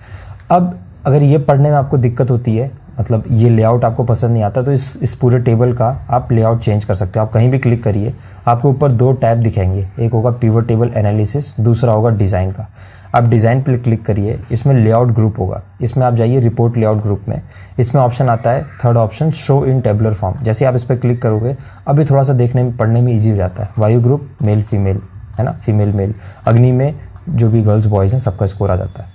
B: अब अगर ये पढ़ने में आपको दिक्कत होती है, मतलब ये लेआउट आपको पसंद नहीं आता, तो इस पूरे टेबल का आप लेआउट चेंज कर सकते हो। आप कहीं भी क्लिक करिए, आपके ऊपर 2 टैब दिखेंगे, एक होगा पिवट टेबल एनालिसिस, दूसरा होगा डिज़ाइन का। आप डिज़ाइन पे क्लिक करिए, इसमें लेआउट ग्रुप होगा, इसमें आप जाइए रिपोर्ट लेआउट ग्रुप में, इसमें ऑप्शन आता है 3rd option show in tabular form. जैसे आप इस पर क्लिक करोगे, अभी थोड़ा सा देखने में पढ़ने में ईजी हो जाता है। वायु ग्रुप मेल फीमेल, है ना, फीमेल मेल। अग्नि में जो भी गर्ल्स बॉयज़ हैं सबका स्कोर आ जाता है।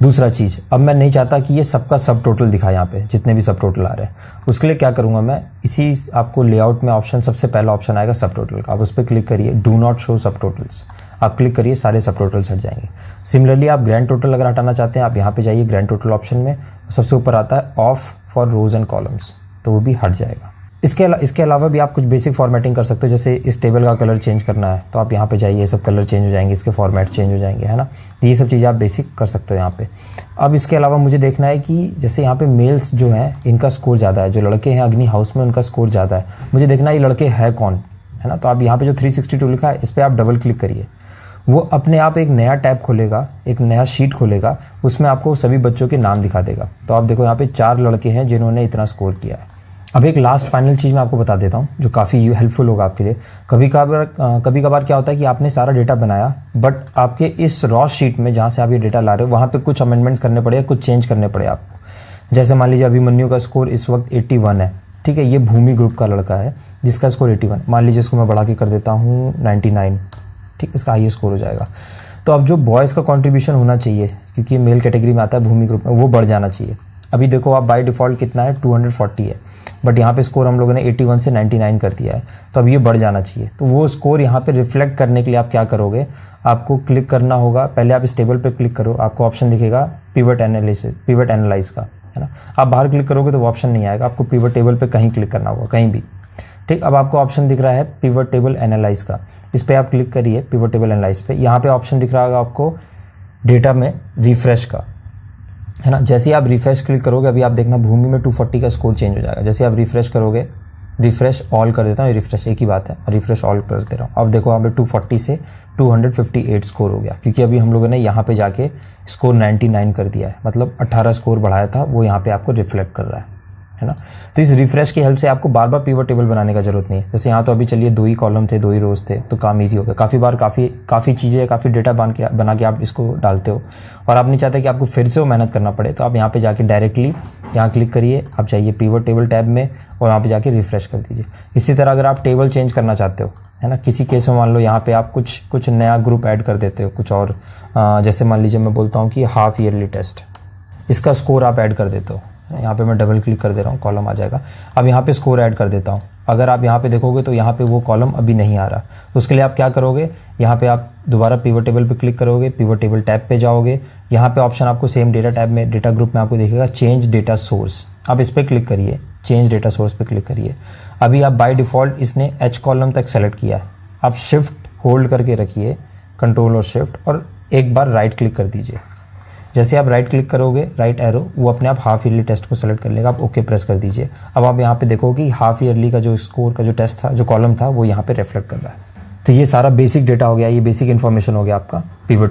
B: दूसरा चीज़, अब मैं नहीं चाहता कि ये सबका सब टोटल दिखाए, यहाँ पे जितने भी सब टोटल आ रहे हैं, उसके लिए क्या करूँगा मैं, इसी आपको लेआउट में ऑप्शन, सबसे पहला ऑप्शन आएगा सब टोटल का, आप उस पर क्लिक करिए, डू नॉट शो सब टोटल्स। आप क्लिक करिए, सारे सब टोटल्स हट जाएंगे। सिमिलरली आप ग्रैंड टोटल अगर हटाना चाहते हैं, आप यहाँ पे जाइए ग्रैंड टोटल ऑप्शन में, सबसे ऊपर आता है off for rows and columns, तो वो भी हट जाएगा। इसके अलावा भी आप कुछ बेसिक फॉर्मेटिंग कर सकते हो, जैसे इस टेबल का कलर चेंज करना है तो आप यहाँ पे जाइए, सब कलर चेंज हो जाएंगे, इसके फॉर्मेट चेंज हो जाएंगे, है ना। ये सब चीज़ें आप बेसिक कर सकते हो यहाँ पे। अब इसके अलावा मुझे देखना है कि जैसे यहाँ पे मेल्स जो हैं इनका स्कोर ज़्यादा है, जो लड़के हैं अग्नि हाउस में उनका स्कोर ज़्यादा है, मुझे देखना है ये लड़के हैं कौन, है ना। तो आप यहाँ पे जो 362 लिखा है, इस पर आप डबल क्लिक करिए, वो अपने आप एक नया टैब खोलेगा, एक नया शीट खोलेगा, उसमें आपको सभी बच्चों के नाम दिखा देगा। तो आप देखो यहाँ पे 4 लड़के हैं जिन्होंने इतना स्कोर किया है। अब एक लास्ट फाइनल चीज़ मैं आपको बता देता हूँ जो काफ़ी हेल्पफुल होगा आपके लिए। कभी कभार क्या होता है कि आपने सारा डेटा बनाया, बट आपके इस रॉ शीट में जहाँ से आप ये डेटा ला रहे हो, वहाँ पे कुछ अमेंडमेंट्स करने पड़े, कुछ चेंज करने पड़े आपको। जैसे मान लीजिए अभिमन्यु का स्कोर इस वक्त 81 है, ठीक है, ये भूमि ग्रुप का लड़का है जिसका स्कोर 81, मान लीजिए इसको मैं बढ़ा के कर देता हूँ 99, ठीक, इसका हाई स्कोर हो जाएगा। तो अब जो बॉयज़ का कॉन्ट्रीब्यूशन होना चाहिए, क्योंकि ये मेल कैटेगरी में आता है भूमि ग्रुप में, वो बढ़ जाना चाहिए। अभी देखो आप बाय डिफ़ॉल्ट कितना है, 240 है, बट यहाँ पे स्कोर हम लोगों ने 81 से 99 कर दिया है, तो अब ये बढ़ जाना चाहिए। तो वो स्कोर यहाँ पे रिफ्लेक्ट करने के लिए आप क्या करोगे, आपको क्लिक करना होगा, पहले आप इस टेबल पे क्लिक करो, आपको ऑप्शन दिखेगा पिवट एनालिसिस, पिवट एनालाइज का, है ना। आप बाहर क्लिक करोगे तो वो ऑप्शन नहीं आएगा, आपको पिवट टेबल पे कहीं क्लिक करना होगा, कहीं भी, ठीक। अब आपको ऑप्शन दिख रहा है पिवट टेबल एनालाइज का, इस पर आप क्लिक करिए, पिवट टेबल एनालाइज पे। यहाँ पे ऑप्शन दिख रहा होगा आपको डेटा में रिफ्रेश का, है ना। जैसे ही आप रिफ्रेश क्लिक करोगे, अभी आप देखना भूमि में 240 का स्कोर चेंज हो जाएगा। जैसे आप रिफ्रेश करोगे, रिफ्रेश ऑल कर देता हूँ, रिफ्रेश एक ही बात है, रिफ्रेश ऑल कर दे रहा हूँ। अब देखो यहाँ पे 240 से 258 स्कोर हो गया, क्योंकि अभी हम लोगों ने यहाँ पे जाके स्कोर 99 कर दिया है, मतलब 18 स्कोर बढ़ाया था, वो यहाँ पे आपको रिफ्लेक्ट कर रहा है ना। तो इस रिफ्रेश की हेल्प से आपको बार बार पिवट टेबल बनाने का जरूरत नहीं है। जैसे यहाँ तो अभी चलिए 2 ही कॉलम थे, 2 ही रोज थे, तो काम इजी हो गया। काफ़ी बार काफ़ी चीज़ें, काफ़ी डेटा बना के आप इसको डालते हो और आप नहीं चाहते कि आपको फिर से वो मेहनत करना पड़े, तो आप यहाँ पे जाके डायरेक्टली यहाँ क्लिक करिए, आप जाइए पिवट टेबल टैब में और यहाँ पे जाके रिफ्रेश कर दीजिए। इसी तरह अगर आप टेबल चेंज करना चाहते हो, है ना, किसी केस में मान लो यहाँ पे आप कुछ नया ग्रुप ऐड कर देते हो, कुछ और, जैसे मान लीजिए मैं बोलता हूँ कि हाफ ईयरली टेस्ट, इसका स्कोर आप ऐड कर देते हो। यहाँ पे मैं डबल क्लिक कर दे रहा हूँ, कॉलम आ जाएगा। अब यहाँ पे स्कोर ऐड कर देता हूँ। अगर आप यहाँ पे देखोगे तो यहाँ पे वो कॉलम अभी नहीं आ रहा, तो उसके लिए आप क्या करोगे, यहाँ पे आप दोबारा पिवट टेबल पे क्लिक करोगे, पिवट टेबल टैब पे जाओगे, यहाँ पे ऑप्शन आपको सेम डेटा टैब में, डेटा ग्रुप में आपको दिखेगा चेंज डेटा सोर्स, आप इस पर क्लिक करिए, चेंज डेटा सोर्स पे क्लिक करिए। अभी आप बाय डिफ़ॉल्ट इसने एच कॉलम तक सेलेक्ट किया है, आप शिफ्ट होल्ड करके रखिए, कंट्रोल और शिफ्ट, और एक बार राइट क्लिक कर दीजिए। जैसे आप राइट क्लिक करोगे, राइट एरो, वो अपने आप हाफ ईयरली टेस्ट को सेलेक्ट कर लेगा, आप ओके प्रेस कर दीजिए। अब आप यहाँ पे देखोगे कि हाफ ईयरली का जो स्कोर का जो टेस्ट था, जो कॉलम था, वो यहाँ पे रिफ्लेक्ट कर रहा है। तो ये सारा बेसिक डेटा हो गया, ये बेसिक इन्फॉर्मेशन हो गया आपका पिवट